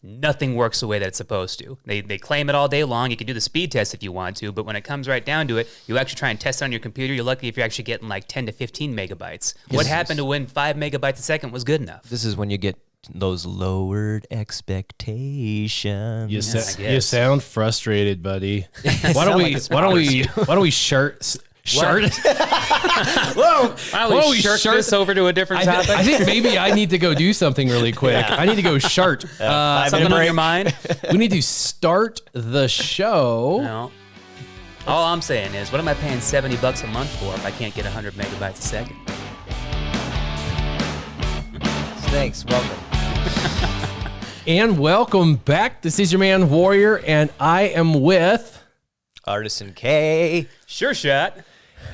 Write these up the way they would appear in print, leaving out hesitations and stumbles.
nothing works the way that it's supposed to. They claim it all day long. You can do the speed test if you want to, but when it comes right down to it, you actually try and test it on your computer. You're lucky if you're actually getting like 10 to 15 megabytes. What happened to when 5 megabytes a second was good enough? This is when you get those lowered expectations. You sound frustrated, buddy. Why don't we shirt? Whoa! Why don't we shirk this over to a different topic? I think maybe I need to go do something really quick. Yeah. I need to go shart. Something on your mind? We need to start the show. No. All I'm saying is, what am I paying $70 a month for if I can't get 100 megabytes a second? Thanks. Welcome. And welcome back. This is your man Warrior, and I am with Artisan K. SureShot.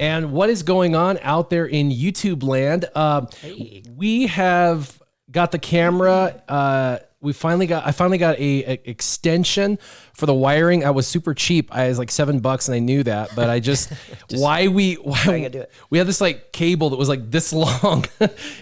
And what is going on out there in YouTube land? We have got the camera. I finally got a extension for the wiring. I was super cheap. I was like $7 and I knew that, but I just, we had this like cable that was like this long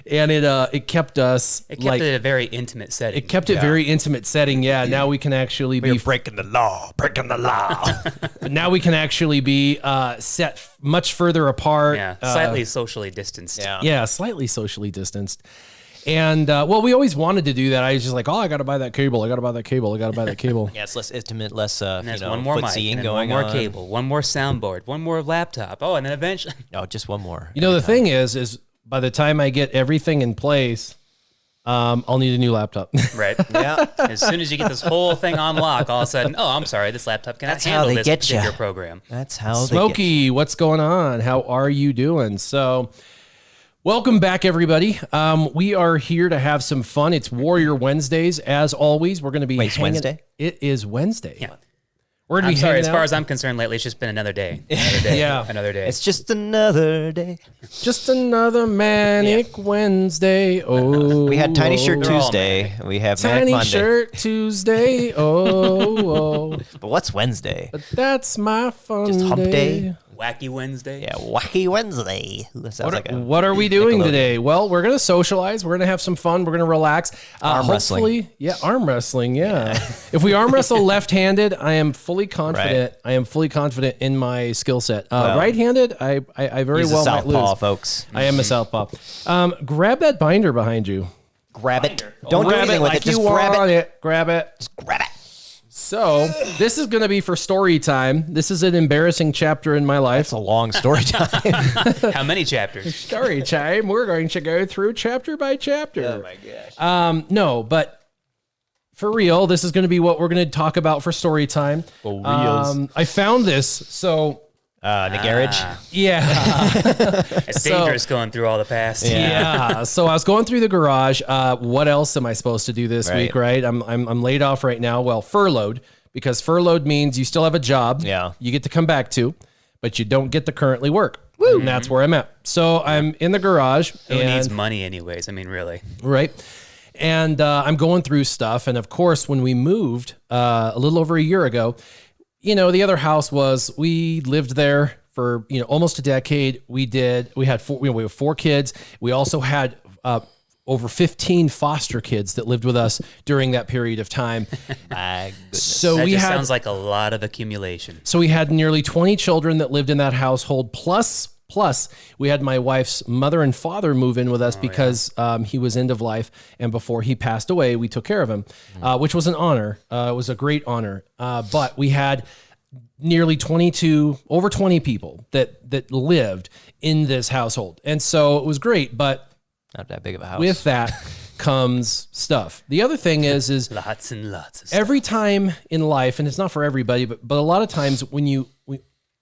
and it kept us it at a very intimate setting. It kept it very intimate setting. Yeah. Now we can actually be breaking the law. But now we can actually be set much further apart. Yeah. Slightly socially distanced. Yeah. Slightly socially distanced. And, we always wanted to do that. I was just like, I got to buy that cable. I got to buy that cable. Yeah, it's less intimate, less, one more mic, and going one more cable, one more soundboard, one more laptop. Oh, and then eventually. No, just one more. The thing is by the time I get everything in place, I'll need a new laptop. Right. Yeah. As soon as you get this whole thing on lock, all of a sudden, I'm sorry, this laptop cannot handle this particular program. That's how Smokey, what's going on? How are you doing? So... welcome back, everybody. We are here to have some fun. It's Warrior Wednesdays, as always. We're going to be It's Wednesday? It is Wednesday. Yeah. We're going to be sorry, as out. far as I'm concerned lately, it's just been another day. Another day. It's just another day. Just another manic Wednesday. Oh, we had Tiny Shirt Tuesday. We have Manic Monday. Tiny Shirt Tuesday. Oh. But what's Wednesday? But that's my fun Just hump day? Wacky Wednesday. Yeah, Wacky Wednesday. What are we doing today? Well, we're going to socialize. We're going to have some fun. We're going to relax. Arm wrestling. Yeah, arm wrestling. Yeah. If we arm wrestle left-handed, I am fully confident. Right. I am fully confident in my skill set. Right-handed, I very well might lose. Southpaw, folks. I am a southpaw. Grab that binder behind you. Grab it. Don't do anything with like it. Just you grab want it. Grab it. Just grab it. So this is going to be for story time. This is an embarrassing chapter in my life. It's a long story time. How many chapters? Story time. We're going to go through chapter by chapter. Oh my gosh. No, but for real, this is going to be what we're going to talk about for story time. For reals. I found this. So in the garage. Yeah. It's dangerous going through all the past. Yeah. So I was going through the garage. What else am I supposed to do this week, right? I'm laid off right now. Well, furloughed, because furloughed means you still have a job. Yeah. You get to come back to, but you don't get to currently work. Woo. And that's where I'm at. So I'm in the garage. Who needs money anyways? I mean, really. Right. And I'm going through stuff. And of course, when we moved a little over a year ago, the other house we lived there for, almost a decade. We have 4 kids. We also had over 15 foster kids that lived with us during that period of time. My goodness. So that sounds like a lot of accumulation. So we had nearly 20 children that lived in that household. Plus we had my wife's mother and father move in with us because he was end of life. And before he passed away, we took care of him, which was an honor. It was a great honor. But we had nearly over 20 people that lived in this household. And so it was great, but not that big of a house. With that comes stuff. The other thing is lots and lots of stuff. Every time in life, and it's not for everybody, but a lot of times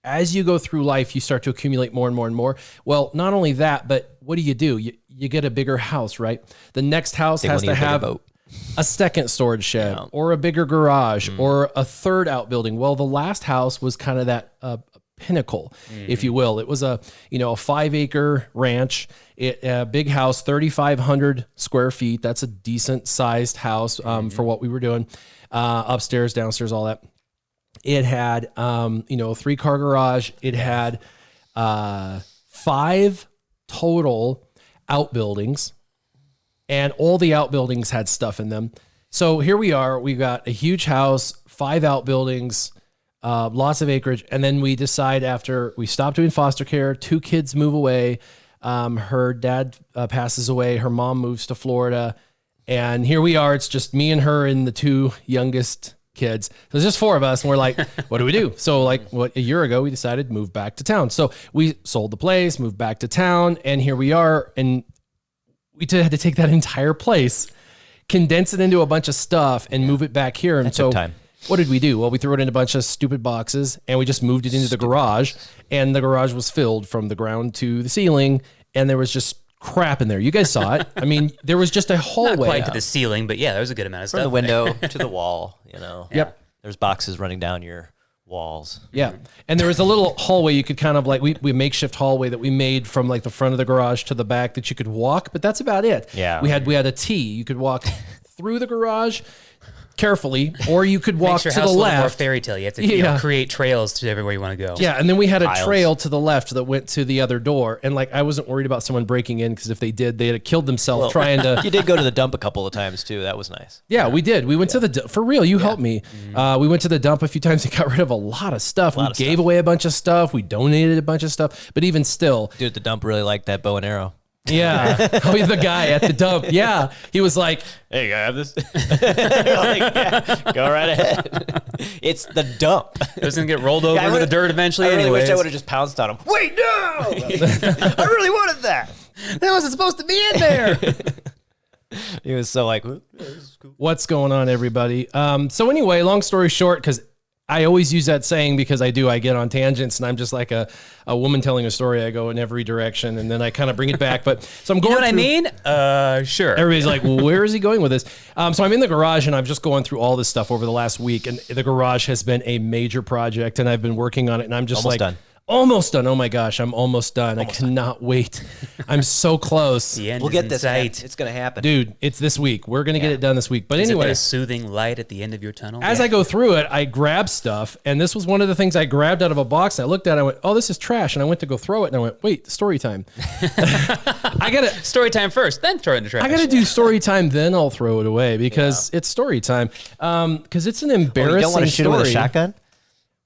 as you go through life, you start to accumulate more and more and more. Well, not only that, but what do? You get a bigger house, right? The next house has to have a second storage shed or a bigger garage or a third outbuilding. Well, the last house was kind of that pinnacle, if you will. It was a 5-acre ranch, a big house, 3,500 square feet. That's a decent sized house for what we were doing. Upstairs, downstairs, all that. It had, a 3-car garage. It had 5 total outbuildings, and all the outbuildings had stuff in them. So here we are. We've got a huge house, 5 outbuildings, lots of acreage. And then we decide after we stop doing foster care, 2 kids move away. Her dad passes away. Her mom moves to Florida. And here we are. It's just me and her and the 2 youngest kids. So it's just 4 of us. And we're like, what do we do? So like a year ago, we decided to move back to town. So we sold the place, moved back to town. And here we are. And we had to take that entire place, condense it into a bunch of stuff and move it back here. And so time. what did we do? Well, we threw it in a bunch of stupid boxes and we just moved it into the garage, and the garage was filled from the ground to the ceiling, and there was just crap in there. You guys saw it. I mean, there was just a hallway. Not quite out. to the ceiling, but yeah, there was a good amount of From stuff. the window to the wall, you know. Yep. There's boxes running down your walls. Yeah. And there was a little hallway you could kind of like, we makeshift hallway that we made from like the front of the garage to the back that you could walk, but that's about it. Yeah. We had a T. You could walk through the garage carefully, or you could walk Makes your to house the a little more left. fairy tale. You have to create trails to everywhere you want to go. Yeah, and then we had a Piles. trail to the left that went to the other door, and like I wasn't worried about someone breaking in, because if they did, they'd have killed themselves trying to. You did go to the dump a couple of times too. That was nice. Yeah, we did. We went to the for real. You helped me. We went to the dump a few times and got rid of a lot of stuff. We gave away a bunch of stuff. We donated a bunch of stuff. But even still, Dude at the dump really liked that bow and arrow. yeah, the guy at the dump. Yeah, he was like, Hey, you have this? Like, yeah, go right ahead. It's the dump. It was going to get rolled over into the dirt eventually I really wish I anyways. would have just pounced on him. Wait, no! I really wanted that. That wasn't supposed to be in there. He was so like, "Well, yeah, this is cool." "What's going on, everybody?" So anyway, long story short, because I always use that saying because I get on tangents, and I'm just like a woman telling a story. I go in every direction, and then I kind of bring it back. But so I'm going. You know what I mean? Sure. Everybody's like, well, where is he going with this? So I'm in the garage, and I'm just going through all this stuff over the last week, and the garage has been a major project, and I've been working on it, and I'm just Almost done. Almost done. Oh my gosh, I'm almost done. I cannot wait. I'm so close. The end We'll is get in this. sight. It's going to happen. Dude, it's this week. We're going to get it done this week. But Is it anyway, that soothing light at the end of your tunnel? as I go through it, I grab stuff, and this was one of the things I grabbed out of a box. And I looked at it, I went, oh, this is trash. And I went to go throw it, and I went, wait, story time. Story time first, then throw it in the trash. I got to do story time, then I'll throw it away because it's story time. Because it's an embarrassing You don't want to shoot story. him with a shotgun?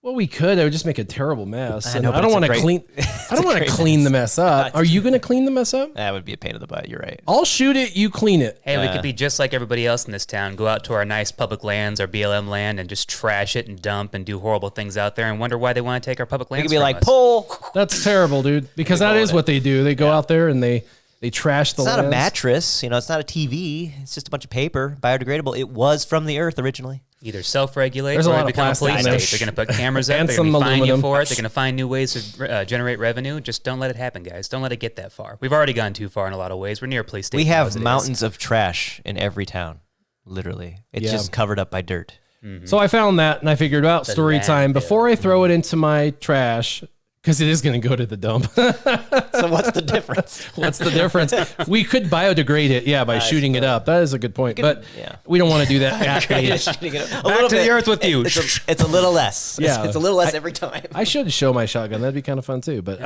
Well, we could. I would just make a terrible mess. And know, but I don't it's a want to great- clean. I don't want to clean the mess up. Are you going to clean the mess up? That would be a pain in the butt. You're right. I'll shoot it. You clean it. Hey, we could be just like everybody else in this town. Go out to our nice public lands, our BLM land, and just trash it and dump and do horrible things out there and wonder why they want to take our public lands You could be from like, us. pull. That's terrible, dude. Because that is what they do. They go out there and they trash the It's not a lands. mattress. You know, it's not a TV. It's just a bunch of paper, biodegradable. It was from the earth originally. Either self-regulate There's a or lot of become a plastic police in there. state. They're going to put cameras up. And They're going to some fine you aluminum. for it. They're going to find new ways to generate revenue. Just don't let it happen, guys. Don't let it get that far. We've already gone too far in a lot of ways. We're near a police state. We now have as it is. mountains of trash in every town. Literally. It's Yeah. just covered up by dirt. So I found that and I figured out story time landfill. before I throw it into my trash, because it is going to go to the dump. So what's the difference? What's the difference? We could biodegrade it, by shooting it up. That is a good point. But yeah. we don't want to do that. Back to the earth with you. It's a little less. Yeah. It's a little less every time. I should show my shotgun. That'd be kind of fun too. But we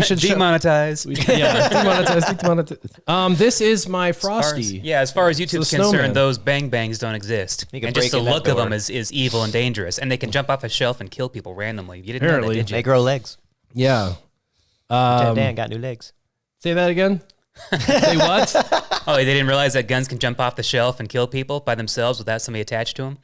should Demonetize. demonetize. This is my Frosty. As far as YouTube's the concerned, snowman. those bang bangs don't exist. You can And just break the in that look of door. them is evil and dangerous. And they can jump off a shelf and kill people randomly. You didn't know Apparently. that, did you? They grow legs. Yeah. Dan got new legs. Say that again. Say what? Oh, they didn't realize that guns can jump off the shelf and kill people by themselves without somebody attached to them?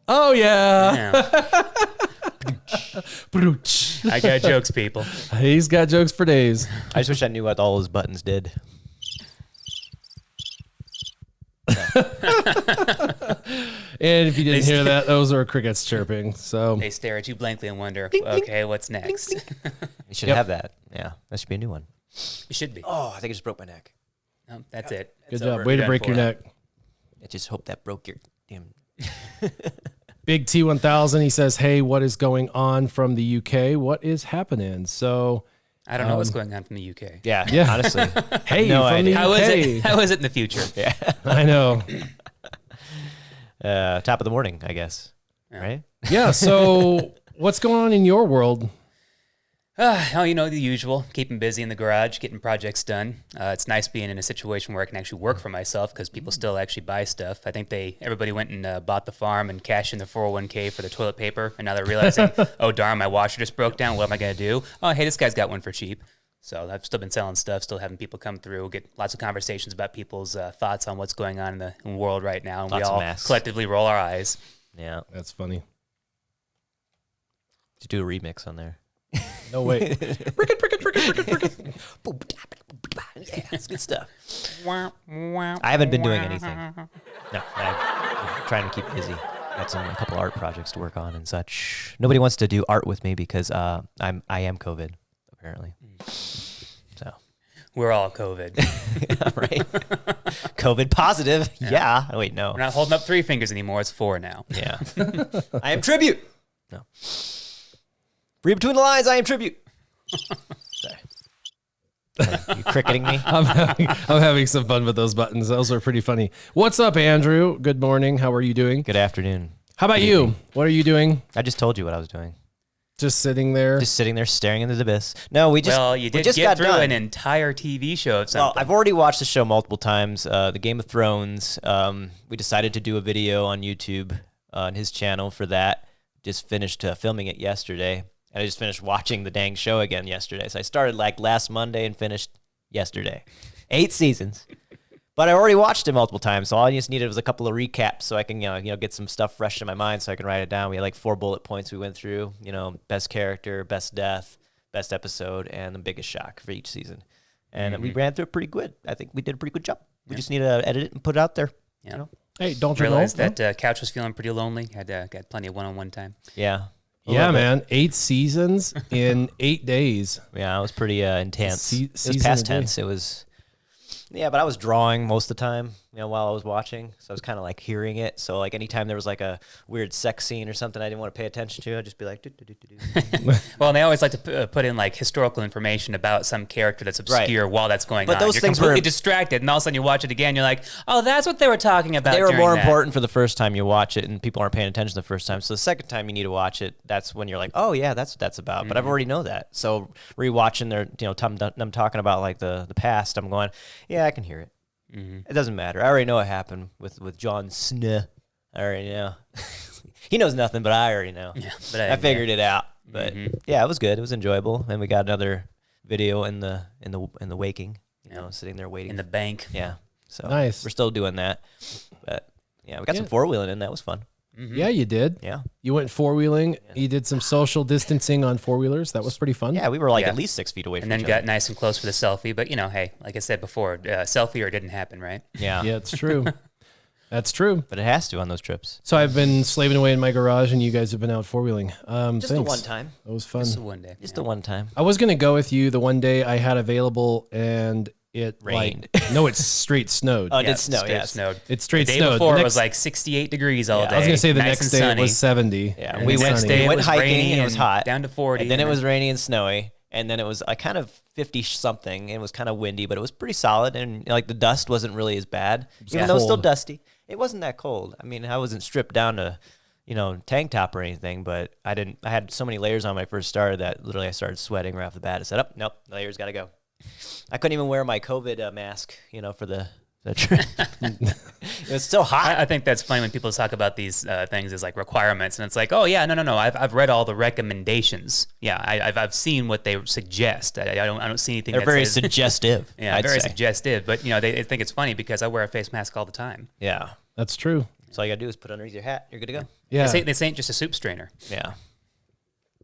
Oh yeah. Yeah. Brooch. I got jokes, people. He's got jokes for days. I just wish I knew what all those buttons did. And if you didn't hear that, those are crickets chirping. So They stare at you blankly and wonder, okay, what's next? You should have that. Yeah, that should be a new one. It should be. Oh, I think I just broke my neck. Oh, that's it. good It's job. over. Way to You're break done your for. neck. I just hope that broke your damn. Big T1000. He says, "Hey, what is going on from the UK? What is happening?" So, I don't know what's going on from the UK. Yeah, Yeah. honestly. hey, No from idea. the How UK. is it? How is it in the future? Yeah. I know. Top of the morning, I guess. Right? Yeah. So, what's going on in your world? Oh, you know, the usual. Keeping busy in the garage, getting projects done. It's nice being in a situation where I can actually work for myself because people still actually buy stuff. I think everybody went and bought the farm and cashed in their 401k for the toilet paper, and now they're realizing, oh darn, my washer just broke down. What am I gonna do? Oh, hey, this guy's got one for cheap. So I've still been selling stuff, still having people come through, get lots of conversations about people's thoughts on what's going on in the world right now, and Lots we of all masks. collectively roll our eyes. Yeah. That's funny. To do a remix on there. No way. Yeah, that's good stuff. I haven't been doing anything. No, I'm trying to keep busy. Got a couple art projects to work on and such. Nobody wants to do art with me because I am COVID apparently. So We're all COVID. yeah, right. COVID positive. Yeah. Oh, wait, no. We're not holding up 3 fingers anymore. It's 4 now. Yeah. I am tribute. No. Read between the lines. I am tribute. Sorry. You cricketing me? I'm having some fun with those buttons. Those are pretty funny. What's up, Andrew? Good morning. How are you doing? Good afternoon. How about you? What are you doing? I just told you what I was doing. Just sitting there? Just sitting there staring into the abyss. No, we just you did just get got through done. an entire TV show of something. Well, I've already watched the show multiple times. The Game of Thrones. We decided to do a video on YouTube on his channel for that. Just finished filming it yesterday. And I just finished watching the dang show again yesterday. So I started like last Monday and finished yesterday. 8 seasons. But I already watched it multiple times, so all I just needed was a couple of recaps so I can, get some stuff fresh in my mind so I can write it down. We had like 4 bullet points we went through, best character, best death, best episode, and the biggest shock for each season. And we ran through it pretty good. I think we did a pretty good job. We just need to edit it and put it out there. Yeah. Hey, don't you Realized know? that couch was feeling pretty lonely. Got plenty of one-on-one time. Yeah. Yeah, man. 8 seasons in 8 days. Yeah, it was pretty intense. It was Season past a day. tense. It was... Yeah, but I was drawing most of the time, while I was watching. So I was kind of like hearing it. So like anytime there was like a weird sex scene or something I didn't want to pay attention to, I'd just be like, do. Well, and they always like to put in like historical information about some character that's obscure while that's going on. But those you're things completely were- distracted, and all of a sudden you watch it again, you're like, oh, that's what they were talking about. They were during more that. important for the first time you watch it, and people aren't paying attention the first time. So the second time you need to watch it, that's when you're like, oh yeah, that's what that's about. But I've already know that. So rewatching their, them talking about like the past, I'm going, yeah, I can hear it. It doesn't matter. I already know what happened with Jon Snow. I already know. He knows nothing, but I already know. Yeah, but I figured it out. But yeah, it was good. It was enjoyable. And we got another video in the waking. Sitting there waiting in the bank. Yeah. So Nice. we're still doing that. But yeah, we got some 4-wheeling in. That was fun. Yeah, you did. Yeah. You went 4-wheeling. You did some social distancing on 4-wheelers. That was pretty fun. Yeah, we were like Yeah. at least 6 feet away And from then each got other. nice and close for the selfie. But, hey, like I said before, selfie or it didn't happen, right? Yeah. Yeah, it's true. That's true. But it has to on those trips. So I've been slaving away in my garage, and you guys have been out 4-wheeling. Just the Thanks. one time. That was fun. Just one day. Just the one time. I was gonna go with you the one day I had available, and it Rained. no, it straight snowed. Oh, it did snow, straight yes. snowed. It straight The day snowed. before The it next- was like 68 degrees all Yeah. day. I was gonna say the nice next and day sunny. it was 70. Yeah, And we the went, next day we it went was hiking rainy and it was hot. down to 40. And then it was rainy and snowy. And then it was kind of 50-something. And it was kind of windy, but it was pretty solid. And like the dust wasn't really as bad. Even though it was still cold. dusty. It wasn't that cold. I mean, I wasn't stripped down to, tank top or anything. But I had so many layers on when I first started that literally I started sweating right off the bat. I said, oh, nope, the layers got to go. I couldn't even wear my COVID mask, for the trip. It was so hot. I think that's funny when people talk about these things as like requirements, and it's like, oh yeah, no. I've read all the recommendations. Yeah, I've seen what they suggest. I don't see anything. They're that very says, suggestive. Yeah, I'd very say. suggestive. But they think it's funny because I wear a face mask all the time. Yeah. That's true. So all you gotta do is put it underneath your hat. You're good to go. Yeah, This ain't just a soup strainer. Yeah.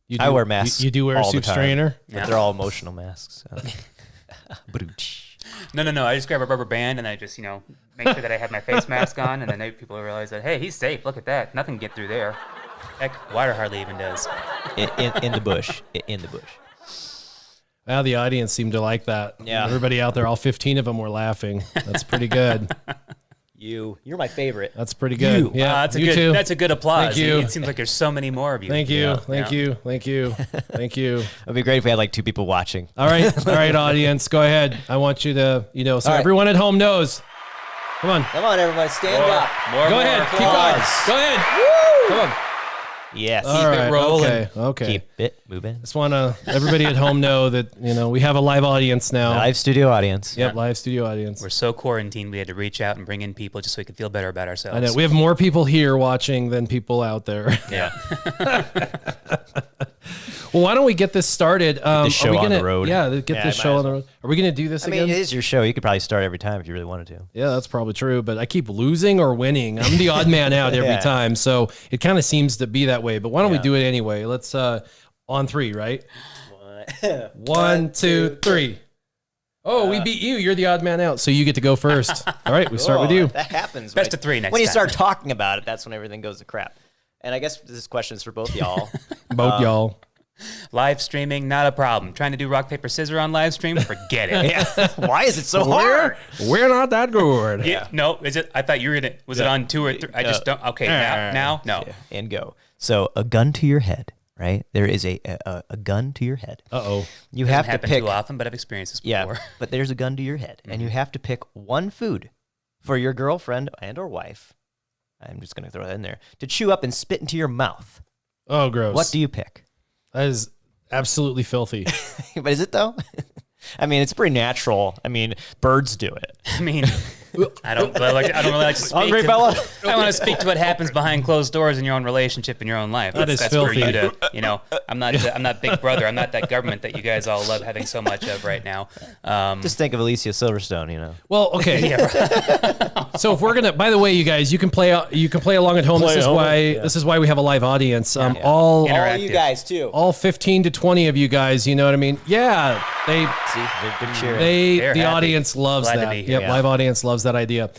you I wear masks. You do wear a all the soup time, strainer. but Yeah. they're all emotional masks. So. Badooch. No. I just grab a rubber band and I just make sure that I have my face mask on, and then people realize that hey, he's safe. Look at that. Nothing can get through there. Heck, water hardly even does. in the bush. In the bush. Wow, the audience seemed to like that. Yeah. Everybody out there, all 15 of them were laughing. That's pretty good. You're my favorite. That's pretty good. You. Yeah, That's a you good. too. That's a good applause. Thank you. It seems like there's so many more of you. Thank you. Yeah. Thank Yeah. you. Thank you. Thank you. It'd be great if we had like 2 people watching. All right, audience, go ahead. I want you to, so All right. everyone at home knows. Come on. Come on, everybody, stand up. More. Go ahead. Keep going. applause. Go ahead. Come on. Yes. All right. rolling. Okay. Keep it moving. Just want to everybody at home know that we have a live audience now. Live studio audience. Yep, live studio audience. We're so quarantined, we had to reach out and bring in people just so we could feel better about ourselves. I know we have more people here watching than people out there. Yeah. Well, why don't we get this started? this show are we on gonna, the road. Yeah, get Yeah, this might show as on the road. Are we going to do this I mean, again? it is your show. You could probably start every time if you really wanted to. Yeah, that's probably true. But I keep losing or winning. I'm the odd man out every Yeah. time, so it kind of seems to be that way. But why don't we do it anyway? Let's on 3, right? 1, 2, 3. Oh, we beat you. You're the odd man out, so you get to go first. All right, we start with you. That happens. Best of 3 next When you time. start talking about it, that's when everything goes to crap. And I guess this question is for both y'all. Both y'all. Live streaming, not a problem. Trying to do rock, paper, scissors on live stream? Forget it. Yeah. Why is it so hard? We're not that good. Yeah. No, is it? I thought you were gonna. Was it on 2 or 3? I just don't. Okay, now, no. Yeah, and go. So a gun to your head, right? There is a gun to your head. Uh-oh. You Doesn't have to happen pick. too often, but I've experienced this before. Yeah, but there's a gun to your head, and you have to pick one food for your girlfriend and or wife. I'm just gonna throw that in there to chew up and spit into your mouth. Oh, gross. What do you pick? That is absolutely filthy. But is it though? I mean, it's pretty natural. I mean, birds do it. I mean, I don't really like to speak. Hungry to, fella? I want to speak to what happens behind closed doors in your own relationship in your own life. That is that's filthy. for you to, I'm not Big Brother. I'm not that government that you guys all love having so much of right now. Just think of Alicia Silverstone. Well, okay. So if we're gonna, by the way, you guys, you can play along at home. This is why we have a live audience. All Interactive. guys too. all 15 to 20 of you guys, you know what I mean? Yeah, See, they've been cheering. They're the happy. audience loves Glad to that. be here. Yep, Yeah. live audience loves that idea.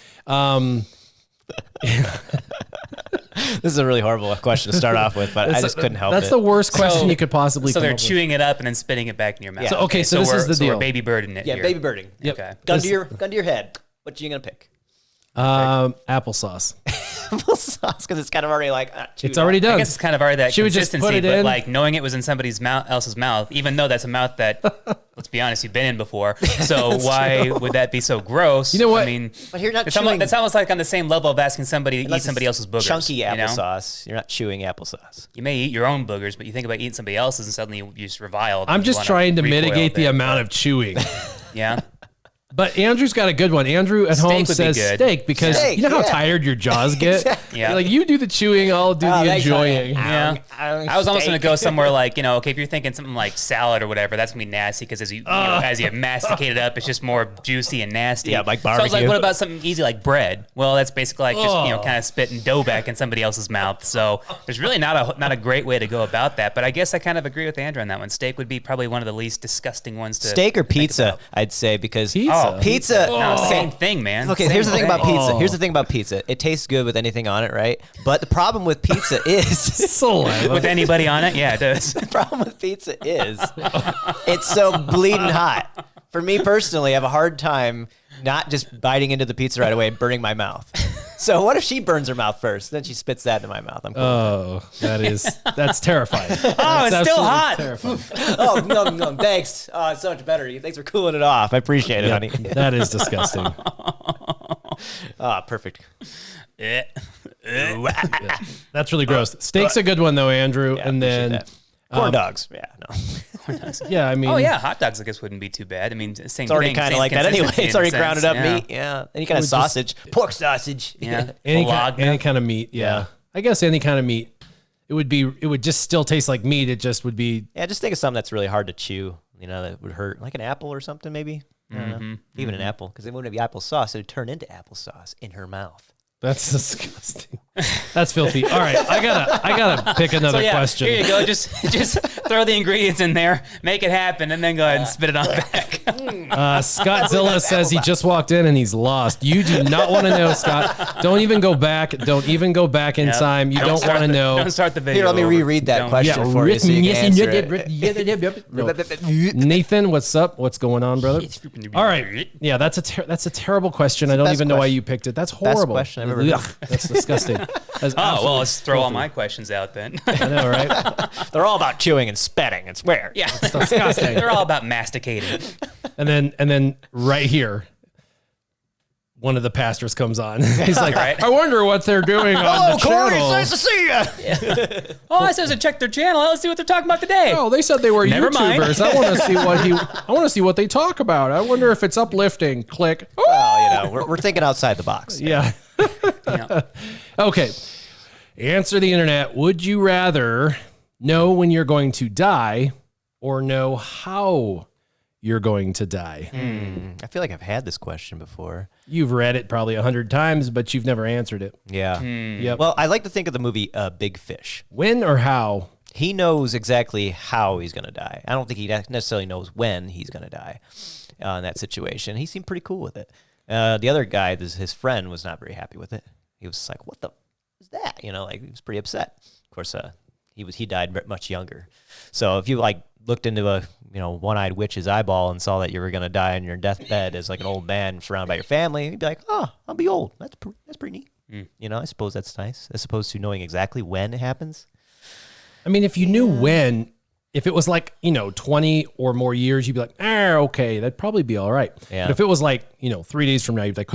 This is a really horrible question to start off with, but I just couldn't help That's it. the worst question So- you could possibly. So come they're up with. chewing it up and then spitting it back in your mouth. So, okay, so this is the we're deal. baby birding it. Yeah, here. baby birding. Yep. Okay. Gun This- to your head. What are you gonna pick? Applesauce. Applesauce, because it's kind of already like chewed It's already up. done. I guess it's kind of already that She would just consistency, put it but in. like knowing it was in somebody's else's mouth, even though that's a mouth that, let's be honest, you've been in before. So why would that be so gross? You know what? I mean, But you're not it's chewing. almost, that's almost like on the same level of asking somebody to eat Unless somebody it's else's boogers. Chunky you know? applesauce. You're not chewing applesauce. You may eat your own boogers, but you think about eating somebody else's, and suddenly you just revile. I'm just trying to mitigate the amount of chewing. Yeah. But Andrew's got a good one. Andrew at home Steak would be says good. steak because Steak, you know how yeah. tired your jaws get? Exactly. Yeah. Like you do the chewing, I'll do the thanks, enjoying. honey. Yeah, I was almost steak. gonna go somewhere like okay, if you're thinking something like salad or whatever, that's gonna be nasty because as you masticate it up, it's just more juicy and nasty. Yeah, like So I was like, barbecue. what about something easy like bread? Well, that's basically like just kind of spitting dough back in somebody else's mouth. So there's really not a great way to go about that. But I guess I kind of agree with Andrew on that one. Steak would be probably one of the least disgusting ones to Steak or think pizza, about. I'd say, because Pizza? pizza. No, same thing, man. Okay, Same here's the thing about thing. pizza. Oh. Here's the thing about pizza. It tastes good with anything on it, right? But the problem with pizza is Saliva. With anybody on it, yeah, it does. the problem with pizza is it's so bleeding hot. For me personally, I have a hard time not just biting into the pizza right away and burning my mouth. So what if she burns her mouth first, then she spits that into my mouth? I'm cool. Oh, that's terrifying. Oh, it's still hot. Terrifying. Oh, no, thanks. Oh, it's so much better. Thanks for cooling it off. I appreciate it, honey. That is disgusting. Ah, perfect. Eh. That's really gross. Steak's a good one though, Andrew. Yeah, and appreciate then that. Corn dogs. Yeah, no. yeah, I mean, Oh yeah, hot dogs I guess wouldn't be too bad. I mean, same It's already thing, kind of same like that anyway. consistency It's in a already sense, grounded up yeah. meat. Yeah. Any kind of would just- sausage. Pork sausage. Yeah. any Bologna. kind of meat. Yeah. I guess any kind of meat. It would just still taste like meat. It just would be. Yeah, just think of something that's really hard to chew. That would hurt. Like an apple or something, maybe. I don't know. Even an apple. Because it wouldn't be applesauce. It would turn into applesauce in her mouth. That's disgusting. That's filthy. All right, I gotta pick another So yeah, question. here you go. Just throw the ingredients in there, make it happen, and then go ahead and spit it on back. Scottzilla says he just walked in and he's lost. You do not want to know, Scott. Don't even go back. Don't even go back in time. You don't want to know. Don't start the video. Here, let me over. reread that Don't- question Yeah, for you so you can answer it. it. Nathan, what's up? What's going on, brother? All right. Yeah, that's a terrible question. I don't best even know why question. you picked it. That's horrible. question I've ever heard. Ugh, that's disgusting. That's Oh well, absolutely let's throw all filthy. my questions out then. I know, right? They're all about chewing and spitting and swear. Yeah, disgusting. they're all about masticating. And then right here, one of the pastors comes on. He's like, Right. I wonder what they're doing on the Corey, channel. it's nice to see you. Oh, I said to check their channel. Let's see what they're talking about today. Oh, they said they were Never mind. YouTubers. I want to see what they talk about. I wonder if it's uplifting. Click. Well, we're thinking outside the box. Yeah. Yeah. Okay. Answer the internet. Would you rather know when you're going to die or know how you're going to die? I feel like I've had this question before. You've read it probably 100 times, but you've never answered it. Yeah. Yep. Well, I like to think of the movie Big Fish. When or how? He knows exactly how he's going to die. I don't think he necessarily knows when he's going to die in that situation. He seemed pretty cool with it. The other guy, his friend, was not very happy with it. He was like, "What the is that?" You know, like he was pretty upset. Of course, he died much younger. So if you like looked into a one-eyed witch's eyeball and saw that you were going to die on your deathbed as like an old man surrounded by your family, you'd be like, "Oh, I'll be old. That's pretty neat." You know, I suppose that's nice, as opposed to knowing exactly when it happens. I mean, if you knew when, if it was like, 20 or more years, you'd be like, okay, that'd probably be all right. Yeah. But if it was like, 3 days from now, you'd be like,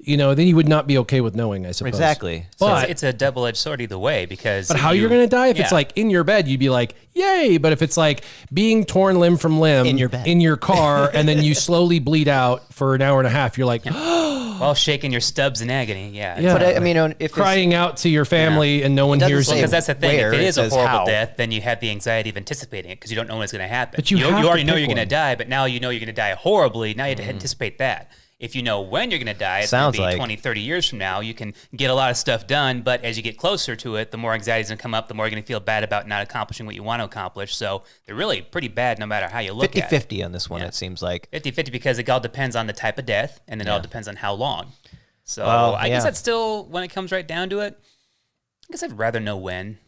then you would not be okay with knowing, I suppose. Exactly. But, It's a double-edged sword either way because. but how you're going to die? If it's Yeah. like in your bed, you'd be like, yay. But if it's like being torn limb from limb In your bed. in your car, and then you slowly bleed out for an hour and a half, you're like, While shaking your stubs in agony. Yeah. Yeah. But I mean, if crying out to your family and no one doesn't hears say you. Because that's the thing. where, If it it is a says horrible how. death, then you have the anxiety of anticipating it because you don't know when it's going to happen. But you have to already know pick you're going to one. die, but now you know you're going to die horribly. Now you have to anticipate that. If you know when you're going to die, it's going Sounds to be like- 20, 30 years from now. You can get a lot of stuff done, but as you get closer to it, the more anxiety is going to come up, the more you're going to feel bad about not accomplishing what you want to accomplish. So they're really pretty bad no matter how you look at it. 50-50 on this one, Yeah. it seems like. 50-50 because it all depends on the type of death, and then it all depends on how long. So Well, I guess yeah. that's still, when it comes right down to it, I guess I'd rather know when.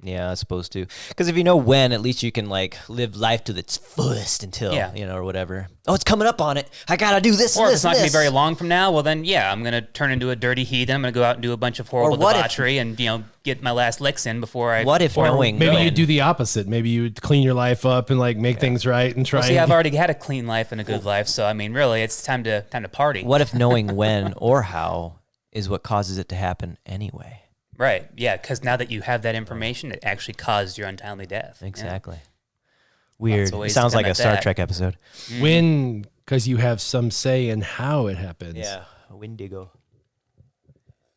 Yeah, I suppose to. Because if you know when, at least you can like live life to its fullest until, or whatever. Oh, it's coming up on it. I got to do this Or and if this it's not and going to be this. very long from now, well then, I'm going to turn into a dirty heathen. I'm going to go out and do a bunch of horrible what if- debauchery and, get my last licks in before I... What if or knowing Maybe when? you'd do the opposite. Maybe you'd clean your life up and like make things right and try. Well, see, I've already had a clean life and a good life, so I mean, really, it's time to party. What if knowing when or how is what causes it to happen anyway? Right, yeah, because now that you have that information, it actually caused your untimely death. Yeah. Exactly. Weird. of It ways to sounds come like a at Star that. Trek episode. When, because you have some say in how it happens. A Wendigo.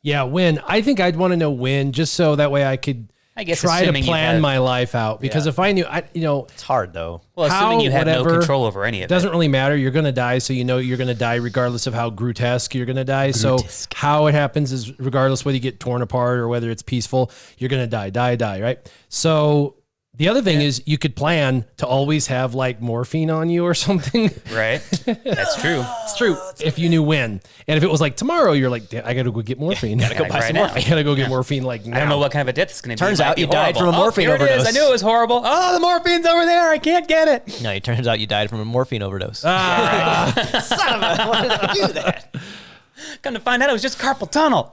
Yeah, when. I think I'd want to know when, just so that way I could I guess try to assuming you plan have- my life out. Because Yeah. if I knew, It's hard though. Well, how, assuming you have no whatever, control over any of it doesn't really matter. You're going to die, so you know you're going to die regardless of how grotesque you're going to die. Grotesque. So how it happens is regardless whether you get torn apart or whether it's peaceful, you're going to die, right? So the other thing is you could plan to always have like morphine on you or something. it, right? That's true. It's true. If you knew when. And if it was like tomorrow, you're like, "Damn, I got to go get morphine. Go buy some I got to go get morphine like now. I don't know what kind of a death it's going to be. Turns It might out be you died horrible. from a morphine here it is. overdose. I knew it was horrible. Oh, the morphine's over there. I can't get it. No, it turns out you died from a morphine overdose. Son of a, why did I do that? Come to find out it was just carpal tunnel.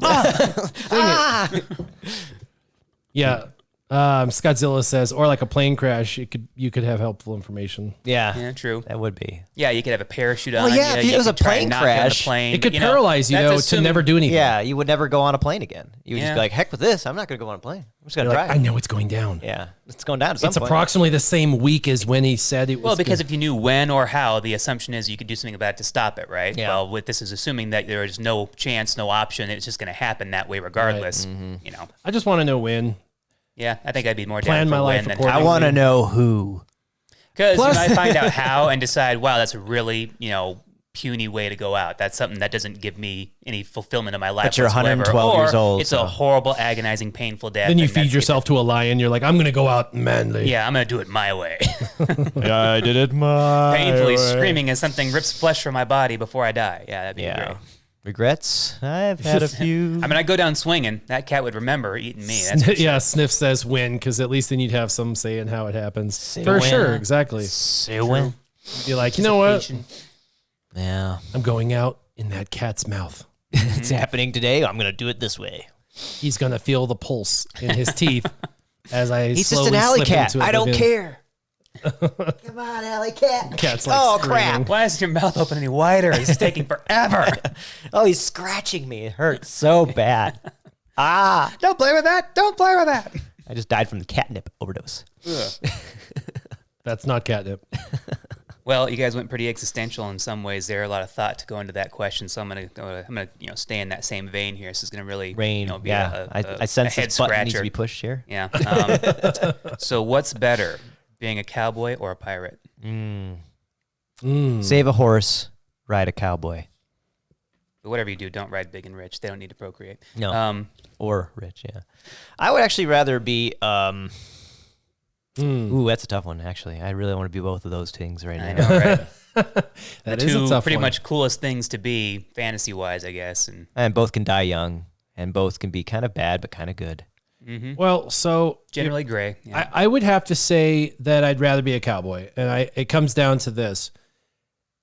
Yeah. Scottzilla says, or like a plane crash, you could have helpful information. yeah. Yeah, true. That would be. Yeah, you could have a parachute on. Well, yeah, if you it was could a try plane and knock it on the crash, plane, It could but, paralyze you, that's though, to assuming- never do anything. Yeah, you would never go on a plane again. You would just Yeah. be like, heck with this. I'm not going to go on a plane. I'm just going to You're like, drive. I know it's going down. Yeah, it's going down at some It's point. approximately the same week as when he said it was. Well, because if you knew when or how, the assumption is you could do something about it to stop it, right? Yeah. Well, this is assuming that there is no chance, no option. It's just going to happen that way regardless. I just want to know when. Yeah, I think I'd be more Plan down my for life when than accordingly. I want to know who. Because you Plus- might find out how and decide, wow, that's a really, puny way to go out. That's something that doesn't give me any fulfillment in my life. But you're whatsoever. 112 years Or old, It's so- a horrible, agonizing, painful death. Then you and feed that's yourself to a lion. You're like, I'm going to go out manly. Yeah, I'm going to do it my way. Yeah, I did it my Painfully screaming as something rips flesh from my body before I die. Yeah, that'd be Yeah. great. Regrets? I've had a few. I mean, I'd go down swinging. That cat would remember eating me. That's for sure. Yeah, Sniff says when, because at least then you'd have some say in how it happens. For when. sure, exactly. Suing. Be like, you know what? Patient. Yeah. I'm going out in that cat's mouth. It's happening today. I'm going to do it this way. He's going to feel the pulse in his teeth as I He's just slowly an alley slip cat. into I don't oblivion. care. Come on, alley cat. Cat's like oh, screaming. crap. Why isn't your mouth open any wider? This is taking forever. Oh, he's scratching me. It hurts so bad. Ah. Don't play with that. Don't play with that. I just died from the catnip overdose. That's not catnip. Well, you guys went pretty existential in some ways there. A lot of thought to go into that question. So I'm gonna stay in that same vein here. This is gonna really Rain. be yeah. a I sense head this button needs scratcher. to be pushed here. Yeah. So what's better, being a cowboy or a pirate? Save a horse, ride a cowboy. But whatever you do, don't ride big and rich. They don't need to procreate. No. Or rich, yeah. I would actually rather be... Ooh, that's a tough one, actually. I really want to be both of those things right now. I know, right? That The is a two tough pretty one. much coolest things to be, fantasy-wise, I guess. And both can die young, and both can be kind of bad, but kind of good. Well, so Generally gray. Yeah. I would have to say that I'd rather be a cowboy, and it comes down to this: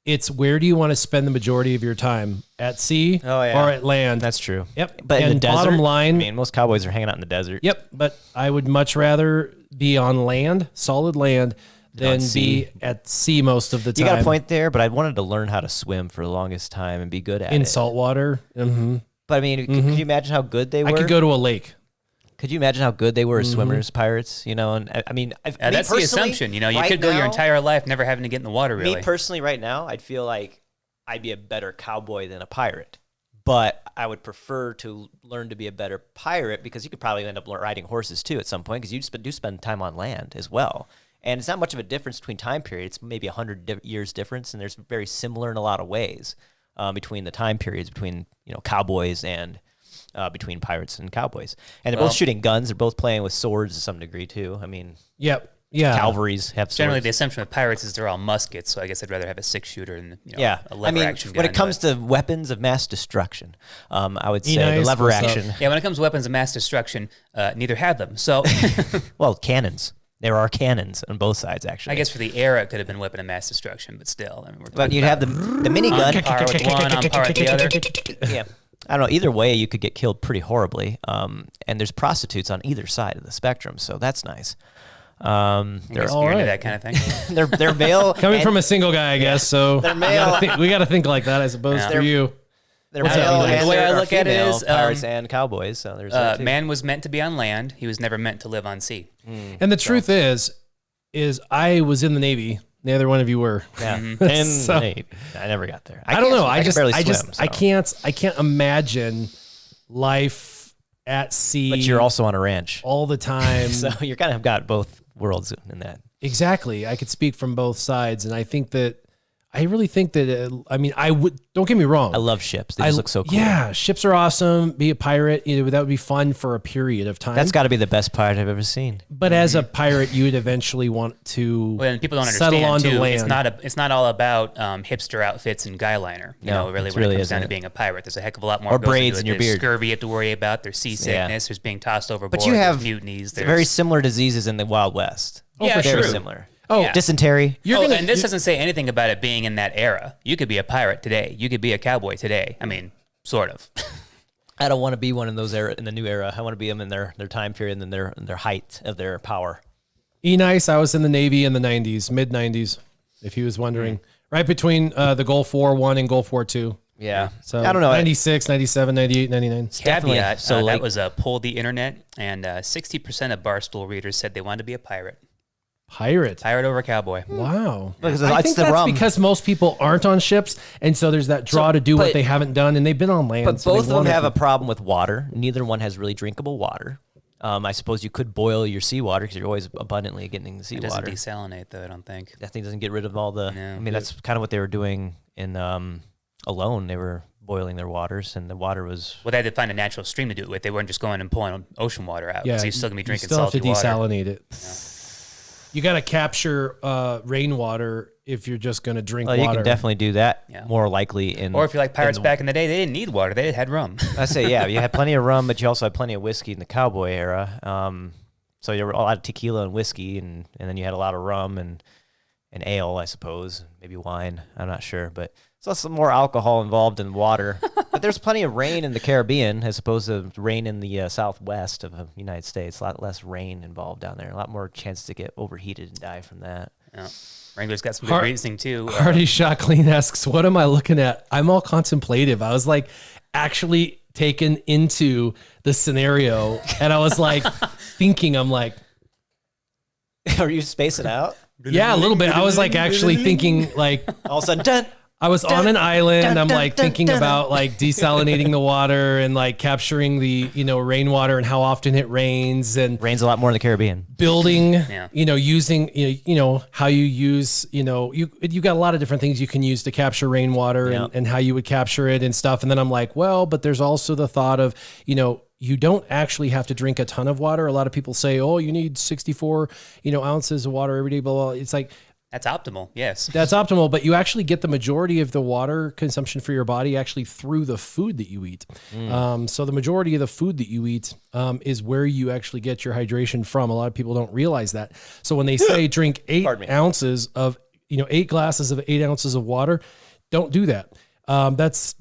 it's where do you want to spend the majority of your time, at sea Oh, yeah. or at land? That's true. Yep. But in and the desert, bottom line, I mean, most cowboys are hanging out in the desert. yep. But I would much rather be on land, solid land, than be sea. at sea most of the time. You got a point there, but I wanted to learn how to swim for the longest time and be good at in it. salt water. Mm-hmm. But I mean, could you imagine how good they were? I could go to a lake. Could you imagine how good they were as swimmers, pirates? You know, and I mean, me That's the personally, assumption. You right could go your now, entire life never having to get in the water, really. Me personally, right now, I'd feel like I'd be a better cowboy than a pirate. But I would prefer to learn to be a better pirate because you could probably end up riding horses too at some point because you do spend time on land as well. And it's not much of a difference between time periods. It's maybe 100 years difference, and there's very similar in a lot of ways between the time periods between cowboys and between pirates and cowboys. And they're both shooting guns. They're both playing with swords to some degree too. I mean, Yep. Yeah. cavalries have swords. Generally, the assumption with pirates is they're all muskets, so I guess I'd rather have a 6-shooter than a lever I mean, action gun. when it comes to weapons of mass destruction, I would say Nice, the lever what's up? action. when it comes to weapons of mass destruction, neither have them. So Well, cannons. There are cannons on both sides, actually. I guess for the era, it could have been weapon of mass destruction, but still, I mean, we're But talking you'd have about the minigun. on par with one, on par with the other. Yeah. I don't know. Either way, you could get killed pretty horribly. And there's prostitutes on either side of the spectrum, so that's nice. I guess all you're into right. that kind of thing. They're male. Coming from a single guy, I guess. So They're male. we got to think like that, I suppose, for you. They're What's up, male Eli? and The way I there are look at it female is, pirates and cowboys. So there's that too. Man was meant to be on land. He was never meant to live on sea. And the truth is I was in the Navy. Neither one of you were. Yeah. And So- I never got there. I don't know. I can barely swim, I so. can't imagine life at sea. But you're also on a ranch, all the time. so you're kind of got both worlds in that. Exactly. I could speak from both sides, and I really think that. I would. Don't get me wrong. I love ships. They just look so cool. Yeah, ships are awesome. Be a pirate. That would be fun for a period of time. That's got to be the best pirate I've ever seen. But as a pirate, you would eventually want to Well, and people don't settle understand onto too. land. It's not all about hipster outfits and guy liner. No, Really, it when really it comes down isn't to it? being a pirate, there's a heck of a lot more. Or goes into braids it. in your There's beard. scurvy you have to worry about. There's seasickness. There's being tossed overboard. But you have there's mutinies. There's very similar diseases in the Wild West. Yeah, for Very true. similar. Oh, Yeah. Dysentery. and this doesn't say anything about it being in that era. You could be a pirate today. You could be a cowboy today. I mean, sort of. I don't want to be one in those era in the new era. I want to be them in their time period and their height of their power. Nice. I was in the Navy in the 90s, mid 90s, if he was wondering. Right between the Gulf War 1 and Gulf War 2. Yeah. So I don't know. 96, 97, 98, 99. Definitely. Caveat, So, like- that was a poll the internet, and 60% of Barstool readers said they wanted to be a pirate. Pirate. Pirate over cowboy. Wow. Because I it's think the that's rum. because most people aren't on ships, and so there's that draw to do what but- they haven't done, and they've been on land. But so they both of them wanna- have a problem with water. Neither one has really drinkable water. I suppose you could boil your seawater because you're always abundantly getting the It doesn't seawater. desalinate, though, I don't think. That thing doesn't get rid of all the. No. I mean, that's kind of what they were doing in Alone. They were boiling their waters, and the water was. Well, they had to find a natural stream to do it with. They weren't just going and pulling ocean water out. Yeah, Because you're still going to be drinking you still have salty to water. desalinate it. You got to capture rainwater if you're just going to drink Well, water. you can definitely do that. Yeah. More likely in. Or if you're like pirates in the- back in the day, they didn't need water. They had rum. I say, yeah, you had plenty of rum, but you also had plenty of whiskey in the cowboy era. So you were a lot of tequila and whiskey, and then you had a lot of rum and ale, I suppose, maybe wine. I'm not sure, but so some more alcohol involved in water. But there's plenty of rain in the Caribbean as opposed to rain in the southwest of the United States. A lot less rain involved down there. A lot more chance to get overheated and die from that. Yeah. Wrangler's got some good reasoning too. Hardy Shot Clean asks, what am I looking at? I'm all contemplative. I was like actually taken into the scenario and I was like thinking, I'm like, Are you spacing out? yeah, a little bit. I was like actually thinking like All of a sudden, dun. I was on an island. I'm like thinking about like desalinating the water and like capturing the, rainwater and how often it rains and Rains a lot more in the Caribbean. building, using, how you use, you got a lot of different things you can use to capture rainwater and how you would capture it and stuff. And then I'm like, well, but there's also the thought of, you don't actually have to drink a ton of water. A lot of people say, oh, you need 64, ounces of water every day, blah, blah. It's like, that's optimal. Yes. that's optimal, but you actually get the majority of the water consumption for your body actually through the food that you eat. So the majority of the food that you eat is where you actually get your hydration from. A lot of people don't realize that. So when they say drink 8 ounces of, 8 glasses of 8 ounces of water, don't do that. That's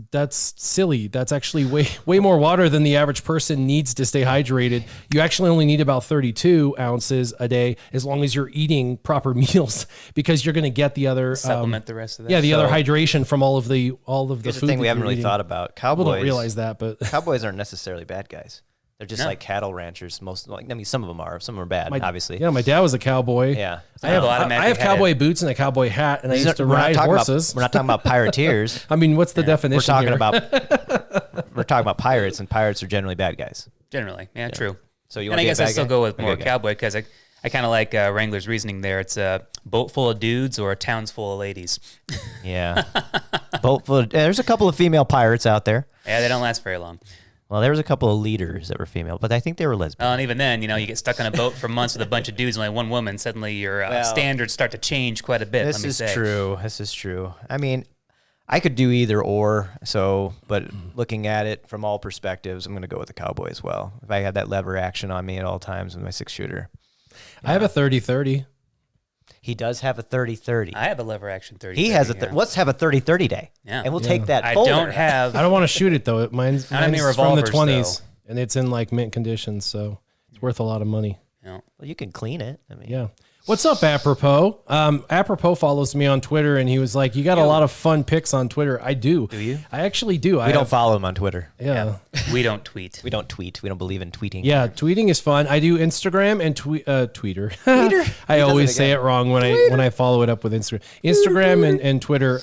silly. That's actually way more water than the average person needs to stay hydrated. You actually only need about 32 ounces a day as long as you're eating proper meals because you're going to get the other supplement the rest of that. Yeah, the other hydration from all of the Here's food. the thing we haven't really thought about. Cowboys People don't realize that, but cowboys aren't necessarily bad guys. They're just like cattle ranchers. Some of them are. Some are bad, obviously. yeah, my dad was a cowboy. Yeah. I have cowboy boots and a cowboy hat, and I used to ride horses. We're not talking about pirateers. I mean, what's the definition? We're talking about pirates, and pirates are generally bad guys. Generally, yeah, true. So you and want I to guess be a I bad still guy? go with more cowboy because I kind of like Wrangler's reasoning there. It's a boat full of dudes or a town's full of ladies. Yeah. There's a couple of female pirates out there. Yeah, they don't last very long. Well, there was a couple of leaders that were female, but I think they were lesbian. And even then, you get stuck on a boat for months with a bunch of dudes and only one woman. Suddenly, your standards start to change quite a bit. This is true. This is true. I mean, I could do either or. But looking at it from all perspectives, I'm going to go with the cowboy as well. If I had that lever action on me at all times with my 6-shooter, I have a 30-30. he does have a 30-30. I have a lever action 30. He has let's have a 30-30 day. Yeah. And we'll take that. I folder. don't have. I don't want to shoot it though. Mine's I don't have any from the revolvers, 20s, and it's in like mint condition, so it's worth a lot of money. Well, you can clean it. I mean, Yeah. What's up, Apropos? Apropos follows me on Twitter, and he was like, you got a lot of fun pics on Twitter. I do. Do you? I actually do. we don't follow him on Twitter. Yeah. We don't tweet. We don't tweet. We don't believe in tweeting. Yeah, tweeting is fun. I do Instagram and Twitter. I always say it wrong when I follow it up with Instagram. Instagram and Twitter.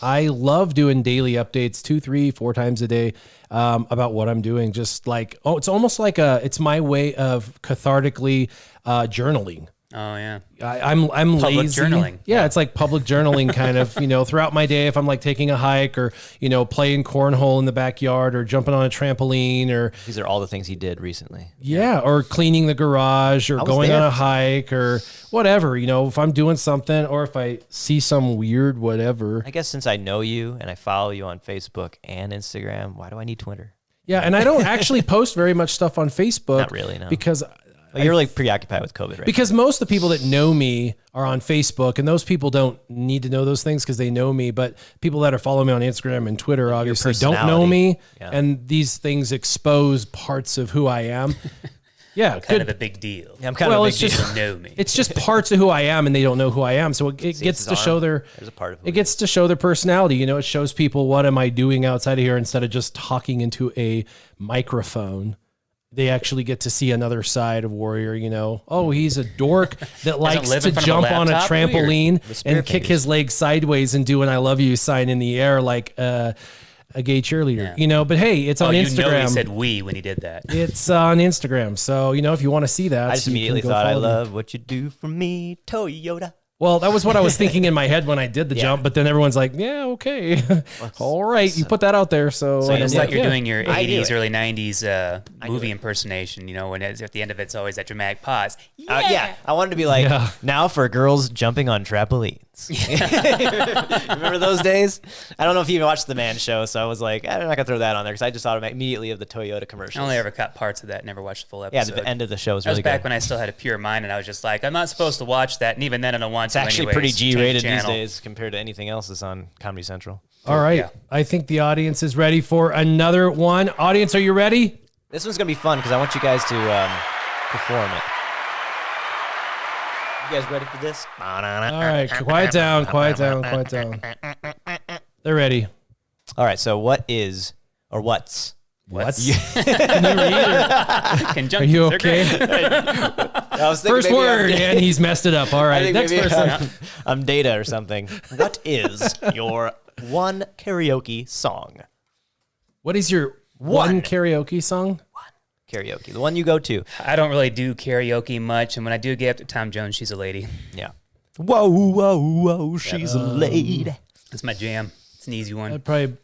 I love doing daily updates 2, 3, 4 times a day about what I'm doing. Just like, it's almost like it's my way of cathartically journaling. Oh yeah. I'm Public lazy. journaling. Yeah, it's like public journaling kind of, throughout my day if I'm like taking a hike or, playing cornhole in the backyard or jumping on a trampoline or These are all the things he did recently. or cleaning the garage or was going there. on a hike or whatever, if I'm doing something or if I see some weird whatever. I guess since I know you and I follow you on Facebook and Instagram, why do I need Twitter? Yeah, and I don't actually post very much stuff on Facebook. Not really, no. Because Well, you're really preoccupied with COVID, right? Because most of the people that know me are on Facebook, and those people don't need to know those things because they know me. But people that are following me on Instagram and Twitter obviously don't know me, and these things expose parts of who I am. Yeah, Kind of a big deal. Yeah, I'm kind of a big Deal. deal. Know me. It's just parts of who I am, and they don't know who I am. So it gets to show their. There's a part of it gets to show their personality. It shows people what am I doing outside of here instead of just talking into a microphone. They actually get to see another side of Warrior, Oh, he's a dork that likes live to in front of a jump on a laptop? trampoline With and spear kick fingers. his legs sideways and do an I love you sign in the air like a gay cheerleader, But hey, it's on Instagram. He said we when he did that. It's on Instagram. So, if you want to see that. I just you can immediately go thought, I follow me. love what you do for me, Toyota. Well, that was what I was thinking in my head when I did the jump, but then everyone's like, yeah, okay. All right. You put that out there. So It's I'm like you're doing your I do 80s, it. early 90s movie impersonation, when at the end of it's always that dramatic pause. Yeah, I wanted to be like, now for girls jumping on trampolines. Remember those days? I don't know if you even watched The Man Show, so I was like, I'm not going to throw that on there because I just thought immediately of the Toyota commercials. I only ever caught parts of that, never watched the full Yeah, episode. the end of the show was That was really back good. when I still had a pure mind, and I was just like, I'm not supposed to watch that, and even then I don't want It's to actually anyways. pretty Change G-rated these channel. days compared to anything else that's on Comedy Central. All right. Yeah. I think the audience is ready for another one. Audience, are you ready? This one's going to be fun because I want you guys to perform it. You guys ready for this? All right, quiet down. They're ready. All right, so what's? Conjunction. Are you They're okay? great. I was thinking First maybe word, and he's messed it up. All right, next person. I'm Data or something. What is your one karaoke song? What is your one karaoke song? Karaoke, the one you go to. I don't really do karaoke much, and when I do get up to Tom Jones, she's a lady. Yeah. Whoa, she's a lady. That's my jam. It's an easy one. I'd probably.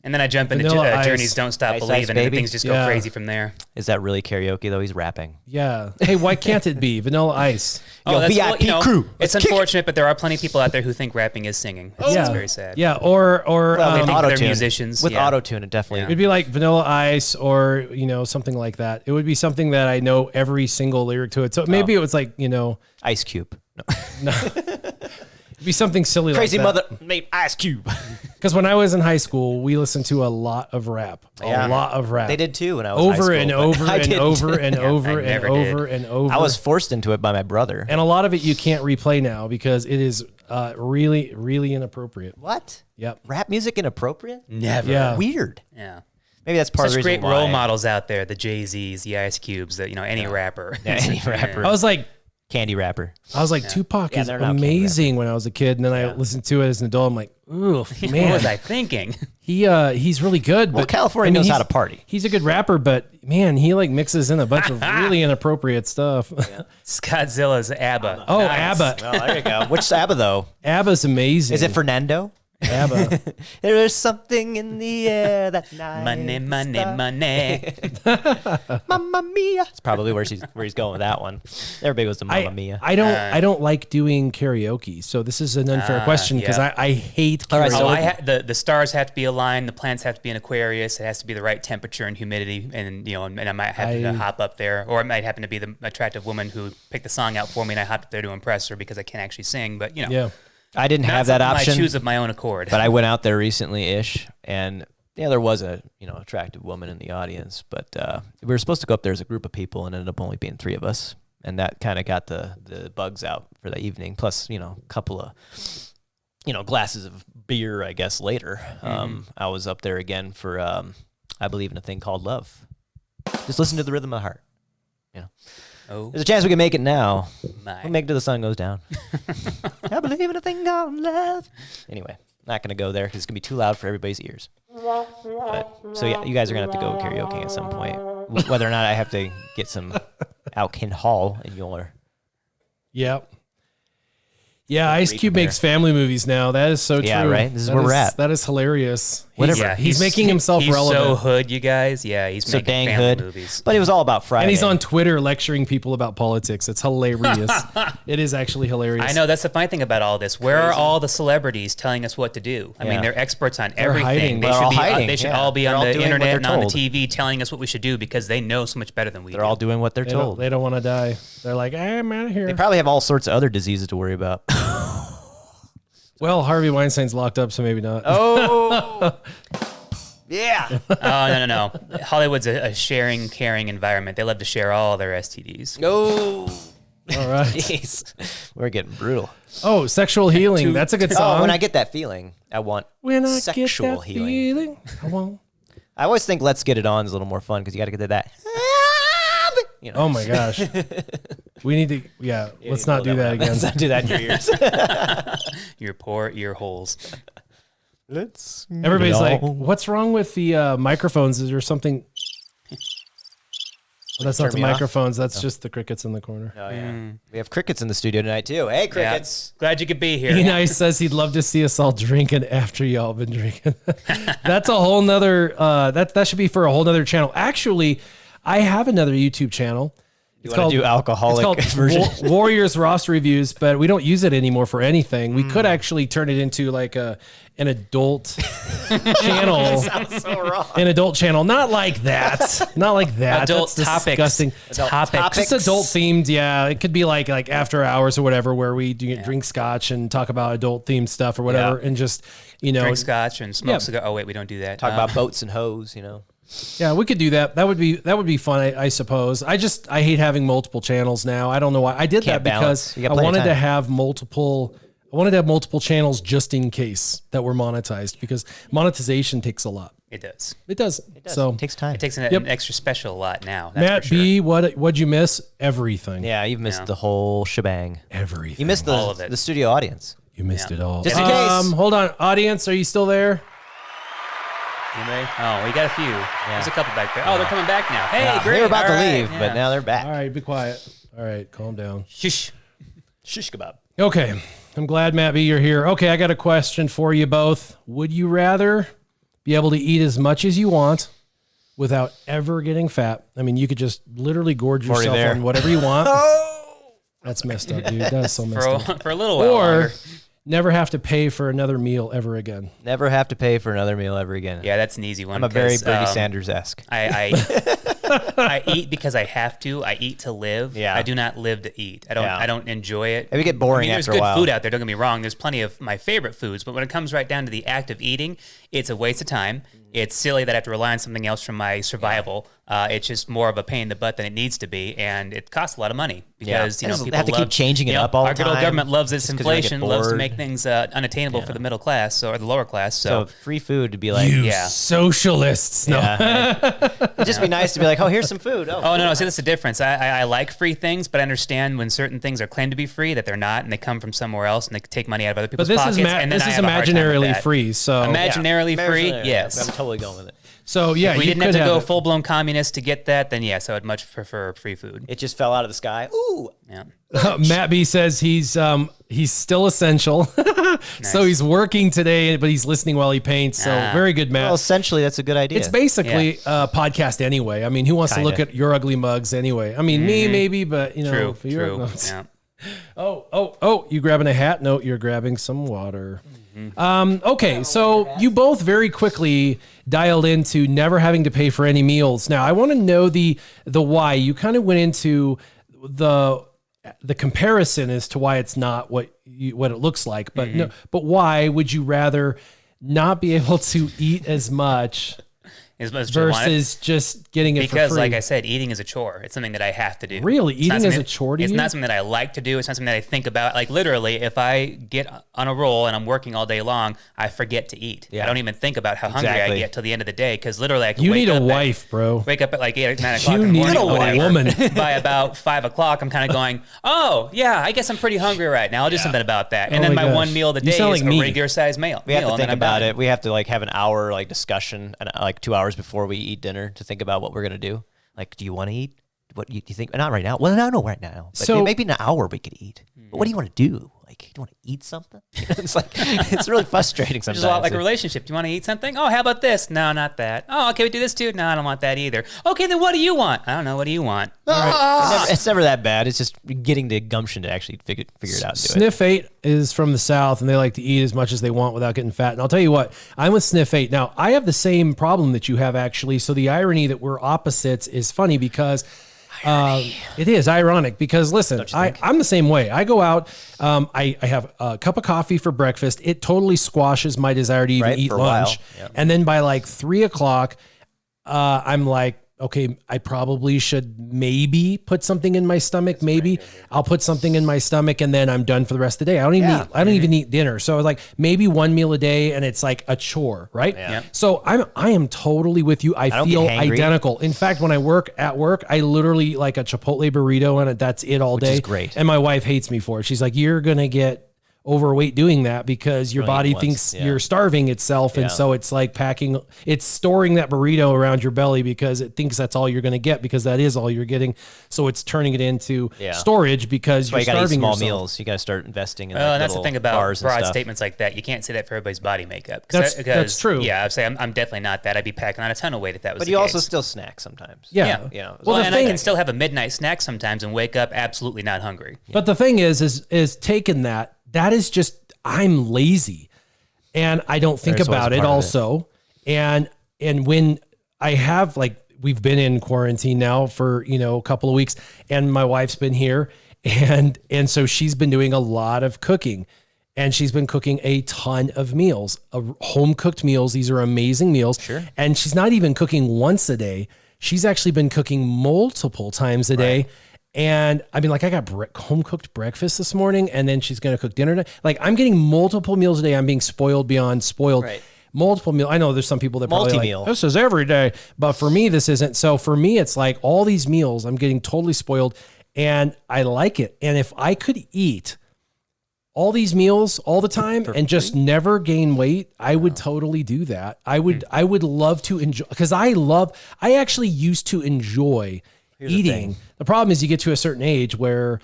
And then I jump into Vanilla Ice. Journey's "Don't Stop Ice Ice Believing," and Baby? things just go Yeah. crazy from there. Is that really karaoke though? He's rapping. Yeah. Hey, why can't it be Vanilla Ice? Yo, that's- VIP crew. It's Let's kick unfortunate, but there are plenty of people out there who think rapping is singing. It's very sad. Yeah, or Well, They with think they're auto-tune. musicians. With yeah. auto-tune, it definitely. it'd be like Vanilla Ice, or something like that. It would be something that I know every single lyric to it. So maybe it was like Ice Cube. it'd be something silly Crazy like that. mother named Ice Cube. Because when I was in high school, we listened to a lot of rap. Yeah. A lot of rap. They did too when I was in high over school, and but over I and didn't. over and over I and never over did. and over. I was forced into it by my brother. and a lot of it you can't replay now because it is really, really inappropriate. What? Yep. Rap music inappropriate? Never. Yeah. Weird. Yeah. Maybe that's part Such of the reason great role why. models out there, the Jay-Z's, the Ice Cubes, that any rapper. Yeah, any rapper. I was like, Candy rapper. Tupac Yeah, is they're not candy amazing when I was a kid, and then I listened to it as an adult. I'm like, ooh, man, What was I thinking? he's really good. Well, but California knows how he's- to party. He's a good rapper, but man, he like mixes in a bunch of really inappropriate stuff. Scotzilla's ABBA. Oh, Nice. ABBA. Oh, there you go. Which ABBA though? ABBA's amazing. Is it Fernando? ABBA? There's something in the air that night. Money, money, money. Mamma Mia. It's probably where he's going with that one. Everybody goes to Mamma Mia. I don't like doing karaoke, so this is an unfair question because yeah. I hate karaoke. All right, so the stars have to be aligned. The plants have to be in Aquarius. It has to be the right temperature and humidity. And and I might happen to hop up there, or it might happen to be the attractive woman who picked the song out for me, and I hopped up there to impress her because I can't actually sing. But yeah. I didn't not have that something option. I choose of my own accord. But I went out there recently-ish, and there was a attractive woman in the audience. But we were supposed to go up there as a group of people, and ended up only being 3 of us, and that kind of got the bugs out for the evening. Plus, a couple of glasses of beer, I guess later. I was up there again for I believe in a thing called love. Just listen to the rhythm of the heart. Oh There's a chance we can make it now. my! We'll make it till the sun goes down. I believe in a thing called love. Anyway, not going to go there because it's going to be too loud for everybody's ears. So yeah, you guys are going to have to go karaoke at some point. Whether or not I have to get some alcohol in your... Yep. Yeah, Ice Cube there. makes family movies now. That is so true. Yeah, right? This is That where we're at. That is hilarious. Whatever. He's making himself he's relevant. so hood, you guys. Yeah, he's So making dang family hood. movies. But it was all about Friday. And he's on Twitter lecturing people about politics. It's hilarious. It is actually hilarious. I know that's the funny thing about all this. Where are all the celebrities telling us what to do? I Yeah. mean, they're experts on They're everything. hiding. They They're should all be. hiding, They should yeah. all be They're on all the doing what internet and they're on the told. TV telling us what we should do because they know so much better than we They're do. all doing what they're told. They don't want to die. They're like, I'm out of here. They probably have all sorts of other diseases to worry about. Well, Harvey Weinstein's locked up, so maybe not. Oh! Yeah. Oh no. Hollywood's a sharing, caring environment. They love to share all their STDs. No. All right. Jeez. We're getting brutal. Oh, Sexual Healing. That's a good song. Oh, when I get that feeling, I want When I sexual get that healing. feeling, I won't. I always think Let's Get It On is a little more fun because you got to get to that. Oh my gosh. We need to, let's not do that again. Let's not do that in your ears. Your poor ear holes. Let's. Everybody's like, what's wrong with the microphones? Is there something? Well, that's not Turn the me off? microphones. That's just the crickets in the corner. Oh, yeah. We have crickets in the studio tonight, too. Hey, crickets. Yeah. Glad you could be here. Eni says he'd love to see us all drinking after y'all been drinking. That's a whole nother, that should be for a whole nother channel. Actually, I have another YouTube channel. You want to do alcoholic It's version? called Warriors Roster Reviews, but we don't use it anymore for anything. We could actually turn it into like an adult channel. Sounds so wrong. An adult channel, not like that. Not like that. Adult That's topics. disgusting. Topics. Just adult themed, yeah. It could be like after hours or whatever, where we drink scotch and talk about adult themed stuff or whatever, Yeah. and just Drink scotch and smoke Yeah. cigar. Oh wait, we don't do that. Talk about boats and hoes, Yeah, we could do that. That would be fun, I suppose. I hate having multiple channels now. I don't know why. I did Can't that because balance. I wanted to have multiple channels just in case that were monetized, because monetization takes a lot. It does. It does. So It takes time. It takes an extra special a lot now. That's Matt for sure. B, what'd you miss? Everything. Yeah, you've missed the whole shebang. Everything. You missed All of it. the studio audience. You missed it all. Just in case. Hold on, audience, are you still there? Anybody? Oh, we got a few. There's a couple back there. Oh, they're coming back now. Hey, Yeah, great. they were about All to right, leave, but now they're back. All right, be quiet. All right, calm down. Shush. Shish kebab. Okay, I'm glad, Matt B, you're here. Okay, I got a question for you both. Would you rather be able to eat as much as you want without ever getting fat? I mean, you could just literally gorge Already yourself there. on whatever you want. That's messed up, dude. That's so messed up. For a little while Or longer. never have to pay for another meal ever again. Never have to pay for another meal ever again. Yeah, that's an easy one. I'm a very 'cause, Bernie Sanders-esque. I eat because I have to. I eat to live. Yeah. I do not live to eat. I don't enjoy it. It would get boring there's after a while. good food out there. Don't get me wrong. There's plenty of my favorite foods, but when it comes right down to the act of eating, it's a waste of time. It's silly that I have to rely on something else from my survival. It's just more of a pain in the butt than it needs to be, and it costs a lot of money because They people have to keep love, changing it up all our the good old time, government loves its just 'cause you're gonna get inflation, loves to bored. make things unattainable for the middle class or the lower class. So So, free food to be like, You yeah. socialists. No. yeah. It'd just be nice to be like, oh, here's some food. oh no, see that's the difference. I like free things, but I understand when certain things are claimed to be free that they're not, and they come from somewhere else, and they take money out of other But people's this pockets. is and then this I is have a hard time with imaginarily that. free. So Imaginarily free, Yeah, yes. I'm totally going with it. so yeah, If we you didn't have could to go it. full blown communist to get that, then yes, I would much prefer free food. It just fell out of the sky. Ooh. Yeah. Matt B says he's still essential, so he's working today, but he's listening while he paints. So very good, Matt. Well, essentially, that's a good idea. It's basically a podcast anyway. I mean, who wants to look Kinda. at your ugly mugs anyway? I mean, me maybe, but you know, True. for your True. mugs. Yeah. Oh, you grabbing a hat? No, you're grabbing some water. Okay, so you both very quickly dialed into never having to pay for any meals. Now, I want to know the why. You kind of went into the comparison as to why it's not what it looks like, but no, but why would you rather not be able to eat as much As much as you want it. versus just getting it Because, for free? like I said, eating is a chore. It's something that I have to do. Really? It's not Eating is something- a chore to It's you? not something that I like to do. It's not something that I think about. Like, literally, if I get on a roll and I'm working all day long, I forget to eat. Yeah. I don't even think about how hungry I Exactly. get till the end of the day because literally I can You wake need a up wife, bro. Wake up at like 8 or 9 o'clock You in the need morning. a or whatever. woman. By about 5 o'clock, I'm kind of going, oh, yeah, I guess I'm pretty hungry right now. I'll do something about that. And Oh then my my gosh. one meal of the You day sound is like a me. regular sized meal. We have to and think then I'm about done. it. We have to like have an hour like discussion and like 2 hours before we eat dinner to think about what we're gonna do. Like, do you want to eat? What do you think? Not right now. Well, no, right now. But So- maybe in an hour we could eat. But what do you want to do? Like, do you want to eat something? It's like it's really frustrating It's sometimes. just a lot like a relationship. Do you want to eat something? Oh, how about this? No, not that. Oh, okay, we do this too? No, I don't want that either. Okay, then what do you want? I don't know. What do you want? It's never that bad. It's just getting the gumption to actually figure it out and do it. Sniff 8 is from the South, and they like to eat as much as they want without getting fat. And I'll tell you what, I'm with Sniff 8. Now, I have the same problem that you have, actually. So the irony that we're opposites is funny because it is ironic because, listen, I'm the same way. I go out, I have a cup of coffee for breakfast. It totally squashes my desire to even Right, eat for a while. lunch. Yep. And then by like 3 o'clock, I'm like, okay, I probably should maybe put something in my stomach. Maybe I'll put something in my stomach and then I'm done for the rest of the day. I don't even eat, I don't even eat dinner. So like maybe one meal a day and it's like a chore, right? Yeah. So I am totally with you. I don't feel get hangry. identical. In fact, when I work at work, I literally eat like a Chipotle burrito and that's it all day. is great. And my wife hates me for it. She's like, you're going to get overweight doing that because your Only body eat once, thinks yeah. you're starving itself. And Yeah. so it's like it's storing that burrito around your belly because it thinks that's all you're going to get because that is all you're getting. So it's turning it into Yeah. storage because That's why you're you gotta eat starving small yourself. meals. You gotta start investing in. Well, like, and that's the little thing about bars and broad stuff. statements like that. You can't say that for everybody's body makeup. That's true. Yeah, I'd say I'm definitely not that. I'd be packing on a ton of weight if that was But the you case. also still snack sometimes. Yeah. Yeah. You know, Well, the and thing- I can still have a midnight snack sometimes and wake up absolutely not hungry. But the thing is taking that is just, I'm lazy and I don't think There's always about a it part of it. also. And when I have like, we've been in quarantine now for, a couple of weeks and my wife's been here and so she's been doing a lot of cooking And she's been cooking a ton of meals, home cooked meals. These are amazing meals. Sure. And she's not even cooking once a day. She's actually been cooking multiple times a day. And I mean, like I got home cooked breakfast this morning, and then she's going to cook dinner. Like I'm getting multiple meals a day. I'm being spoiled beyond spoiled. Right. Multiple meals. I know there's some people that probably Multi-meal. like, this is every day, but for me, this isn't. So for me, it's like all these meals, I'm getting totally spoiled, and I like it. And if I could eat all these meals all the time and just never gain weight, I would totally do that. I would love to enjoy, because I actually used to enjoy eating. The problem is you get to a certain age where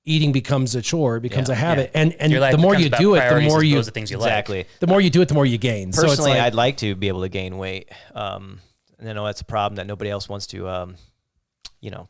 eating becomes a chore, it becomes a habit. And the more you do it, the more you, the things you exactly. like. The more you do it, the more you gain. Personally, so it's like, I'd like to be able to gain weight. And I know that's a problem that nobody else wants to,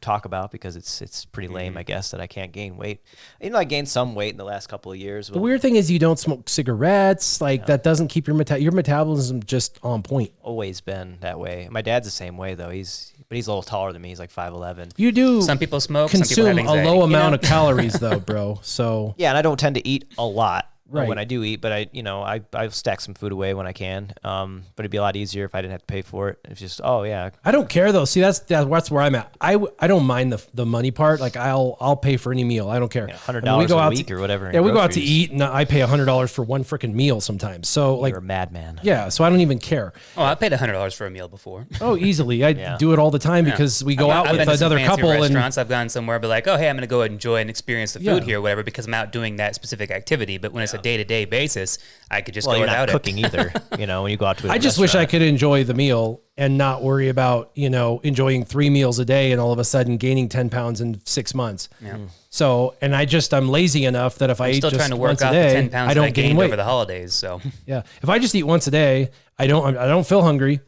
talk about, because it's pretty lame, I guess, that I can't gain weight. I gained some weight in the last couple of years. the weird thing is you don't smoke cigarettes. That doesn't keep your metabolism just on point. Always been that way. My dad's the same way though. He's a little taller than me. He's like 5'11". You do. Some people smoke. Some people Consume have a anxiety. low amount of calories though, bro. So Yeah, and I don't tend to eat a lot. Right. When I do eat, but I stack some food away when I can. But it'd be a lot easier if I didn't have to pay for it. It's just, I I don't care though. See, that's where I'm at. I don't mind the money part. Like I'll pay for any meal. I don't care. $100 a week or whatever. Yeah, we go out to eat, and I pay $100 for one freaking meal sometimes. So You're a madman. yeah. So I don't even care. Oh, I paid $100 for a meal before. Oh, easily. I do it all the time because we go out I've with been to some another fancy couple and restaurants. I've gone somewhere, be like, oh, hey, I'm going to go enjoy and experience the food here, or whatever, because I'm out doing that specific activity. But when it's a day-to-day basis, I could just go You're without not it. cooking either. When you go out to a I just wish I restaurant. could enjoy the meal and not worry about, enjoying 3 meals a day and all of a sudden gaining 10 pounds in 6 months. Yeah. So, and I'm lazy enough that if I eat Still just trying to work once a out the day, 10 pounds I that I don't gain gained weight. over the holidays. So Yeah. If I just eat once a day, I don't feel hungry.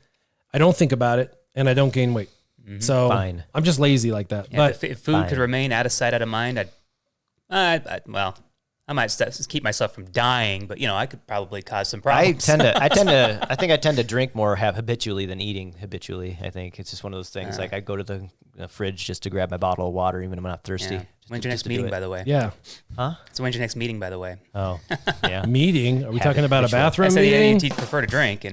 I don't think about it, and I don't gain weight. So Fine. I'm just lazy like that. yeah, but if food could remain out of sight, out of mind, I might keep myself from dying, but I could probably cause some problems. I think I tend to drink more habitually than eating habitually. I think it's just one of those things. Like I go to the fridge just to grab my bottle of water, even when I'm not thirsty. Yeah. When's your next meeting, by the way? yeah, Huh? So when's your next meeting, by the way? Oh, yeah. meeting. Are we talking about a ritual. I bathroom said meeting? you prefer to drink,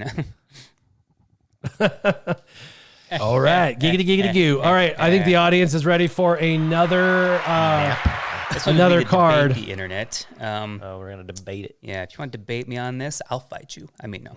All right, giggity goo. All right, I think the audience is ready for another This one Another would be to card. debate the internet. Oh, we're gonna debate it. Yeah, if you want to debate me on this, I'll fight you. I mean, no.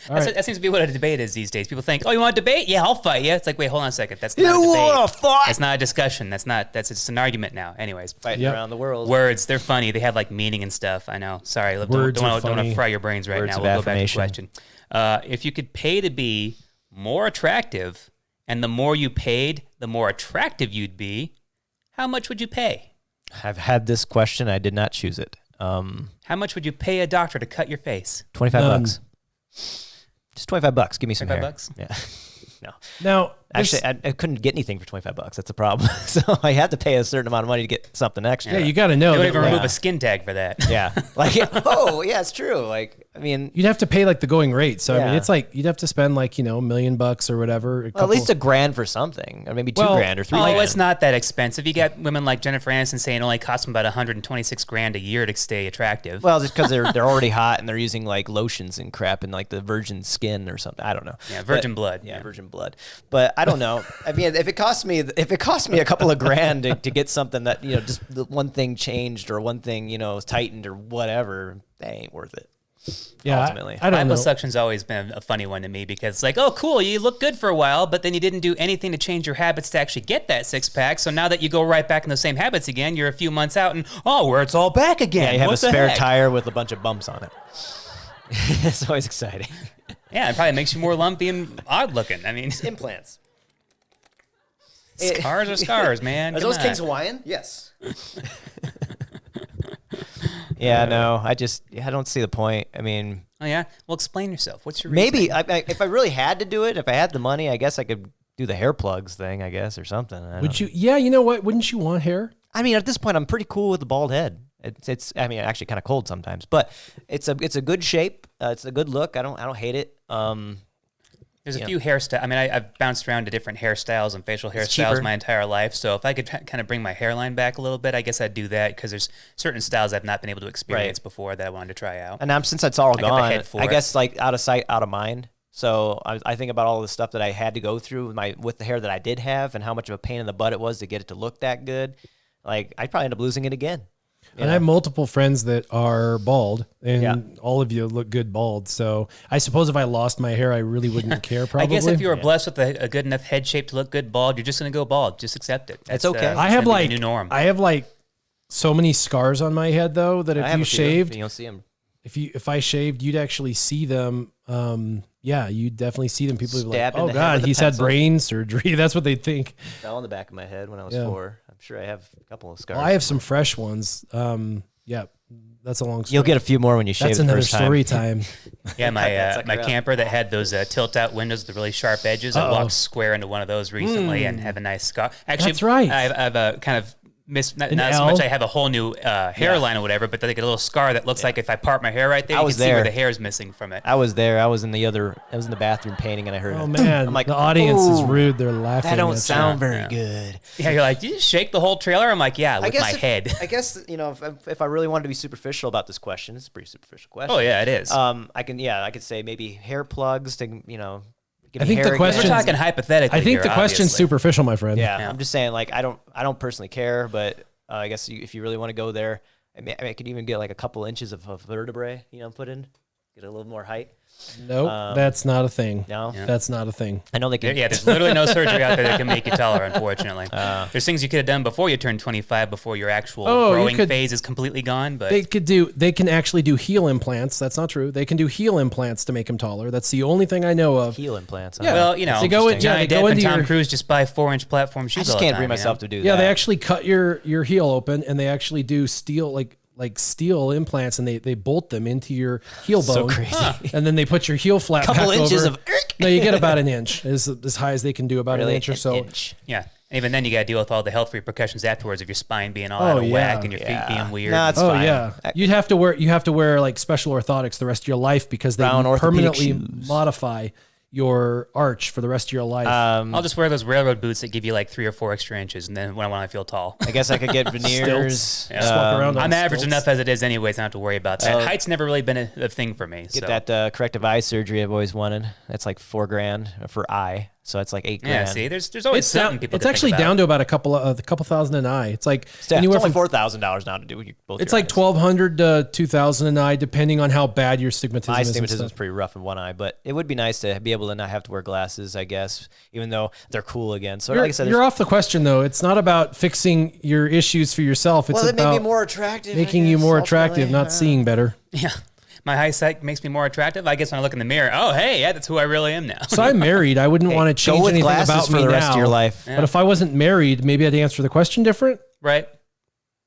right. That seems to be what a debate is these days. People think, oh, you want to debate? Yeah, I'll fight you. It's like, wait, hold on a second. That's not a debate. wanna fight? That's not a discussion. That's just an argument now. Anyways, Fighting Yep. around the world. words, they're funny. They have like meaning and stuff. I know. Sorry. Don't Words are want to funny. fry your brains right Words now. of We'll go back to the affirmation. question. If you could pay to be more attractive, and the more you paid, the more attractive you'd be, how much would you pay? I've had this question. I did not choose it. How much would you pay a doctor to cut your face? $25. Just $25. Give me some hair. $25? Yeah. No. Now, Actually, I couldn't get anything for $25. That's the problem. So I had to pay a certain amount of money to get something extra. yeah, you got to know. You don't that, even like, remove a skin tag for that. Yeah. Like, yeah, it's true. Like, I mean, you'd have to pay like the going rate. So I mean, Yeah. it's like you'd have to spend like $1 million or whatever. at least $1,000 for something, or maybe $2,000 or $3,000. Oh, it's not that expensive. You got women like Jennifer Aniston saying it only costs them about $126,000 a year to stay attractive. Well, just because they're already hot and they're using like lotions and crap and like the virgin skin or something. I don't know. Yeah, virgin But- blood. Yeah, virgin blood. But I don't know. I mean, if it cost me a couple of grand to get something that just the one thing changed or one thing is tightened or whatever, that ain't worth it. Yeah, ultimately. I don't know. Liposuction's always been a funny one to me because it's like, oh, cool, you look good for a while, but then you didn't do anything to change your habits to actually get that six-pack. So now that you go right back in those same habits again, you're a few months out and, where it's all back again. Yeah, you have What a the spare heck? tire with a bunch of bumps on it. It's always exciting. Yeah, it probably makes you more lumpy and odd-looking. I mean, Implants. scars are scars, man. Are Come those on. Kings Hawaiian? Yes. Yeah, no, I don't see the point. I mean, Oh, yeah? Well, explain yourself. What's your reason? maybe if I really had to do it, if I had the money, I guess I could do the hair plugs thing, I guess, or something. Would you? Yeah, you know what? Wouldn't you want hair? I mean, at this point, I'm pretty cool with the bald head. It's I mean, actually kind of cold sometimes, but it's a good shape. It's a good look. I don't hate it. There's a few hairstyles. I mean, I've bounced around to different hairstyles and facial hairstyles cheaper. my entire life. So if I could kind of bring my hairline back a little bit, I guess I'd do that because there's certain styles I've not been able to experience before that I wanted to try out. And now since it's all got the gone, head for I it. guess like out of sight, out of mind. So I think about all the stuff that I had to go through with the hair that I did have and how much of a pain in the butt it was to get it to look that good. Like I'd probably end up losing it again. And I have multiple friends that are bald, and all of you look good bald. So I suppose if I lost my hair, I really wouldn't care. Probably. I guess if you were blessed with a good enough head shape to look good bald, you're just going to go bald. Just accept it. That's okay. I have like the new norm. I have like so many scars on my head though that if you shaved, you don't see them. if I shaved, you'd actually see them. Yeah, you definitely see them. People would be like, Stabbed in "Oh the head God, with a he's had pencil." brain surgery." That's what they think. Fell on the back of my head when I was Yeah. 4. I'm sure I have a couple of scars. Well, I have some fresh ones. Yeah, that's a long story. You'll get a few more when you shave That's the another first time. story time. Yeah, my like camper that had those tilt-out windows with the really sharp edges. I walked square into one of those recently and have a nice scar. Actually, That's right. I've a kind of not An so L? much I have a whole new hairline or whatever, but like a little scar that looks like if I part my hair right there, you can was see where there. the hair is missing from it. I was there. I was in the bathroom painting, and I heard Oh it. man, I'm like, the audience is "Ooh, rude. They're laughing. That don't at you. sound very good. Yeah, you're like, did you just shake the whole trailer? I'm like, yeah, with my head. I guess if I really wanted to be superficial about this question, it's a pretty superficial question. Oh yeah, it is. I could say maybe hair plugs to Give I me think the hair question- We're again. talking hypothetically. I think here, the question's obviously. superficial, my friend. Yeah, Yeah. I'm just saying, like, I don't personally care, but I guess if you really want to go there, I could even get like a couple inches of vertebrae, put in, get a little more height. Nope, that's not a thing. No, Yeah. That's not a thing. I know they can. Yeah, there's literally no surgery out there that can make you taller, unfortunately. There's things you could have done before you turned 25, before your actual you growing could- phase is completely gone. But They can actually do heel implants. That's not true. They can do heel implants to make them taller. That's the only thing I know of. heel implants. Yeah. well, They go in- Johnny they go Depp and into Tom your- Cruise just buy 4-inch platform shoes. I just all the can't time, bring myself to do that. Yeah, they actually cut your heel open and they actually do steel like steel implants and they bolt them into your heel bone. So crazy. And then they put your heel flap Couple back inches over. of No, you get about an inch as high as they can do, about really an inch or so. Inch. Yeah. Even then, you got to deal with all the health repercussions afterwards of your spine being all Oh, out of yeah. whack and your feet being weird. No, it's Oh fine. yeah, you have to wear like special orthotics the rest of your life because they Brown orthopedic permanently shoes. modify your arch for the rest of your life. I'll just wear those railroad boots that give you like 3 or 4 extra inches, and then when I feel tall. I guess I could get veneers. Stilts. Just walk around on I'm average stilts. enough as it is, anyways. I don't have to worry about that. Height's never really been a thing for me. Get so. that corrective eye surgery I've always wanted. That's like $4,000 for eye, so it's like $8,000. Yeah, see, there's always it's something down, people. it's to actually think about. down to about a couple thousand an eye. It's like It's anywhere only from $4,000 now to do both. it's your like eyes. 1,200 to 2,000 an eye, depending on how bad your stigmatism My is. and astigmatism is stuff. pretty rough in one eye, but it would be nice to be able to not have to wear glasses, I guess, even though they're cool again. So, like I said, You're off the question though. It's not about fixing your issues for yourself. It's well, it made me about more attractive. making you more attractive, not seeing better. Yeah. My eyesight makes me more attractive. I guess when I look in the mirror, oh, hey, yeah, that's who I really am now. So I'm married. I wouldn't want to change go with anything glasses about for me the now. rest of your life. But if I wasn't married, maybe I'd answer the question different. Right?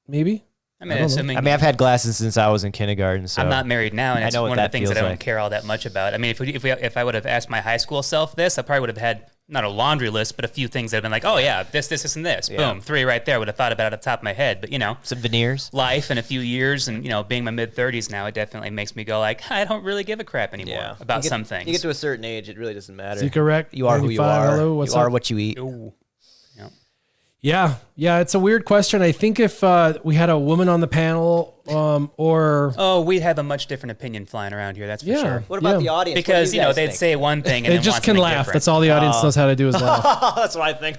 Maybe. I mean, don't know. assuming I mean, I've had glasses since I was in kindergarten, so I'm not married now, and I it's know what one of the that things that feels I don't like. care all that much about. I mean, if I would have asked my high school self this, I probably would have had not a laundry list, but a few things that have been like, oh yeah, this, and this. Yeah. Boom, 3 right there. Would have thought about it at the top of my head, but some veneers. life in a few years, and being my mid-30s now, it definitely makes me go like, I don't really give a crap anymore about some things. You get to a certain age, it really doesn't matter. Is he correct? You are who you 95, are. hello, what's you are up? what you eat. Ooh. Yeah. It's a weird question. I think if we had a woman on the panel, or Oh, we'd have a much different opinion flying around here. That's for Yeah. sure. What about Yeah. the audience? Because What do you guys they'd think? say one thing and they then just want can something laugh. different. That's all the audience knows how to do is laugh. That's what I think.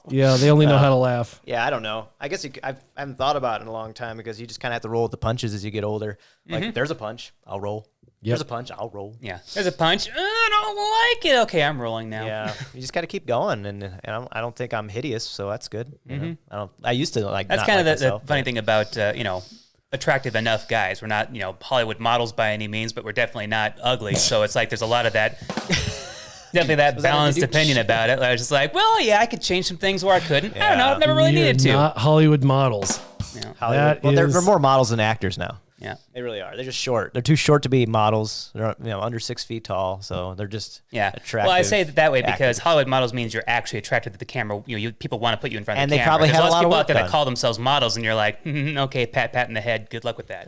Yeah, they only know how to laugh. Yeah, I don't know. I guess I haven't thought about it in a long time because you just kind of have to roll with the punches as you get older. Like, there's a punch, I'll roll. There's a punch, I'll roll. Yeah, there's a punch. I don't like it. Okay, I'm rolling now. Yeah, you just got to keep going, and I don't think I'm hideous, so that's good. You know? I used to like. That's not kind of like the myself, funny but- thing about attractive enough guys. We're not Hollywood models by any means, but we're definitely not ugly. So it's like there's a lot of that. Definitely that balanced opinion about it. I was just like, well, yeah, I could change some things where I couldn't. I don't know. I've never really You're needed to. not Hollywood models. Hollywood. That Well, they're is- more models than actors now. Yeah. They really are. They're just short. They're too short to be models. They're under 6 feet tall, so they're just attractive. Well, I say it that way because actors. Hollywood models means you're actually attracted to the camera. People want to put you in front of And the they camera. probably There's had a lots lot of of people work out there that done. call themselves models, and you're like, okay, pat in the head. Good luck with that.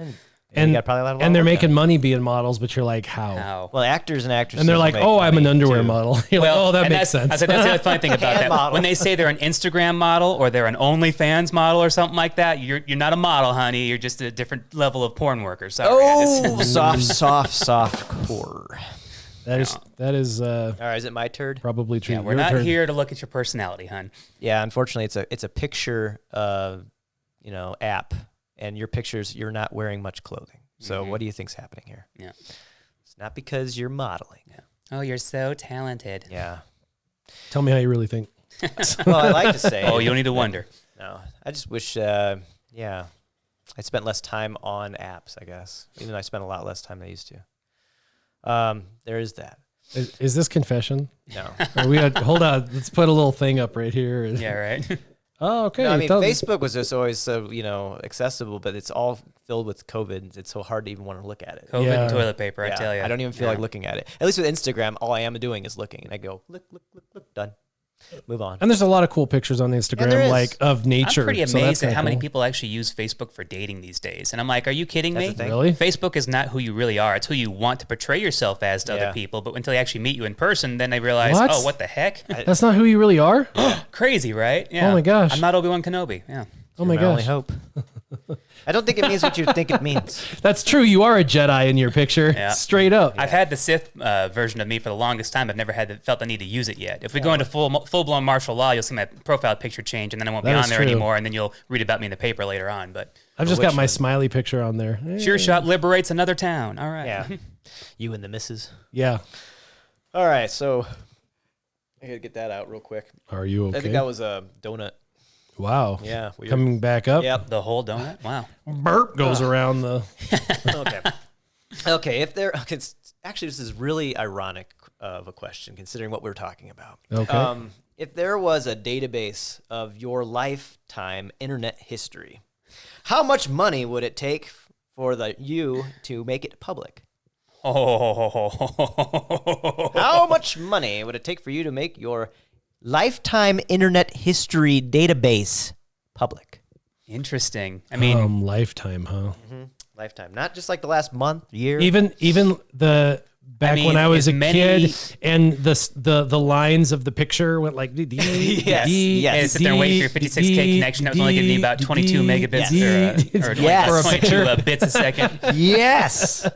And, you got probably a lot of and they're work making done. money being models, but you're like, how? How? Well, actors and actresses. And they're like, make oh, I'm an money, underwear too. model. You're like, oh, that and makes sense. I said that's the other funny thing about that. model. When they say they're an Instagram model or they're an OnlyFans model or something like that, you're not a model, honey. You're just a different level of porn worker. Sorry. Oh, soft core. That is All right, is it my turn? probably true. Yeah, we're Your not turn. here to look at your personality, hun. Yeah, unfortunately, it's a picture, app, and your pictures. You're not wearing much clothing. So what do you think's happening here? Yeah. It's not because you're modeling. Yeah. Oh, you're so talented. Yeah. Tell me how you really think. Well, I like to say. Oh, you don't need to wonder. No, I just wish. I spent less time on apps. I guess, even though I spent a lot less time than I used to. There is that. Is this confession? No. Are we hold on. Let's put a little thing up right here. Yeah, right. Oh, okay. No, I mean, Tell- Facebook was just always so accessible, but it's all filled with COVID. It's so hard to even want to look at it. COVID Yeah. and toilet paper, I Yeah, tell you. I don't even feel like looking at it. At least with Instagram, all I am doing is looking, and I go look, done, move on. And there's a lot of cool pictures on there Instagram, is. like of nature. I'm pretty so that's amazed at kinda how many cool. people actually use Facebook for dating these days. And I'm like, are you kidding That's me? the thing. Really? Facebook is not who you really are. It's who you want to portray yourself as to Yeah. other people. But until they actually meet you in person, then they realize, What? oh, what the heck? That's not who you really are. Crazy, right? Yeah. Oh my gosh. I'm not Obi-Wan Kenobi. Yeah. Oh my only gosh, hope. I don't think it means what you think it means. that's true. You are a Jedi in your picture, Yeah. straight up. I've had the Sith version of me for the longest time. I've never felt the need to use it yet. If we go into full-blown martial law, you'll see my profile picture change, and then I won't be That on is there true. anymore, and then you'll read about me in the paper later on. But I've just got which my one? smiley picture on there. SureShot liberates another town. All right. Yeah, you and the missus. Yeah. All right, so I gotta get that out real quick. Are you okay? I think that was a donut. Wow. Yeah, weird. Coming back up. Yep. The whole donut? Wow. Burp goes around the. Okay. Okay. Actually, this is really ironic of a question considering what we're talking about. Okay. If there was a database of your lifetime internet history, how much money would it take for you to make it public? Oh. How much money would it take for you to make your lifetime internet history database public? Interesting. I mean, Lifetime, huh? Lifetime, not just like the last month, year. Even the back when I was as a many- kid, and the lines of the picture went like Yes, you yes. had to sit there and wait for your 56K connection. That was only giving you about 22 megabits or Yes. or For a 22 bits a second. Yes.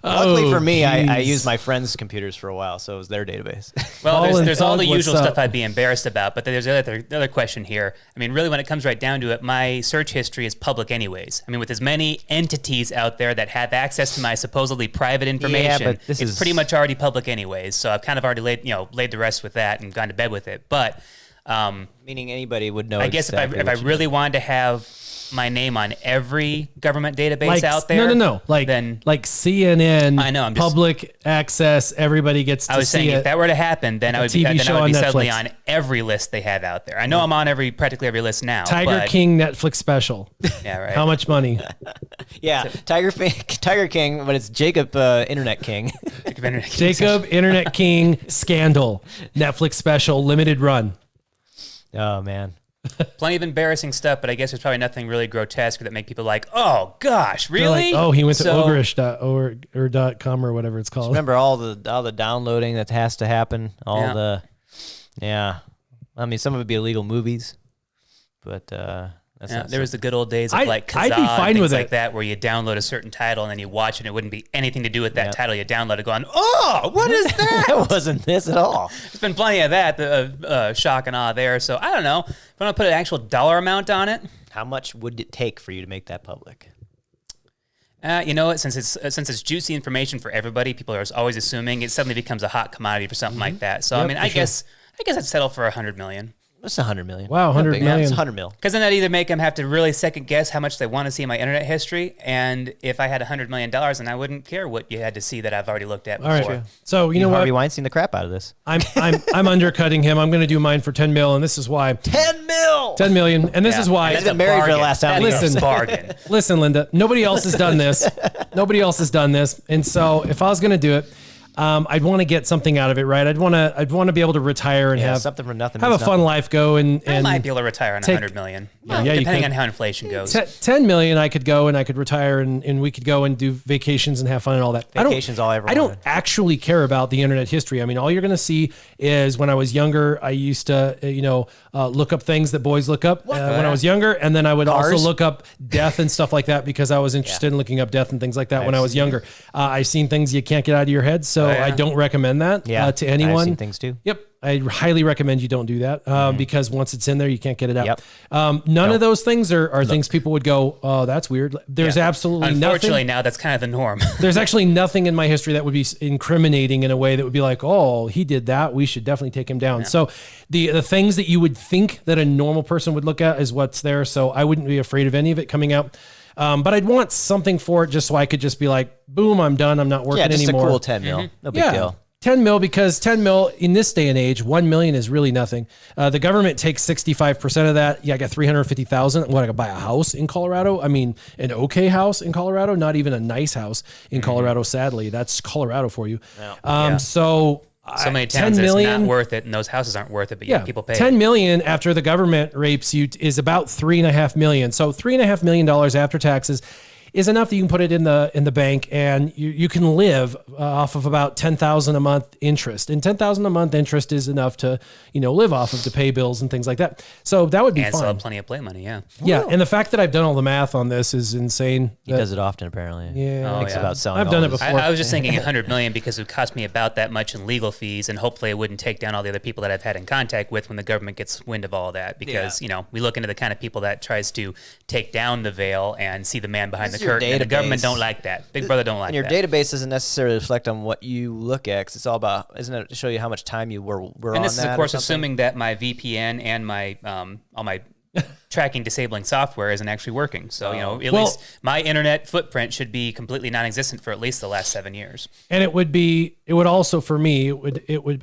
Luckily for me, I jeez. used my friends' computers for a while, so it was their database. Well, Colin there's all the Tug, what's usual stuff up? I'd be embarrassed about, but there's the other question here. I mean, really, when it comes right down to it, my search history is public anyways. I mean, with as many entities out there that have access to my supposedly private information, but this it's is- pretty much already public anyways. So I've kind of already laid the rest with that and gone to bed with it. But Meaning anybody would know. I guess exactly if I what you really wanted to have my name on every government database like out there, no, like then CNN. I know, I'm just- public access. Everybody gets to I was see saying it. if that were to happen, then I would be, TV then show I would be on suddenly Netflix. on every list they have out there. I know I'm on practically every list now. Tiger but, King Netflix special. Yeah, right. How much money? Yeah, Tiger King, but it's Jacob Internet King. Jacob Internet King scandal. Netflix special, limited run. Oh man. Plenty of embarrassing stuff, but I guess there's probably nothing really grotesque that make people like, oh gosh, They're really? like, oh, he went to So- ogreish.com or whatever it's called. Remember all the downloading that has to happen. Yeah. I mean, some of it would be illegal movies, but that's Yeah, not there was the good old days of I'd like be Kazaa and fine things with like it. that, where you download a certain title and then you watch it, and it wouldn't be anything to do with that Yep. title you downloaded. Going, oh, what is that? That wasn't this at all. There's been plenty of that, shock and awe there. So I don't know if I want to put an actual dollar amount on it. How much would it take for you to make that public? You know what? Since it's juicy information for everybody, people are always assuming it suddenly becomes a hot commodity for something like that. So I Yep, mean, for I sure. guess I'd settle for $100 million. It's $100 million. Wow, Not 100 big. million. It's $100 million. Because then that'd either make them have to really second guess how much they want to see my internet history, and if I had $100 million, then I wouldn't care what you had to see that I've already looked at All before. right. So you know what? Harvey Weinstein the crap out of this. I'm undercutting him. I'm going to do mine for 10 mil, and this is why. 10 mil. 10 million, and this is why. He's been married for the last time. That is Listen. a bargain. Listen, Linda, nobody else has done this. Nobody else has done this. And so if I was going to do it, I'd want to get something out of it, right? I'd want to be able to retire and have something for nothing. have a fun life, go and I might be able to retire on 100 million. Yeah, depending on how inflation goes. 10 million, I could go and I could retire and we could go and do vacations and have fun and all that. Vacations all I ever I don't wanted. actually care about the internet history. I mean, all you're going to see is when I was younger, I used to, look up things that boys look up when I was younger. And then I would also look up death and stuff like that because I was interested in looking up death and things like that when I was younger. I've seen things you can't get out of your head. So I don't recommend that to anyone. I've seen things too. Yep. I highly recommend you don't do that because once it's in there, you can't get it out. Yep. None of those things are things people would go, oh, that's weird. There's absolutely Unfortunately, nothing. now that's kind of the norm. There's actually nothing in my history that would be incriminating in a way that would be like, oh, he did that. We should definitely take him down. So the things that you would think that a normal person would look at is what's there. So I wouldn't be afraid of any of it coming out. But I'd want something for it just so I could just be like, boom, I'm done. I'm not working just anymore. a cool 10 mil. No big deal. 10 mil, because 10 mil in this day and age, 1 million is really nothing. The government takes 65% of that. Yeah, I got 350,000. What, I could buy a house in Colorado? I mean, an okay house in Colorado, not even a nice house in Colorado, sadly. That's Colorado for you. So many towns that it's not worth it, and those houses aren't worth it, but yet people pay 10 million after the government rapes you is about $3.5 million. So $3.5 million after taxes is enough that you can put it in the bank, and you can live off of about $10,000 a month interest. And $10,000 a month interest is enough to live off of, to pay bills and things like that. So that would be and fun. still have plenty of play money. Yeah. Yeah, and the fact that I've done all the math on this is insane. He does it often, apparently. Yeah, Thinks about selling. I've done it before. I was just thinking 100 million because it would cost me about that much in legal fees, and hopefully it wouldn't take down all the other people that I've had in contact with when the government gets wind of all that. Because we look into the kind of people that tries to take down the veil and see the man behind the curtain. And the government don't like that. Big Brother don't like that. And your database doesn't necessarily reflect on what you look at, because it's all about, isn't it, to show you how much time you were on that? And this is, of course, assuming that my VPN and my all my tracking disabling software isn't actually working. So, at least my internet footprint should be completely non-existent for at least the last 7 years. And it would also, for me,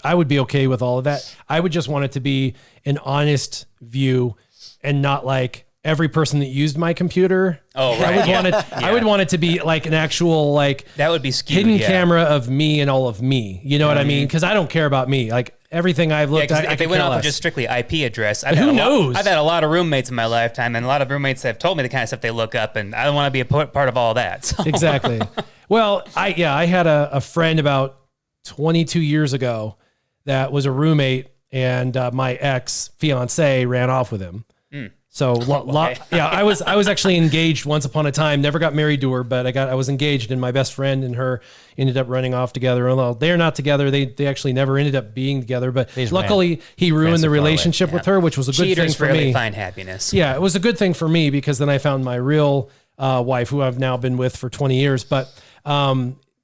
I would be okay with all of that. I would just want it to be an honest view and not like every person that used my computer. Oh, right. I would want it to be like an actual, like, that would be skewed, hidden camera of me and all of me. You know what I mean? Because I don't care about me. Like, everything I've looked at, if they went off of just strictly IP address, who knows? I've had a lot of roommates in my lifetime, and a lot of roommates have told me the kind of stuff they look up, and I don't want to be a part of all that. So. Exactly. Well, I had a friend about 22 years ago that was a roommate, and my ex-fiance ran off with him. So I was actually engaged once upon a time. Never got married to her, but I was engaged, and my best friend and her ended up running off together. Although they're not together, they actually never ended up being together. But luckily, he ruined the relationship with her, which was a good thing for me. Cheaters rarely find happiness. Yeah, it was a good thing for me because then I found my real wife, who I've now been with for 20 years. But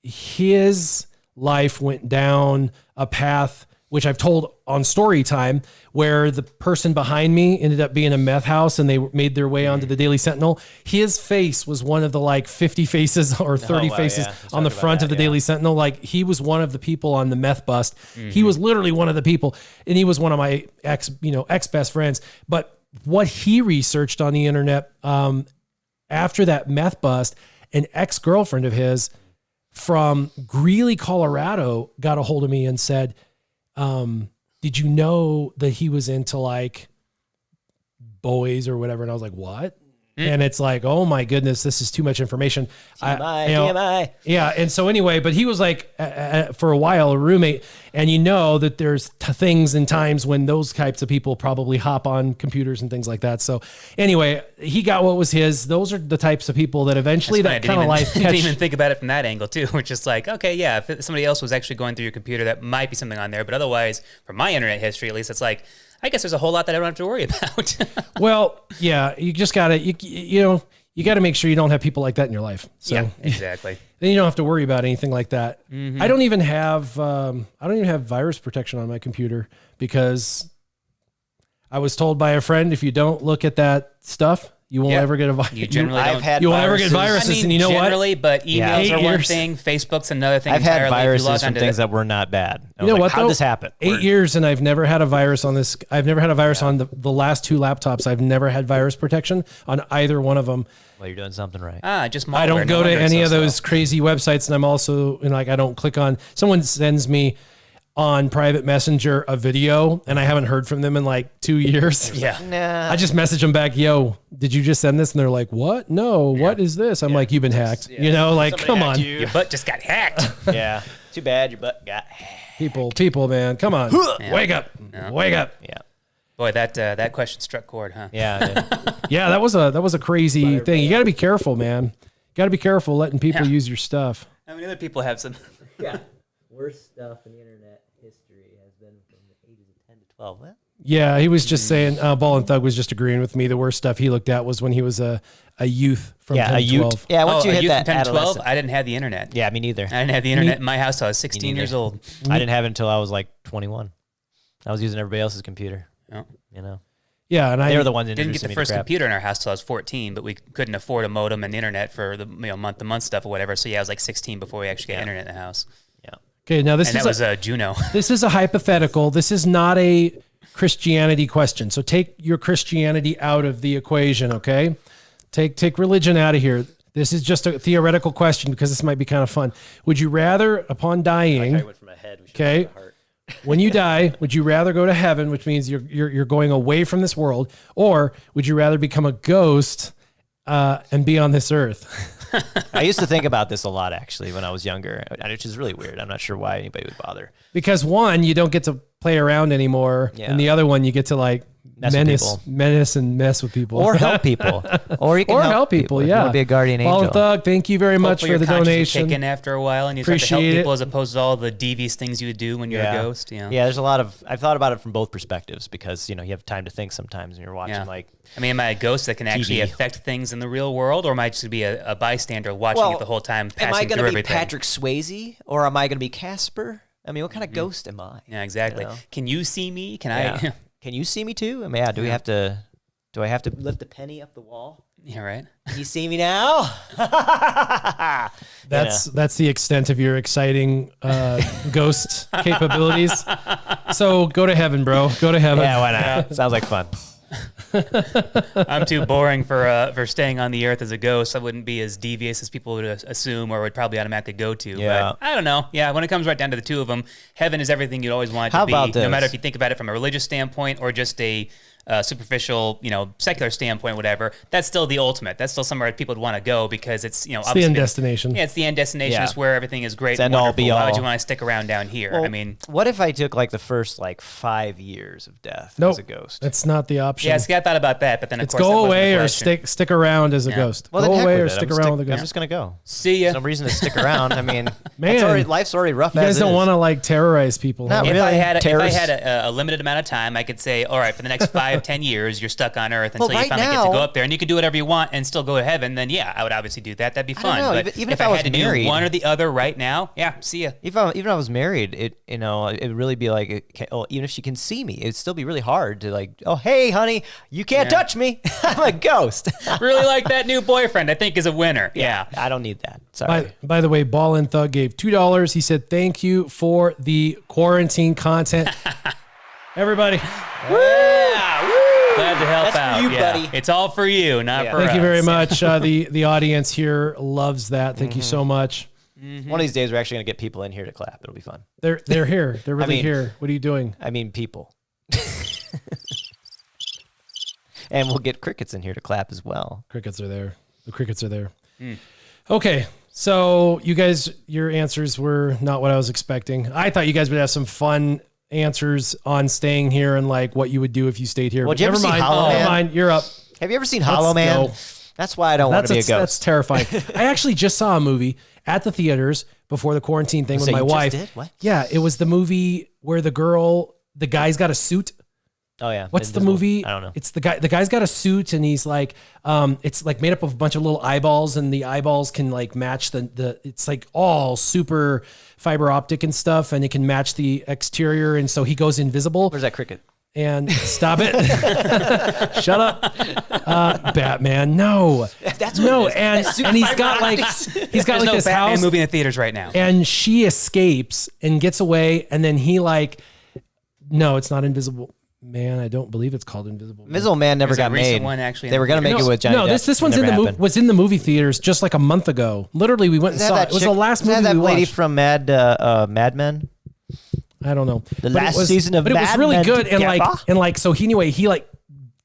his life went down a path, which I've told on story time, where the person behind me ended up being a meth house, and they made their way onto the Daily Sentinel. His face was one of the 50 faces or 30 faces on the front of the Daily Sentinel. Like, he was one of the people on the meth bust. He was literally one of the people, and he was one of my ex best friends. But what he researched on the internet after that meth bust, an ex-girlfriend of his from Greeley, Colorado, got a hold of me and said, did you know that he was into boys or whatever? And I was like, what? And it's like, oh my goodness, this is too much information. TMI. Yeah. And so anyway, but he was for a while a roommate, and that there's things and times when those types of people probably hop on computers and things like that. So anyway, he got what was his. Those are the types of people that eventually that kind of life. Didn't even think about it from that angle too. We're just like, okay, yeah, if somebody else was actually going through your computer, that might be something on there. But otherwise, from my internet history, at least, it's like, I guess there's a whole lot that I don't have to worry about. Well, yeah, you just gotta, you gotta make sure you don't have people like that in your life. So, yeah, exactly. Then you don't have to worry about anything like that. I don't even have virus protection on my computer because I was told by a friend, if you don't look at that stuff, You won't ever get a virus. You generally don't. You won't ever get viruses. I mean, and you know generally, what? but emails are one years. thing. Facebook's another thing I've had entirely. viruses from things that were not bad. You know what? How'd this happen? 8 years and I've never had a virus on this. I've never had a virus on the last 2 laptops. I've never had virus protection on either one of them. Well, you're doing something right. Just I don't malware. go No to wonder it's any so of those slow. crazy websites, and I'm also like I don't click on. Someone sends me on private messenger a video, and I haven't heard from them in like 2 years. Yeah. Nah. I just message them back, yo, did you just send this? And they're like, what? No, what is this? I'm like, you've been hacked. You know, like, Somebody come hacked on. you. Your butt just got hacked. Yeah. Too bad your butt got. People, man, come on. Wake up. Wake up. Yeah. Boy, that question struck chord, huh? Yeah. Yeah, that was a crazy thing. You got to be careful, man. You got to be careful letting people use your stuff. I mean, other people have some. Yeah. Worst stuff in the internet history has been from the ages of 10 to 12. What? Yeah, he was just saying, Ball and Thug was just agreeing with me. The worst stuff he looked at was when he was a youth from 10 to 12. Yeah, once you a hit youth that from 10 to 12, adolescent. I didn't have the internet. Yeah, me neither. I didn't have the internet in my house till I was 16 years old. I didn't have it until I was like 21. I was using everybody else's computer. Oh. You know, Yeah, and they were the ones that Didn't get introduced the me first to crap. computer in our house till I was 14, but we couldn't afford a modem and internet for the month-to-month stuff or whatever. So yeah, I was like 16 before we actually got internet in the house. Yeah. Okay, now this And is that was Juno. this is a hypothetical. This is not a Christianity question. So take your Christianity out of the equation, okay? Take religion out of here. This is just a theoretical question because this might be kind of fun. Would you rather, upon dying, went from my head. We should okay, go to the heart. when you die, would you rather go to heaven, which means you're going away from this world, or would you rather become a ghost and be on this earth? I used to think about this a lot actually when I was younger, which is really weird. I'm not sure why anybody would bother. Because one, you don't get to play around anymore, Yeah. and the other one, you get to like Mess with people. menace and mess with people, Or help people. Or you can help people. If you Yeah, want to be a guardian Ball angel. and Thug, thank you very much Hopefully for your the conscience will donation. kick in after a while, and you start to help Appreciate people it. as opposed to all the devious things you would do when you're a ghost. You know? Yeah, there's a lot of. I've thought about it from both perspectives because you have time to think sometimes when you're watching Yeah. like. I mean, am I a ghost that can actually TV. affect things in the real world, or am I just be a bystander watching it the whole time, am I passing going through to be everything? Patrick Swayze or am I going to be Casper? I mean, what kind of ghost am I? Yeah, exactly. You know? Can you see me? Can Yeah. I? Can you see me too? I mean, yeah. Do we have to? Do I have to lift a penny up the wall? Yeah, right. Can you see me now? That's the extent of your exciting ghost capabilities. So go to heaven, bro. Go to heaven. Yeah, why not? Sounds like fun. I'm too boring for staying on the earth as a ghost. I wouldn't be as devious as people would assume or would probably automatically go to. Yeah. But I don't know. Yeah, when it comes right down to the two of them, heaven is everything you'd always want it to How be. about No this? matter if you think about it from a religious standpoint or just a superficial, secular standpoint, whatever. That's still the ultimate. That's still somewhere people would want to go because it's, It's the obviously end been- destination. Yeah, it's the end destination. Yeah. It's where everything is great. It's and end all, wonderful. be Why would all. you want to stick around down here? Well, I mean, what if I took like the first 5 years of death Nope, as a ghost? that's not the option. yeah, see, I thought about that, but then of It's course that go wasn't the away or question. stick around as a Yeah. ghost. Well, Go then heck away with or it. stick I'm around with a I'm ghost. just gonna go. See ya. There's no reason to stick around. I mean, Man. life's already rough. You guys as don't is. want to like terrorize people. Not huh? If I really. had Terrorists. a limited amount of time, I could say, all right, for the next 5-10 years, you're stuck on Earth until Well, you right finally get now- to go up there, and you can do whatever you want and still go to heaven. Then yeah, I would obviously do that. That'd be don't fun. know. But Even if if I I was had to married- do one or the other right now, yeah, see ya. Even if I was married, it would really be like, even if she can see me, it'd still be really hard to like, oh hey honey, you can't Yeah. touch me, I'm a ghost. Really like that new boyfriend. I think is a winner. Yeah. I don't need that. Sorry. By the way, Ball and Thug gave $2. He said, thank you for the quarantine content. Everybody, Yeah, woo! Glad to help That's for out. you, yeah. buddy. It's all for you, not Yeah. for thank us. you very much. The audience here loves that. Thank you so much. One of these days, we're actually gonna get people in here to clap. It'll be fun. They're here. They're really mean- here. What are you doing? I mean, people. And we'll get crickets in here to clap as well. Crickets are there. The crickets are there. Okay. So you guys, your answers were not what I was expecting. I thought you guys would have some fun answers on staying here and like what you would do if you stayed here. Well, But did you ever never see mind. Hollow Never Man? mind. You're up. Have you ever seen Hollow Man? go. That's why I don't want to be a That's ghost. terrifying. I actually just saw a movie at the theaters before the quarantine thing with So my you just wife. did? What? Yeah, it was the movie where the guy's got a suit. Oh yeah. What's the Invisible. movie? I don't know. It's the guy's got a suit and he's like, it's like made up of a bunch of little eyeballs and the eyeballs can like match it's like all super fiber optic and stuff and it can match the exterior. And so he goes invisible. Where's that cricket? And stop it. Shut up. Batman. No. That's no. And he's got like There's no this Batman house movie in the theaters right now. and she escapes and gets away. And then he like, no, it's not Invisible Man. I don't believe it's called Invisible Man. Invisible Man never There's a got recent made. one actually in They the were going to make theaters. it with Johnny No, Depp. this one's in Never the happened. was in the movie theaters just like a month ago. Literally, we went and saw it. It was the last movie that we lady watched. from Mad Men? I don't know. The But last it was, season of but it was Mad really Men good. together? And like, so he like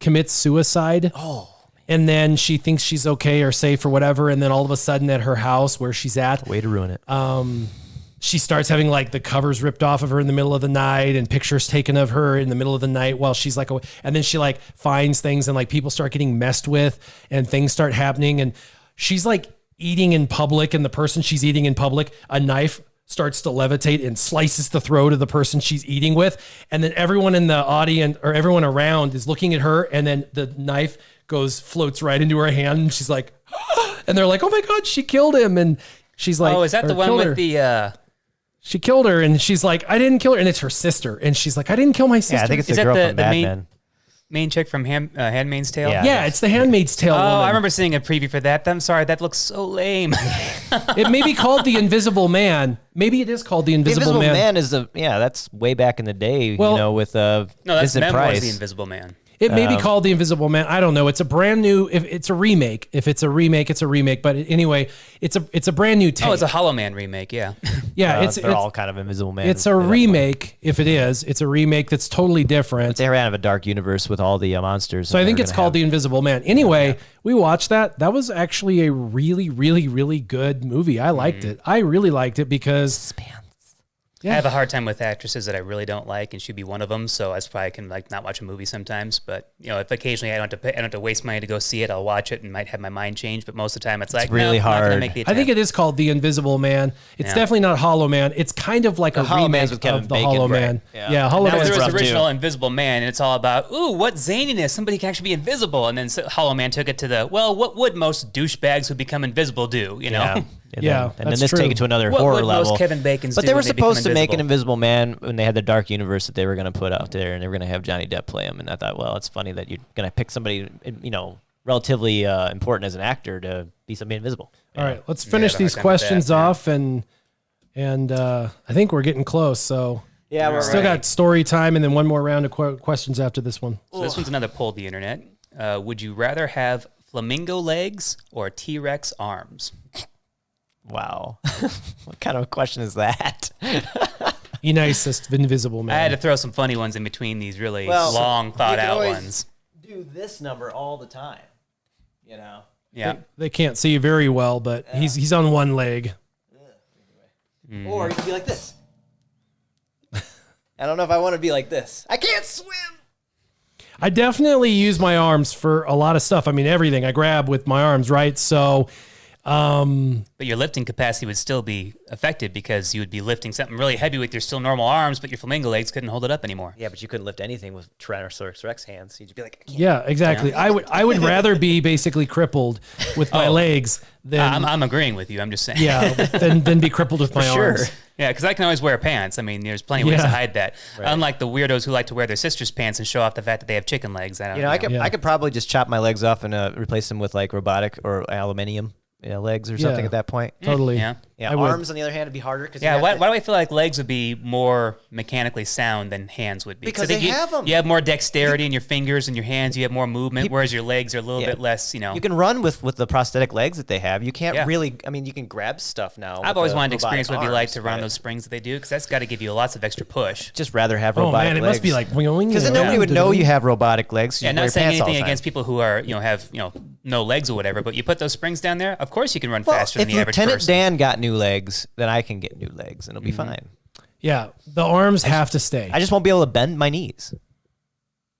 commits suicide. Oh. And then she thinks she's okay or safe or whatever. And then all of a sudden at her house where she's at, Way to ruin it. she starts having like the covers ripped off of her in the middle of the night and pictures taken of her in the middle of the night while she's like, and then she like finds things and like people start getting messed with and things start happening. And she's like eating in public and the person she's eating in public, a knife starts to levitate and slices the throat of the person she's eating with. And then everyone in the audience or everyone around is looking at her. And then the knife floats right into her hand. And she's like, and they're like, oh my God, she killed him. And she's like, Oh, is that the or one killed with her. the? She killed her, and she's like, I didn't kill her. And it's her sister. And she's like, I didn't kill my sister. Yeah, I think it's Is the that girl the from Mad main- Men. Main chick from Handmaid's Tale. Yeah. Yeah, it's the Handmaid's Tale Oh, woman. I remember seeing a preview for that. I'm sorry, that looks so lame. It may be called The Invisible Man. Maybe it is called The The Invisible, Invisible Man. Man is that's way back in the day, Well- with No, that's Vincent Memoirs Price. of the Invisible Man. It may be called The Invisible Man. I don't know. It's a brand new. If it's a remake, it's a remake. But anyway, it's a brand new take. Oh, it's a Hollow Man remake. Yeah. yeah. They're all kind of Invisible Man. It's a remake. If it is, it's a remake that's totally different. They ran out of a dark universe with all the monsters. So I think it's called The Invisible Man. Anyway, we watched that. That was actually a really, really, really good movie. I liked it. I really liked it because I have a hard time with actresses that I really don't like, and she'd be one of them. So that's why I can like not watch a movie sometimes. But if occasionally I don't have to waste money to go see it, I'll watch it and might have my mind change. But most of the time, it's like really no, I'm not gonna hard. make the I think attempt. it is called The Invisible Man. It's Yeah. definitely not Hollow Man. It's kind of like a Hollow remake Man's with Kevin of the Bacon, Hollow right. Man. Yeah. Yeah, Hollow That There was Man's was rough, original too. Invisible Man, and it's all about, ooh, what zaniness. Somebody can actually be invisible. And then Hollow Man took it to what would most douchebags who become invisible do, you know? Yeah. Yeah, And then that's this true. take it to another What horror would level. most Kevin Bacons But do they were when they become supposed to make an invisible? Invisible Man when they had the dark universe that they were going to put out there, and they were going to have Johnny Depp play him. And I thought, well, it's funny that you're going to pick somebody, relatively important as an actor to be somebody invisible. All right, let's finish I have a these hard time with questions that, yeah. off, and I think we're getting close. So Yeah, we're still got story time, and then one more round of questions after this one. So this one's another poll of the internet. Would you rather have flamingo legs or T-Rex arms? Wow. What kind of a question is that? Nicest Invisible Man. I had to throw some funny ones in between these really Well, long, you thought can out always- ones. Do this number all the time, Yeah. They can't see you very well, but he's on one leg. Or you can be like this. I don't know if I want to be like this. I can't swim. I definitely use my arms for a lot of stuff. I mean, everything I grab with my arms, right? So, But your lifting capacity would still be affected because you would be lifting something really heavy with your still normal arms, but your flamingo legs couldn't hold it up anymore. Yeah, but you couldn't lift anything with Tyrannosaurus Rex hands. You'd just be like, I can't. yeah, exactly. I would rather be basically crippled with my legs than I'm agreeing with you. I'm just saying. than be crippled with my sure. arms. Yeah, because I can always wear pants. I mean, there's plenty of ways Yeah. to hide that. Unlike the weirdos who like to wear their sister's pants and show off the fact that they have chicken legs. I don't know. I could probably just chop my legs off and replace them with like robotic or aluminium legs or something Yeah. at that point. Totally. Yeah. Yeah, I would. arms on the other hand would be harder because Yeah, why do I feel like legs would be more mechanically sound than hands would be? Because I think they have 'em. You have more dexterity in your fingers and your hands. You have more movement, whereas your legs are a little Yeah. bit less, You can run with the prosthetic legs that they have. You can't Yeah. really. I mean, you can grab stuff now. I've with always the wanted to robotic experience what it'd be like arms, to run on but those springs that they do, because that's got to give you lots of extra push. Just rather have Oh robotic man, it legs. must be like because then nobody would know you have robotic legs. Yeah, You wear not saying pants all the anything time. against people who are, have, no legs or whatever, but you put those springs down there, of course you can run Well, faster than if the average Lieutenant person. Dan got new legs, then I can get new legs, and it'll be fine. Yeah, the arms have to stay. I just won't be able to bend my knees.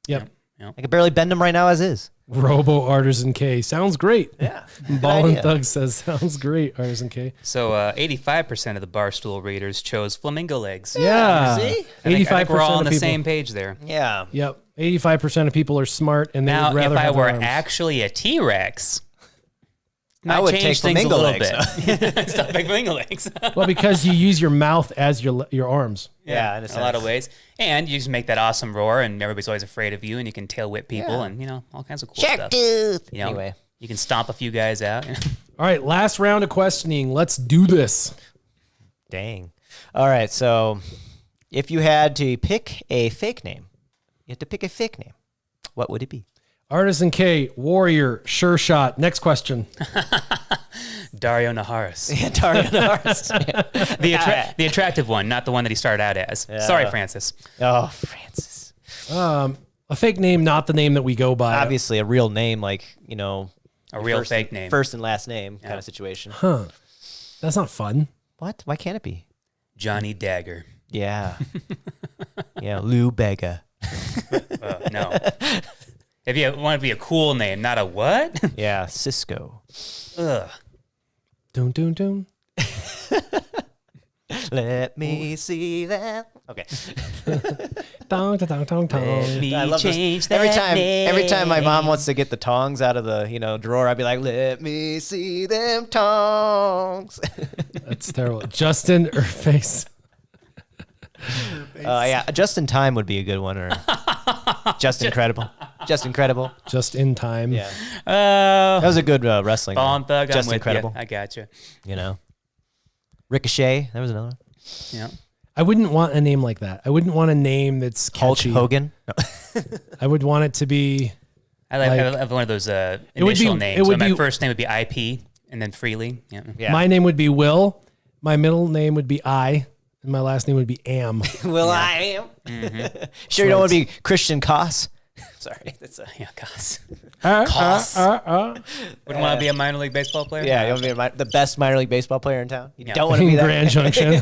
Yep. I can barely bend them right now as is. Robo Artisan K sounds great. Yeah. Ballin' idea. Thug says sounds great. Artisan K. So 85% of the Barstool readers chose flamingo legs. Yeah. see? I think 85% we're all on of the people. same page there. Yeah. Yep. 85% of people are smart and they Now, would rather if I have were their arms. actually a T-Rex, might would change take things a flamingo little legs, bit. Stuff like flamingo legs. Well, because you use your mouth as your arms. Yeah, in a lot of ways. And you just make that awesome roar, and everybody's always afraid of you, and you can tail whip people, and all kinds of cool stuff. tooth. Anyway, you can stomp a few guys out. All right, last round of questioning. Let's do this. Dang. All right, so if you had to pick a fake name, what would it be? Artisan K, Warrior, SureShot. Next question. Dario Naharis. Yeah, Dario Naharis. The attractive one, not the one that he started out as. Yeah. Sorry, Francis. Oh, Francis. A fake name, not the name that we go by. Obviously, a real name, like, A real fake name. First and last name kind of situation. Huh. That's not fun. What? Why can't it be? Johnny Dagger. Yeah. Yeah, Lou Bega. No. If you want to be a cool name, not a what? Yeah, Cisco. Ugh. Doom, doom, doom. Let me see that. Okay. Dong, dong, dong, dong, dong. Let me I love change this. that Every time my mom name. wants to get the tongs out of the drawer, I'd be like, "Let me see them tongs." That's terrible. Justin or face? Yeah, Just in Time would be a good one, or Just Incredible. Just Incredible. Just in time. Yeah, that was a good wrestling. Bone one. Thug, Just I'm with Incredible. you. I got you. Ricochet. That was another one. Yeah. I wouldn't want a name like that. I wouldn't want a name that's Hulk catchy. Hogan. No. I would want it to be. I have one of those would initial be- names. it So would my be- first name would be IP, and then Freely. Yeah. Yeah. My name would be Will. My middle name would be I, and my last name would be Am. Will I am. Sure, you don't want to be Christian Koss. Sorry, that's a Yeah, gosh. Coss. Wouldn't want to be a minor league baseball player? yeah. You want to be the best minor league baseball player in town. You Yeah. don't want to be that. Grand Junction.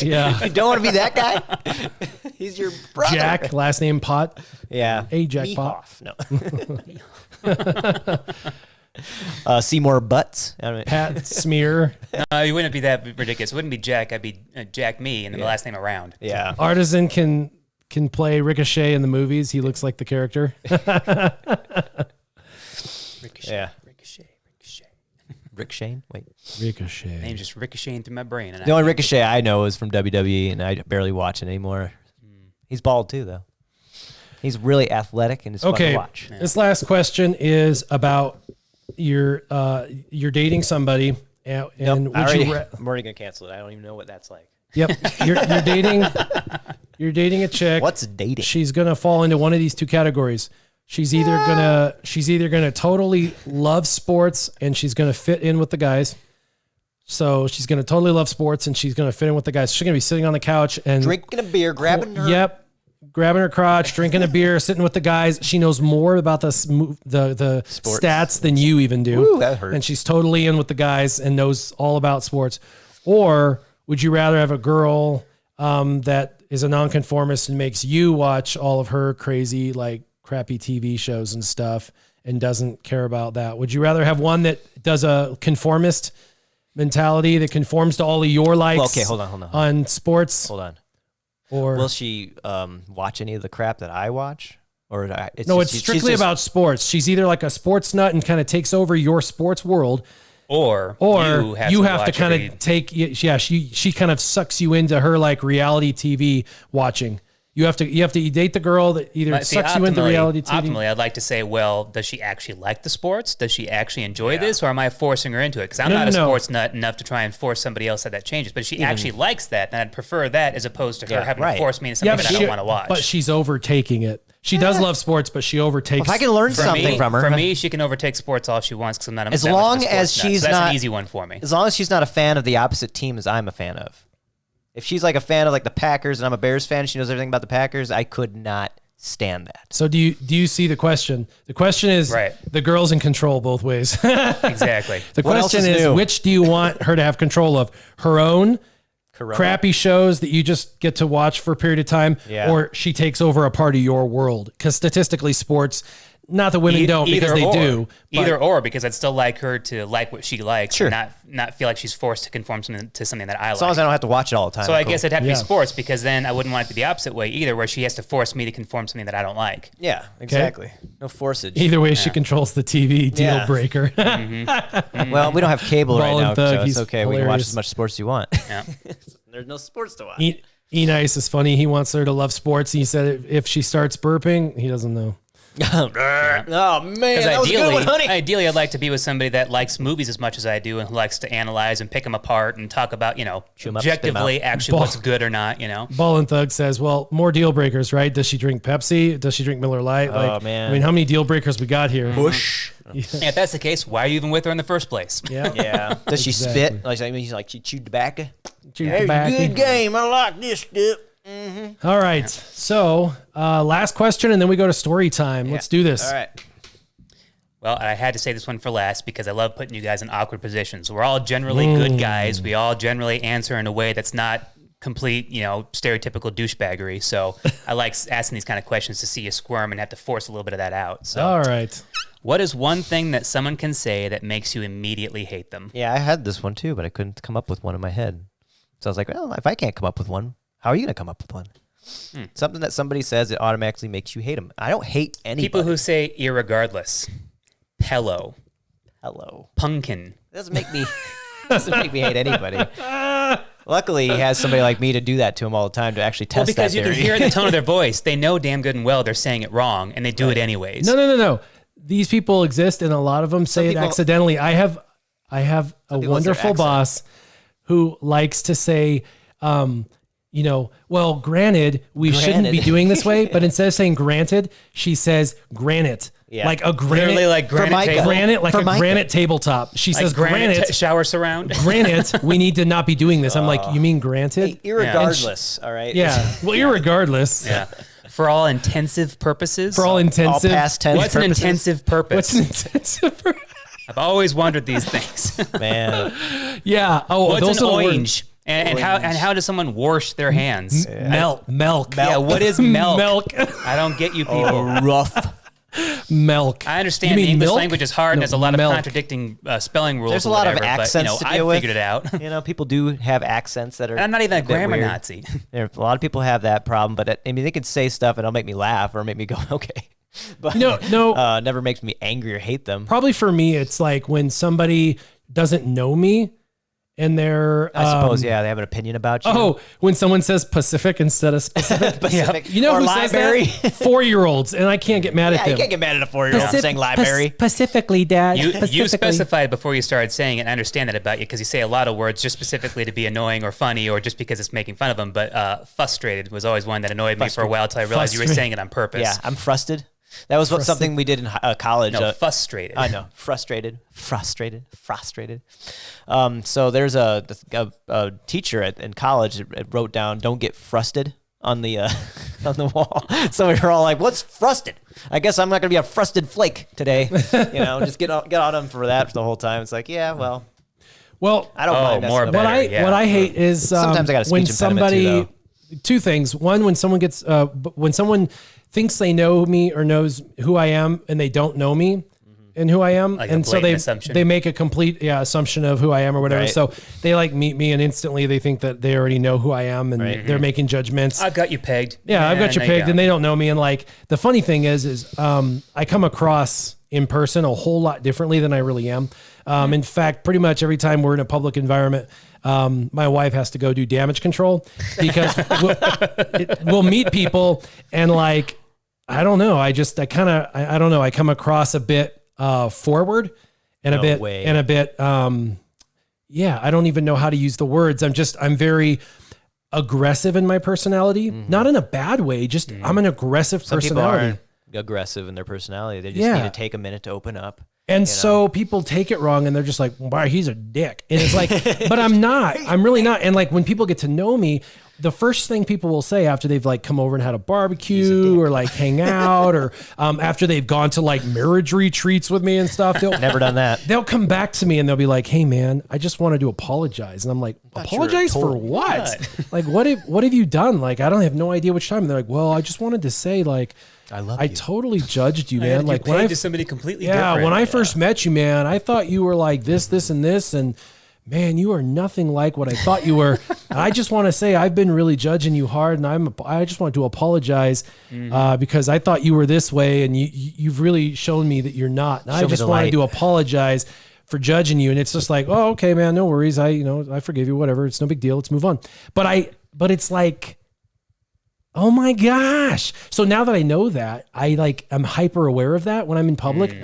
Yeah. You don't want to be that guy. He's your brother. Jack, last name Pot. Yeah. Hey, Jack Pot. No. Seymour Butts. I mean, Pat Smear. No, you wouldn't be that ridiculous. It wouldn't be Jack. I'd be Jack me, and then the last name around. yeah. Artisan can play Ricochet in the movies. He looks like the character. Ricochet. Yeah. Ricochet. Rick Shane. Wait. Ricochet. Name's just ricocheting through my brain. And The only Ricochet I know is from WWE, and I barely watch it anymore. He's bald too, though. He's really athletic and it's fun Okay. to watch. This last question is about you're dating somebody and Nope, would you I'm already gonna cancel it. I don't even know what that's like. Yep. You're dating a chick. What's dating? She's gonna fall into one of these two categories. She's either gonna totally love sports and she's gonna fit in with the guys. So she's gonna totally love sports and she's gonna fit in with the guys. She's gonna be sitting on the couch and Drinking a beer, grabbing her. Yep. Grabbing her crotch, drinking a beer, sitting with the guys. She knows more about the Sports. stats than you even do. Ooh, that hurt. And she's totally in with the guys and knows all about sports. Or would you rather have a girl that is a nonconformist and makes you watch all of her crazy, like crappy TV shows and stuff and doesn't care about that? Would you rather have one that does a conformist mentality that conforms to all of your likes? Well, okay, hold on. On sports? Hold on. Or Will she watch any of the crap that I watch? Or it's she's strictly just- about sports. She's either like a sports nut and kind of takes over your sports world, Or you have to watch kind every- of take. Yeah, she kind of sucks you into her like reality TV watching. You date the girl that either sucks you into reality TV. Optimally, I'd like to say, well, does she actually like the sports? Does she actually enjoy this, or am I forcing her into it? Because I'm not a sports nut enough to try and force somebody else that changes. But if she actually likes that, then I'd prefer that as opposed to her having to force me into something that I don't want to watch. But she's overtaking it. She does love sports, but she overtakes. If I can learn something from her. For me, she can overtake sports all she wants because I'm not. As that much of a long sports as nut. she's So that's not an easy one for me. As long as she's not a fan of the opposite team as I'm a fan of. If she's like a fan of like the Packers and I'm a Bears fan, she knows everything about the Packers, I could not stand that. So do you see the question? The question is the girl's in control both ways. Exactly. The What else question is is new? which do you want her to have control of? Her own crappy shows that you just get to watch for a period of time, Yeah. or she takes over a part of your world? Because statistically, sports Not that women don't, because they do. Either or, because I'd still like her to like what she likes, Sure. and not feel like she's forced to conform to something that I like. As long as I don't have to watch it all the time. So I guess it'd have to Yeah. be sports, because then I wouldn't want it to be the opposit way either, where she has to force me to conform to something that I don't like. Yeah, exactly. No forceage. Either way, she controls the TV deal Yeah. breaker. Well, we don't have cable Ball right and now, Thug, so it's he's okay. We can watch hilarious. as much sports as you want. Yeah. There's no sports to watch. E-Nice is funny. He wants her to love sports. He said if she starts burping, he doesn't know. Oh man, Because that was a good one, honey. ideally, I'd like to be with somebody that likes movies as much as I do, and who likes to analyze and pick them apart and talk about, Chew 'em up, spit 'em objectively, out. actually what's good or not. Ball and Thug says, well, more deal breakers, right? Does she drink Pepsi? Does she drink Miller Lite? Man. I mean, how many deal breakers we got here? Bush. And if that's the case, why are you even with her in the first place? Yeah. Yeah. Does she Exactly. spit? Like she chewed tobacco. Chew Hey, tobacco. good game. I like this dip. All right. So last question, and then we go to story time. Let's do this. All right. Well, I had to say this one for last because I love putting you guys in awkward positions. We're all generally good guys. We all generally answer in a way that's not complete, stereotypical douchebaggery. So I like asking these kind of questions to see you squirm and have to force a little bit of that out. So, All right. what is one thing that someone can say that makes you immediately hate them? Yeah, I had this one too, but I couldn't come up with one in my head. So I was like, well, if I can't come up with one, how are you going to come up with one? Something that somebody says that automatically makes you hate them. I don't hate anybody. People who say irregardless, pillow, Hello. pumpkin. It doesn't make me hate anybody. Luckily, he has somebody like me to do that to him all the time to actually test Well, because that you can theory. hear in the tone of their voice, they know damn good and well they're saying it wrong, and they do it anyways. No. These people exist, and a lot of them say people- it accidentally. I have a people say wonderful accent. boss who likes to say, well, granted, we shouldn't be Granted. doing this way, but instead of saying granted, she says granite. Yeah. Like a granite. Literally like granite Formica. table. Granite, like a Formica. granite tabletop. She Like says granite granite. shower surround. Granite, we need to not be doing this. I'm like, you mean granted? Hey, irregardless, all right? Yeah. Well, irregardless. Yeah. For all intensive purposes. For all All intensive. past tense What's an purposes. intensive purpose? What's an intensive? I've always wondered these things. Man. Yeah. Oh, What's those an are the words. orange? And how does someone wash their hands? Milk. Yeah, what is milk? Milk. I don't get you people. Oh, rough. Milk. I You understand mean the English milk? language is hard and No, there's a lot of milk. contradicting spelling rules. There's a or lot of whatever, accents to but, deal I with. figured it out. People do have accents that are. And I'm not even a bit grammar weird. Nazi. A lot of people have that problem, but they can say stuff and it'll make me laugh or make me go, okay. But No. never makes me angry or hate them. Probably for me, it's like when somebody doesn't know me and they're. I suppose, they have an opinion about you. Oh, when someone says Pacific instead of specific. Pacific. You know or who library. says that? 4-year-olds, and I can't get mad at Yeah, them. you can't get mad at a 4-year-old saying library. Specifically, Dad. You specified before you started saying it. And I understand that about you because you say a lot of words just specifically to be annoying or funny or just because it's making fun of them. But frustrated was always one that annoyed me for a while until I realized you were saying it on purpose. Yeah, I'm frustrated. That was something we did in college. No, frustrated. I know, frustrated. So there's a teacher in college that wrote down, "Don't get frusted" on the on the wall. So we were all like, "What's frusted?" I guess I'm not gonna be a frusted flake today. Just get on them for that for the whole time. It's like, yeah, well, I don't mind. more messing better. up. What I hate is Sometimes I got a when speech impediment too, somebody. Two things. One, when someone gets when someone thinks they know me or knows who I am and they don't know me and who I am, Like a and so blatant assumption. they make a complete assumption of who I am or whatever. Right. So they like meet me and instantly they think that they already know who I am and they're making judgments. I've got you pegged. Yeah, I've got you no, pegged, don't. and they don't know me. And like the funny thing is I come across in person a whole lot differently than I really am. In fact, pretty much every time we're in a public environment, my wife has to go do damage control because we'll meet people and like I don't know. I don't know. I come across a bit forward and No way. a bit. I don't even know how to use the words. I'm very aggressive in my personality, not in a bad way. Just I'm an aggressive Some people personality. aren't aggressive in their personality. They just Yeah. need to take a minute to open up. And so people take it wrong and they're just like, wow, he's a dick. And it's like, but I'm not. I'm really not. And like when people get to know me, the first thing people will say after they've like come over and had a barbecue or like hang out or after they've gone to like marriage retreats with me and stuff, they'll Never done that. they'll come back to me and they'll be like, hey man, I just wanted to apologize. And I'm like, apologize for what? Like, what have you done? Like, I don't have no idea which time. And they're like, well, I just wanted to say like, I totally judged you, man. Like when I to somebody completely different. when I first met you, man, I thought you were like this, and this, and man, you are nothing like what I thought you were. And I just want to say I've been really judging you hard, and I just want to apologize because I thought you were this way, and you've really shown me that you're not. And I just wanted to apologize for judging you. And it's just like, oh, okay, man, no worries. I forgive you. Whatever. It's no big deal. Let's move on. But it's like, oh my gosh. So now that I know that, I'm hyper aware of that when I'm in public.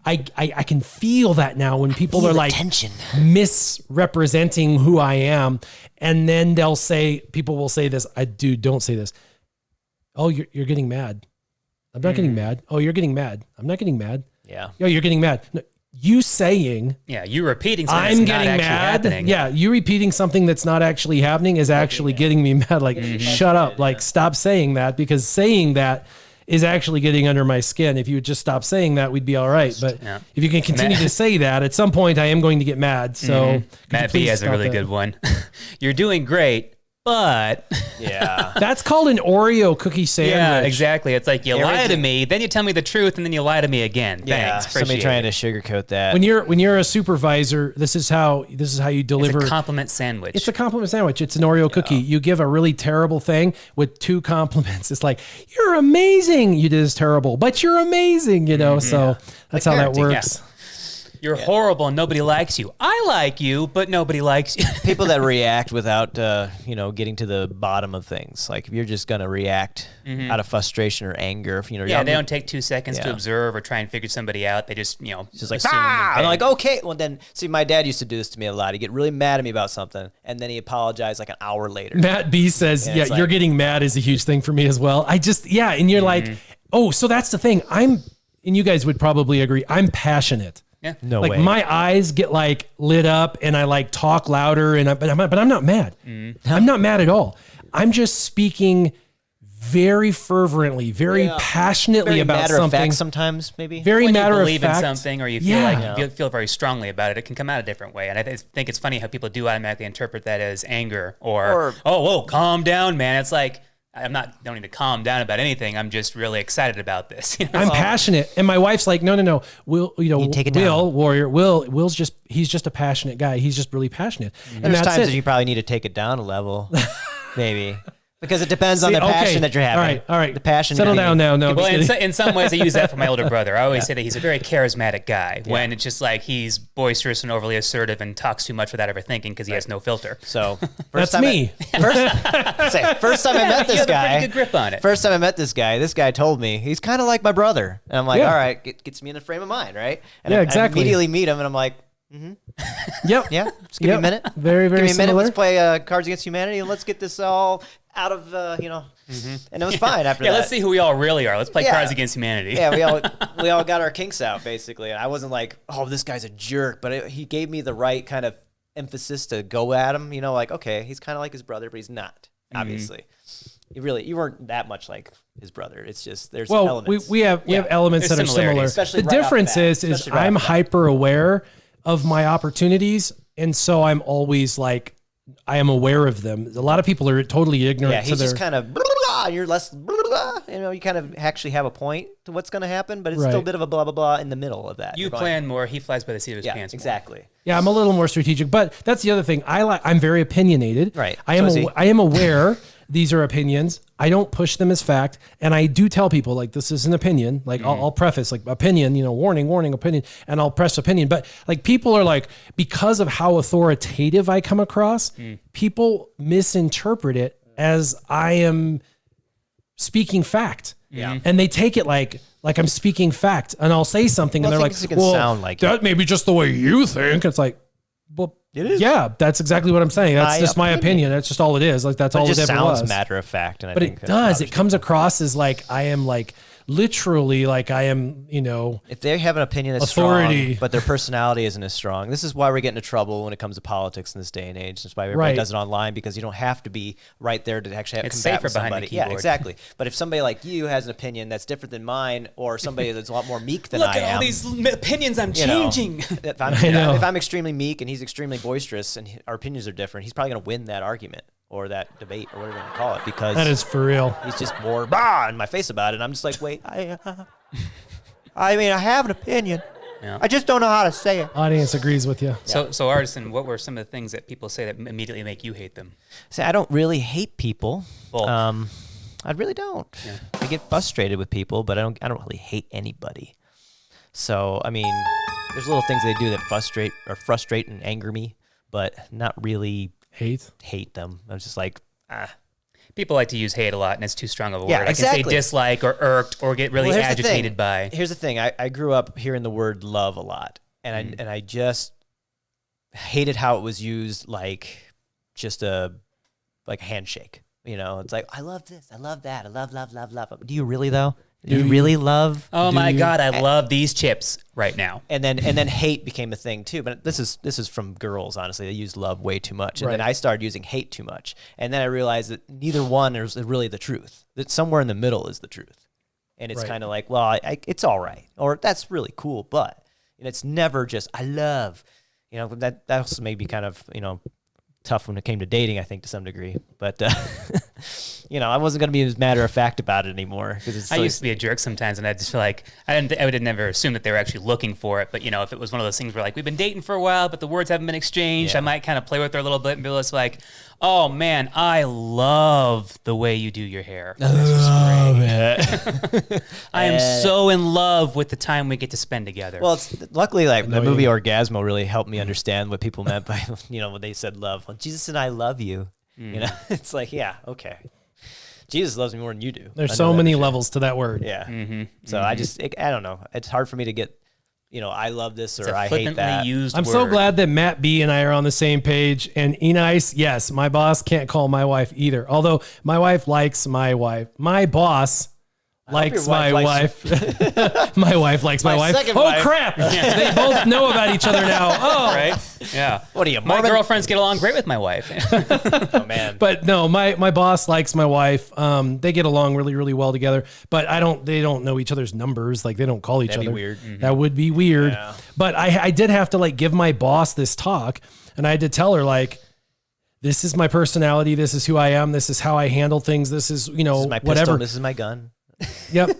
I can feel that now when people are like misrepresenting who I am. And then people will say this, don't say this. Oh, you're getting mad. I'm not getting mad. Oh, you're getting mad. I'm not getting mad. Yeah. Oh, you're getting mad. No, you saying, you repeating something I'm that's getting not actually mad. happening. Yeah, you repeating something that's not actually happening is actually getting me mad. Like, shut up. Like, stop saying that, because saying that is actually getting under my skin. If you would just stop saying that, we'd be all right. But if you can continue to say that, at some point I am going to get mad. So Matt B has a really good one. You're doing great, but that's called an Oreo cookie sandwich. yeah, exactly. It's like you lie to me, then you tell me the truth, and then you lie to me again. Yeah, Thanks. somebody trying to sugarcoat that. When you're a supervisor, this is how you deliver. It's a compliment sandwich. It's a compliment sandwich. It's an Oreo cookie. You give a really terrible thing with 2 compliments. It's like, you're amazing. You did this terrible, but you're amazing, So that's how that works. Yeah. You're horrible and nobody likes you. I like you, but nobody likes you. People that react without, getting to the bottom of things. Like if you're just going to react out of frustration or anger, they don't take 2 seconds to observe or try and figure somebody out. They just, just like, I'm like, okay. Well, then, see, my dad used to do this to me a lot. He'd get really mad at me about something, and then he apologized like an hour later. Matt B says, you're getting mad is a huge thing for me as well. And you're like, oh, so that's the thing. And you guys would probably agree, I'm passionate. Yeah. No like way. My eyes get like lit up and I like talk louder but I'm not mad. I'm not mad at all. I'm just speaking very fervently, very passionately about matter something. Of fact sometimes maybe. Very when matter you of believe fact. in something or you feel you feel very strongly about it, it can come out a different way. And I think it's funny how people do automatically interpret that as anger or whoa, calm down, man. It's like, don't need to calm down about anything. I'm just really excited about this. I'm passionate. And my wife's like, no. Will's he's just a passionate guy. He's just really passionate. And there's that's times it. that you probably need to take it down a level, maybe. Because it depends on the passion that you're having. All right. The passion. Settle down now. No. Well, in some ways, I use that for my older brother. I always say that he's a very charismatic guy. When it's just like he's boisterous and overly assertive and talks too much without ever thinking because he has no filter. So that's me. First time I met this guy. Pretty good grip on it. First time I met this guy told me he's kind of like my brother, and I'm like, all right, gets me in the frame of mind, right? And I immediately meet him, and I'm like. Yep. Yeah. Just give me a minute. Very, very give me a minute. similar. Let's play Cards Against Humanity and let's get this all out of And it was fine after that. Let's see who we all really are. Let's play Cards Against Humanity. Yeah, we all got our kinks out basically, and I wasn't like, oh, this guy's a jerk, but he gave me the right kind of emphasis to go at him. Like, okay, he's kind of like his brother, but he's not. Obviously, you weren't that much like his brother. It's just there's elements. we have elements that are similar. Especially the right difference is I'm hyper aware of my opportunities, and so I'm always like, I am aware of them. A lot of people are totally ignorant. Yeah, he's just kind of blah, blah, blah, you're less blah, blah, blah. You kind of actually have a point to what's going to happen, but it's still a bit of a blah blah blah in the middle of that. You plan more. He flies by the seat of his pants. Exactly. More. Yeah, I'm a little more strategic, but that's the other thing. I'm very opinionated. Right. I am aware. These are opinions. I don't push them as fact. And I do tell people, like, this is an opinion. Like, I'll preface, like, opinion, warning, opinion. And I'll press opinion. But, like, people are like, because of how authoritative I come across, people misinterpret it as I am speaking fact. Yeah. And they take it like I'm speaking fact. And I'll say something and they're like, well, sound like that may be just the way you think. It's like, well, it is. Yeah, that's exactly what I'm saying. That's just my opinion. That's just all it is. Like that's all it ever was. It just sounds matter of fact, and but it does. It comes across as like I am like literally like I am, if they have an opinion that's authority, strong, but their personality isn't as strong. This is why we're getting into trouble when it comes to politics in this day and age. That's why everybody does it online, because you don't have to be right there to actually have It's combat safer with behind somebody. the keyboard. Yeah, exactly. But if somebody like you has an opinion that's different than mine, or somebody that's a lot more meek than Look I at am, all these opinions I'm you know, changing. if I'm extremely meek and he's extremely boisterous and our opinions are different, he's probably going to win that argument or that debate or whatever you want to call it, because that is for real. he's just more in my face about it. And I'm just like, wait, I have an opinion. Yeah. I just don't know how to say it. Audience agrees with you. So Artisan, what were some of the things that people say that immediately make you hate them? See, I don't really hate people. Well, I really don't. Yeah. I get frustrated with people, but I don't really hate anybody. So, I mean, there's little things they do that frustrate and anger me, but not really hate them. I was just like, people like to use hate a lot, and it's too strong of a word. Yeah, exactly. I can say dislike or irked or get really Well, here's the agitated thing. by. Here's the thing. I grew up hearing the word love a lot, and I just hated how it was used, like just a handshake. It's like, I love this, I love that, I love. Do you really though? Do you really love? Oh my God, I love these chips right now. And then hate became a thing too. But this is from girls, honestly. They use love way too much. And then I started using hate too much. And then I realized that neither one is really the truth. That somewhere in the middle is the truth. And it's kind of like, well, it's all right. Or that's really cool. But it's never just, I love. That also may be kind of, tough when it came to dating, I think, to some degree. But, I wasn't going to be as matter of fact about it anymore. I used to be a jerk sometimes, and I just feel like I would never assume that they were actually looking for it. But, if it was one of those things where, like, we've been dating for a while, but the words haven't been exchanged, I might kind of play with her a little bit and be just like, oh, man, I love the way you do your hair. This was great. I am so in love with the time we get to spend together. Well, luckily, like, the movie Orgasmo really helped me understand what people meant by, when they said love. Well, Jesus and I love you. It's like, yeah, okay. Jesus loves me more than you do. There's so many levels to that word. Yeah. So I don't know. It's hard for me to get, I love this or I hate that. Used I'm word. so glad that Matt B and I are on the same page. And Enice, yes, my boss can't call my wife either. Although my wife likes my wife. My boss likes my wife. My wife likes my wife. Oh, wife. crap. They both know about each other now. Oh, Right? Yeah. What are you, My Mormon? girlfriends get along great with my wife. Oh, man. But no, my boss likes my wife. They get along really, really well together. But they don't know each other's numbers. Like, they don't call each That'd other. be weird. That would be weird. Yeah. But I did have to give my boss this talk, and I had to tell her this is my personality. This is who I am. This is how I handle things. This is This is my pistol. whatever. This is my gun. Yep.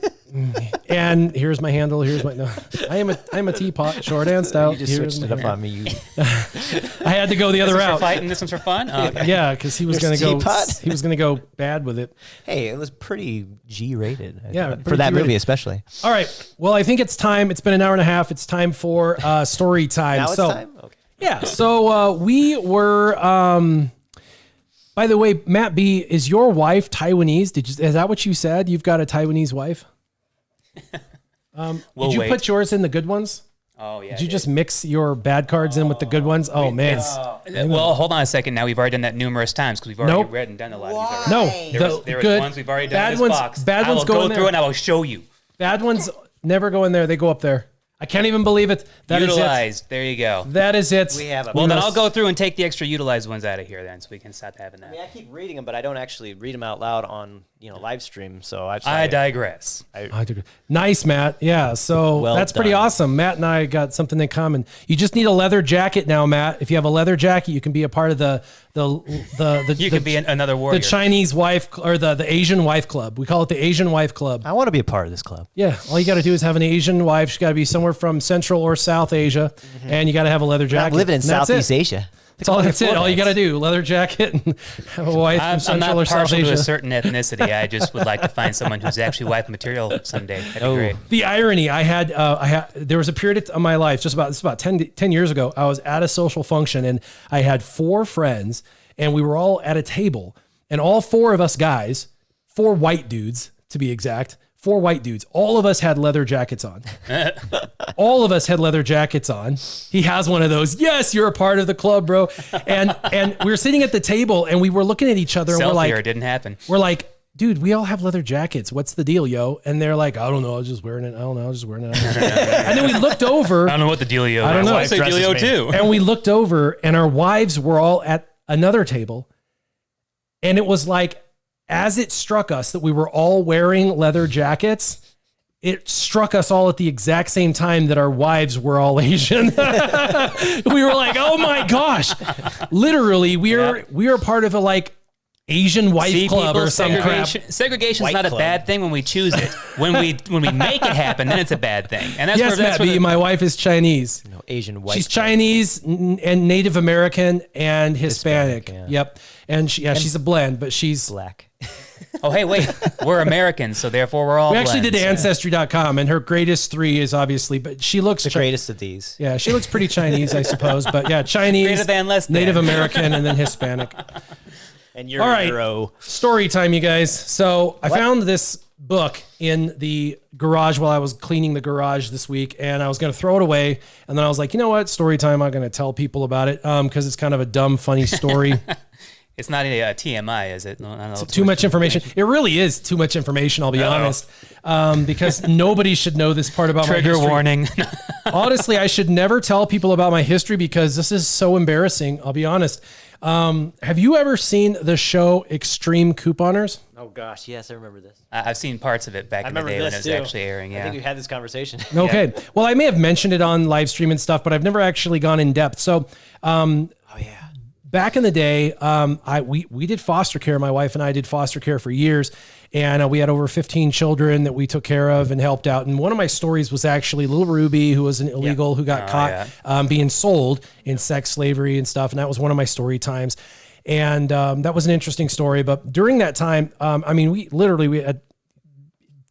And here's my handle. Here's my. No, I'm a teapot, short and stout. You just Here's switched it my- up on me. I had to go the other This one's for route. fighting, this one's for fun? Oh, okay. Yeah, because he was going There's to go. teapot. He was going to go bad with it. Hey, it was pretty G-rated. Yeah, for pretty that G-rated. movie especially. All right. Well, I think it's time. It's been an hour and a half. It's time for story time. Now it's time? Okay. Yeah. So we were. By the way, Matt B, is your wife Taiwanese? Is that what you said? You've got a Taiwanese wife? We'll did you wait. put yours in the good ones? Oh, yeah. Did you just mix your bad cards in with the good ones? Oh, man. Well, hold on a second. Now, we've already done that numerous times because we've already Nope. read and done a lot of these already. No. There was good. ones we've already done Bad in this ones, box. Bad I will ones go go in through there. and I will show you. Bad ones never go in there. They go up there. I can't even believe it. That is it. Utilized. There you go. That is it. We have a- Well, then must- I'll go through and take the extra utilized ones out of here then so we can stop having that. I mean, I keep reading them, but I don't actually read them out loud on live stream. So I digress. Nice, Matt. Yeah, so Well that's pretty done. awesome. Matt and I got something in common. You just need a leather jacket now, Matt. If you have a leather jacket, you can be a part of the You could be another warrior. the Chinese wife or the Asian wife club. We call it the Asian wife club. I want to be a part of this club. Yeah, all you got to do is have an Asian wife. She's got to be somewhere from Central or South Asia, and you got to have a leather jacket. I'm living in And that's Southeast it. Asia. That's it. All you got to do, leather jacket, and have a wife from I'm Central or not South partial to Asia. a certain ethnicity. I just would like to find someone who's actually wife material someday. That'd be great. The irony, I had there was a period of my life, this is about 10 years ago. I was at a social function and I had 4 friends and we were all at a table and all 4 of us guys, 4 white dudes to be exact, 4 white dudes, all of us had leather jackets on. All of us had leather jackets on. He has one of those. Yes, you're a part of the club, bro. And we were sitting at the table and we were looking at each other and we're Selfie like, or it didn't happen. we're like, dude, we all have leather jackets. What's the deal, yo? And they're like, I don't know. I was just wearing it. I don't know. I was just wearing it. And then we looked over. I don't know what the dealio is. I don't know. I say dealio too. And we looked over and our wives were all at another table. And it was like, as it struck us that we were all wearing leather jackets, it struck us all at the exact same time that our wives were all Asian. We were like, oh my gosh. Literally, we are part of a like Asian wife club or some crap. Segregation is not club. a bad thing when we choose it. When we make it happen, then it's a bad thing. And that's Yes, Matt B, my wife is Chinese. No, Asian white. She's Chinese and Native American and Hispanic. yeah. Yep. And she's a blend, but she's black. Oh, hey, wait. We're Americans, so therefore we're all We actually did blends. Ancestry.com, and her greatest 3 is obviously, but she looks The greatest of these. Yeah, she looks pretty Chinese, I suppose. But yeah, Chinese, Greater than, less than. Native American, and then Hispanic. And you're All right. a hero. Story time, you guys. So I found this book in the garage while I was cleaning the garage this week, and I was going to throw it away. And then I was like, you know what? Story time. I'm going to tell people about it because it's kind of a dumb, funny story. It's not a TMI, is it? No, I don't know. Too much information. It really is too much information, I'll be honest, because nobody should know this part about my Trigger history. warning. Honestly, I should never tell people about my history because this is so embarrassing. I'll be honest. Have you ever seen the show Extreme Couponers? Oh gosh, yes, I remember this. I've seen parts of it back in the day when it was actually airing. I Yeah. think we had this conversation. Okay. Well, I may have mentioned it on live stream and stuff, but I've never actually gone in depth. So, Oh yeah. back in the day, we did foster care. My wife and I did foster care for years, and we had over 15 children that we took care of and helped out. And one of my stories was actually little Ruby, who was an illegal who got caught being sold in sex slavery and stuff. And that was one of my story times. And that was an interesting story. But during that time, we had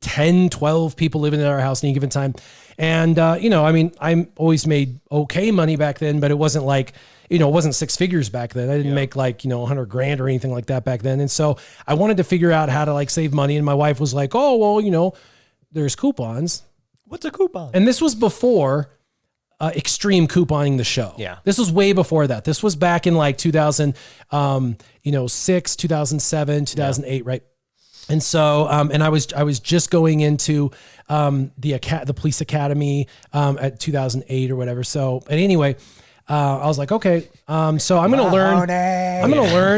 10, 12 people living in our house at any given time. And, I always made okay money back then, but it wasn't like, it wasn't 6 figures back then. I didn't make like, $100 grand or anything like that back then. And so I wanted to figure out how to like save money. And my wife was like, oh, well, there's coupons. What's a coupon? And this was before Extreme Couponing the show. Yeah. This was way before that. This was back in like 2006, 2007, 2008, right? And so, and I was just going into the police academy at 2008 or whatever. So, and anyway, I was like, okay, so I'm going to learn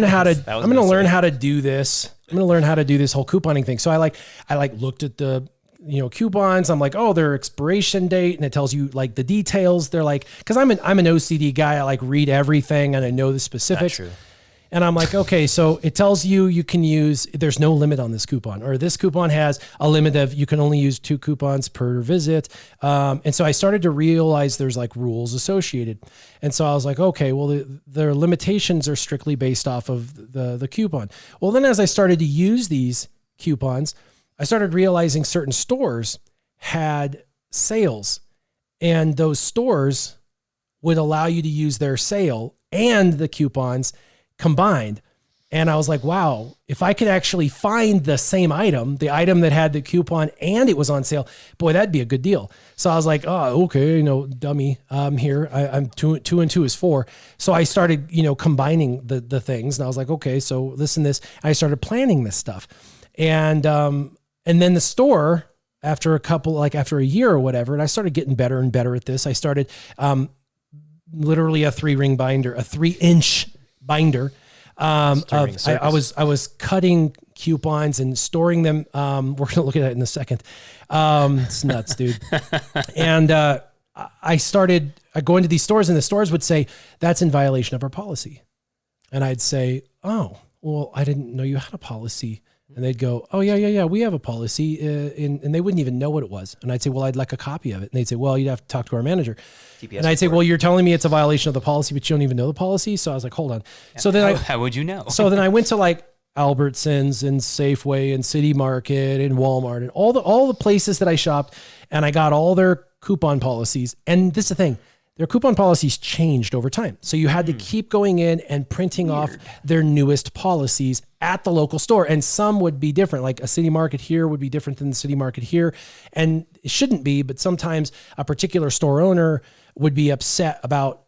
how to do this. I'm going to learn how to do this whole couponing thing. So I looked at the, coupons. I'm like, oh, their expiration date. And it tells you like the details. They're like, cause I'm an OCD guy. I like read everything and I know the specifics. Not true. And I'm like, okay, so it tells you can use, there's no limit on this coupon, or this coupon has a limit of, you can only use 2 coupons per visit. And so I started to realize there's like rules associated. And so I was like, okay, well, their limitations are strictly based off of the coupon. Well, then as I started to use these coupons, I started realizing certain stores had sales, and those stores would allow you to use their sale and the coupons combined. And I was like, wow, if I could actually find the same item, the item that had the coupon and it was on sale, boy, that'd be a good deal. So I was like, oh, okay, dummy, here, I'm 2 and 2 is 4. So I started, combining the things, and I was like, okay, so this and this, and I started planning this stuff. And then the store, after after a year or whatever, and I started getting better and better at this. I started, literally a 3-ring binder, a 3-inch binder. I was cutting coupons and storing them. We're going to look at that in a second. It's nuts, dude. And I started going to these stores, and the stores would say, that's in violation of our policy. And I'd say, oh, well, I didn't know you had a policy. And they'd go, oh, yeah, we have a policy. And they wouldn't even know what it was. And I'd say, well, I'd like a copy of it. And they'd say, well, you'd have to talk to our manager. TPS and I'd say, well, you're telling me it's a violation of the policy, but you don't even know the policy. So I was like, hold on. So then how would you know? So then I went to like Albertsons and Safeway and City Market and Walmart and all the places that I shopped, and I got all their coupon policies. And this is the thing. Their coupon policies changed over time. So you had to keep going in and printing off their newest policies at the local store. And some would be different. Like a City Market here would be different than the City Market here. And it shouldn't be, but sometimes a particular store owner would be upset about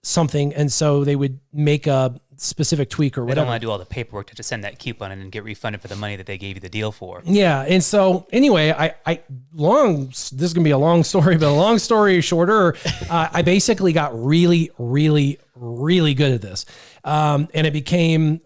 something, and so they would make a specific tweak or They whatever. don't want to do all the paperwork to just send that coupon and then get refunded for the money that they gave you the deal for. Yeah, and so anyway, this is gonna be a long story, but a long story shorter, I basically got really, really, really good at this, and it became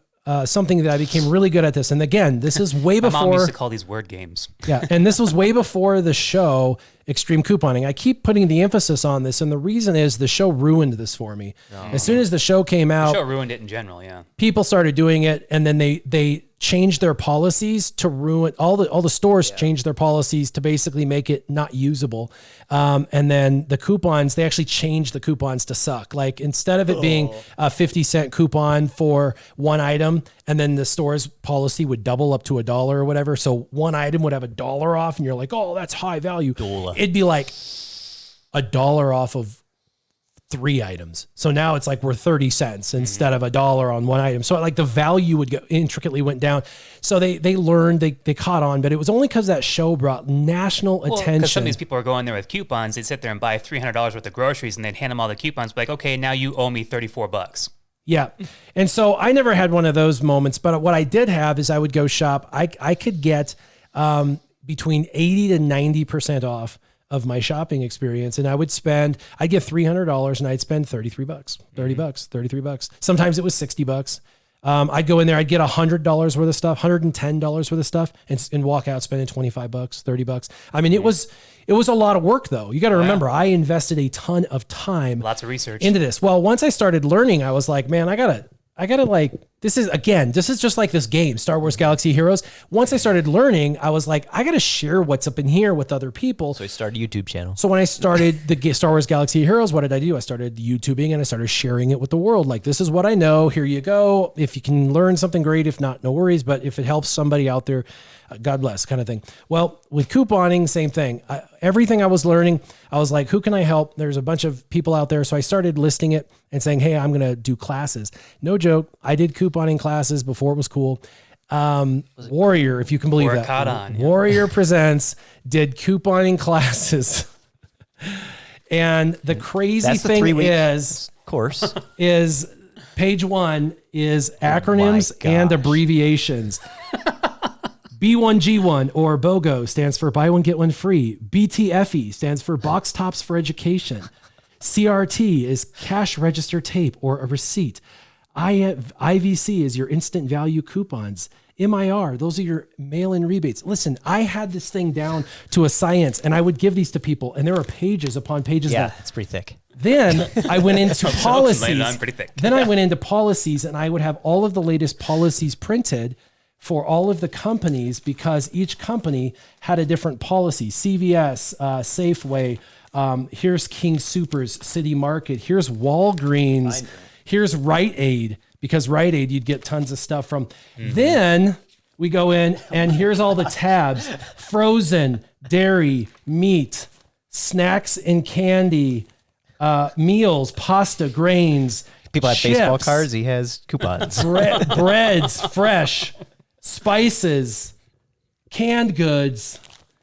something that I became really good at this. And again, this is way My mom before. used to call these word games. Yeah, and this was way before the show Extreme Couponing. I keep putting the emphasis on this, and the reason is the show ruined this for me. As soon as the show came out, The show ruined it in general, yeah. people started doing it, and then they changed their policies to ruin all the stores changed their policies to basically make it not usable. And then the coupons, they actually changed the coupons to suck. Like instead of it being a 50-cent coupon for one item, and then the store's policy would double up to $1 or whatever. So one item would have $1 off, and you're like, oh, that's high value. It'd be like $1 off of 3 items. So now it's like we're 30 cents instead of $1 on one item. So like the value would go intricately went down. So they learned, they caught on, but it was only because that show brought national attention. Because some of these people are going there with coupons. They'd sit there and buy $300 worth of groceries, and they'd hand them all the coupons. Be like, okay, now you owe me $34. Yeah. And so I never had one of those moments, but what I did have is I would go shop. I could get between 80 to 90% off of my shopping experience. And I'd get $300 and I'd spend $33, $30, $33. Sometimes it was $60. I'd go in there, I'd get $100 worth of stuff, $110 worth of stuff, and walk out spending $25, $30. I mean, it was a lot of work though. You got to remember, I invested a ton of time, Lots of research into this. Well, once I started learning, I was like, man, I gotta like, this is just like this game, Star Wars Galaxy Heroes. Once I started learning, I was like, I gotta share what's up in here with other people. So I started a YouTube channel. So when I started the Star Wars Galaxy Heroes, what did I do? I started YouTubing and I started sharing it with the world. Like, this is what I know. Here you go. If you can learn something, great. If not, no worries. But if it helps somebody out there, God bless, kind of thing. Well, with couponing, same thing. Everything I was learning, I was like, who can I help? There's a bunch of people out there. So I started listing it and saying, hey, I'm going to do classes. No joke. I did couponing classes before it was cool. Warrior, if you can believe that. Caught on, yeah. Warrior Presents did couponing classes. And the crazy thing is, course, is page 1 is acronyms and abbreviations. B1G1 or BOGO stands for buy one, get one free. BTFE stands for box tops for education. CRT is cash register tape or a receipt. IVC is your instant value coupons. MIR, those are your mail-in rebates. Listen, I had this thing down to a science, and I would give these to people, and there are pages upon pages. Yeah, it's pretty thick. Then I went into policies. I'm pretty thick. Then I went into policies, and I would have all of the latest policies printed for all of the companies, because each company had a different policy. CVS, Safeway, here's King Soopers, City Market, here's Walgreens, here's Rite Aid, because Rite Aid you'd get tons of stuff from. Then we go in and here's all the tabs: frozen, dairy, meat, snacks and candy, meals, pasta, grains. People have chips, baseball cards. He has coupons. breads, fresh, spices, canned goods,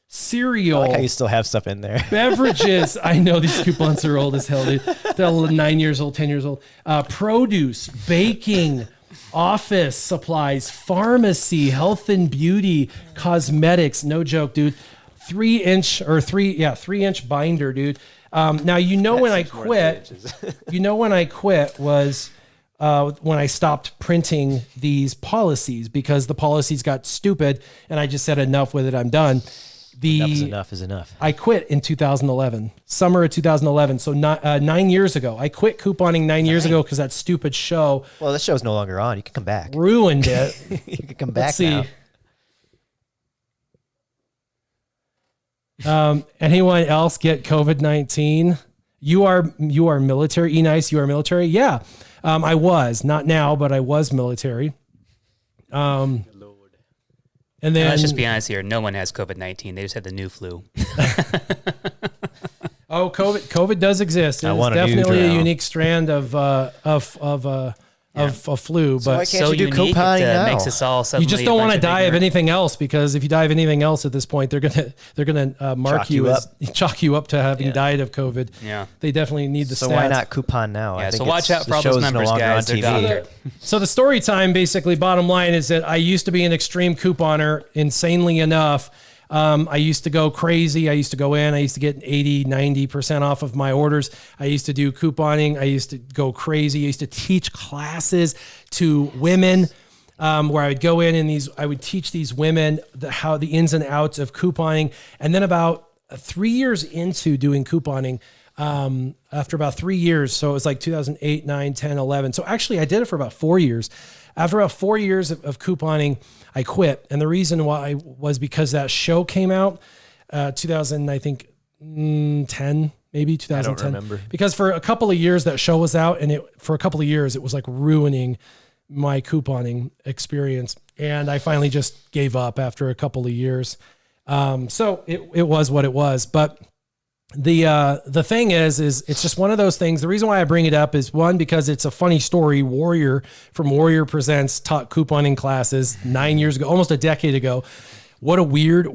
cereal. I like how you still have stuff in there. Beverages. I know these coupons are old as hell, dude. They're 9 years old, 10 years old. Produce, baking, office supplies, pharmacy, health and beauty, cosmetics. No joke, dude. 3-inch binder, dude. Now, when I quit, when I quit was when I stopped printing these policies, because the policies got stupid and I just said enough with it. I'm done. Enough is enough. I quit in 2011, summer of 2011. So 9 years ago, I quit couponing 9 years ago because that stupid show. Well, this show's no longer on. You can come back. Ruined it. You can come back Let's see. now. Anyone else get COVID-19? You are military. E-Nice, you are military. Yeah, I was, not now, but I was military. And then let's just be honest here. No one has COVID-19. They just had the new flu. Oh, COVID does exist. It's want a new definitely a drow. unique strand of of flu. So why But can't you do unique, couponing it now? makes us all suddenly you just a don't want bunch to die of ignorant- anything else, because if you die of anything else at this point, they're gonna mark Chalk you you as chalk you up to having Yeah. died of COVID. Yeah. They definitely need the So stats. why not coupon now? Yeah, I think so watch out for all the those show's no numbers, longer guys. on They're TV. doctored. So the story time, basically, bottom line is that I used to be an extreme couponer. Insanely enough, I used to go crazy. I used to go in. I used to get 80, 90% off of my orders. I used to do couponing. I used to go crazy. I used to teach classes to women, where I would go in and I would teach these women how the ins and outs of couponing. And then about 3 years into doing couponing, after about 3 years, so it was like 2008, 9, 10, 11. So actually I did it for about 4 years. After about 4 years of couponing, I quit. And the reason why was because that show came out, 2000, I think 10, maybe 2010. remember. Because for a couple of years that show was out, and for a couple of years it was like ruining my couponing experience. And I finally just gave up after a couple of years. So it was what it was. But the thing is it's just one of those things. The reason why I bring it up is, one, because it's a funny story. Warrior from Warrior Presents taught couponing classes 9 years ago, almost a decade ago. What a weird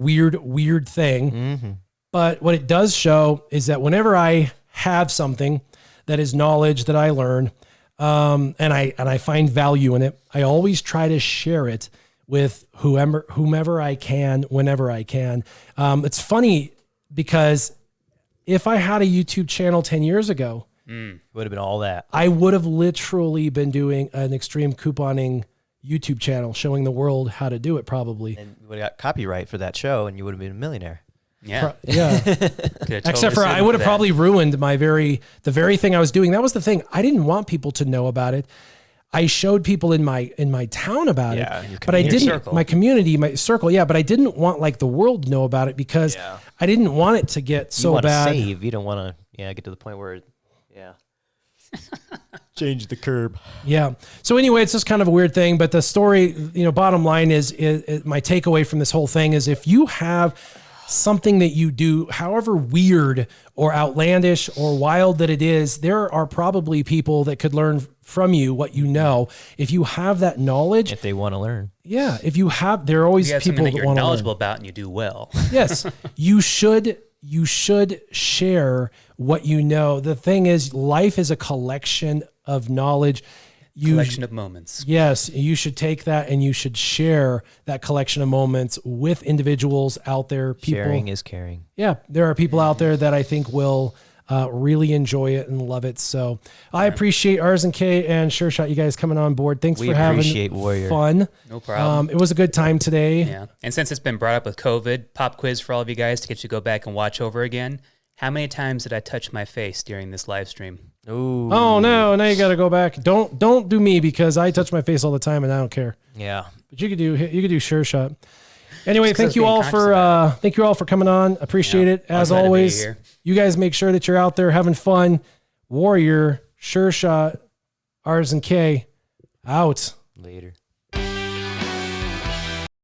thing. Mm-hmm. But what it does show is that whenever I have something that is knowledge that I learn, and I find value in it, I always try to share it with whomever I can, whenever I can. It's funny because if I had a YouTube channel 10 years ago, It would have been all that. I would have literally been doing an extreme couponing YouTube channel, showing the world how to do it, probably. And you would have got copyright for that show, and you would have been a millionaire. Yeah. Yeah. Could've Except totally for sued I him would for have that. probably ruined the very thing I was doing. That was the thing. I didn't want people to know about it. I showed people in my town about Yeah, it, your but I community didn't, circle. my community, my circle. Yeah. But I didn't want like the world to know about it, because Yeah. I didn't want it to get You so want to bad. save. You don't want to get to the point where, change the curb. Yeah. So anyway, it's just kind of a weird thing, but the story, bottom line is my takeaway from this whole thing is, if you have something that you do, however weird or outlandish or wild that it is, there are probably people that could learn from you what you know. If you have that knowledge, If they want to learn. yeah, if you have, there are always You have people something that that you're want to learn. knowledgeable about and you do well. Yes, you should share what you know. The thing is, life is a collection of knowledge. Collection of moments. Yes, you should take that and you should share that collection of moments with individuals out there. People, Sharing is caring. yeah, there are people out there that I think will really enjoy it and love it. So I appreciate Artisan K and SureShot, you guys coming on board. Thanks We for having appreciate Warrior. fun. No problem. It was a good time today. Yeah. And since it's been brought up with COVID, pop quiz for all of you guys to get you to go back and watch over again. How many times did I touch my face during this live stream? Ooh. Oh no! Now you got to go back. Don't do me, because I touch my face all the time and I don't care. Yeah. But you could do SureShot. Anyway, Just 'cause thank you being all conscious about thank you all for coming on. Appreciate Yeah, it as glad to be always. here. You guys make sure that you're out there having fun. Warrior, SureShot, Artisan K, out. Later.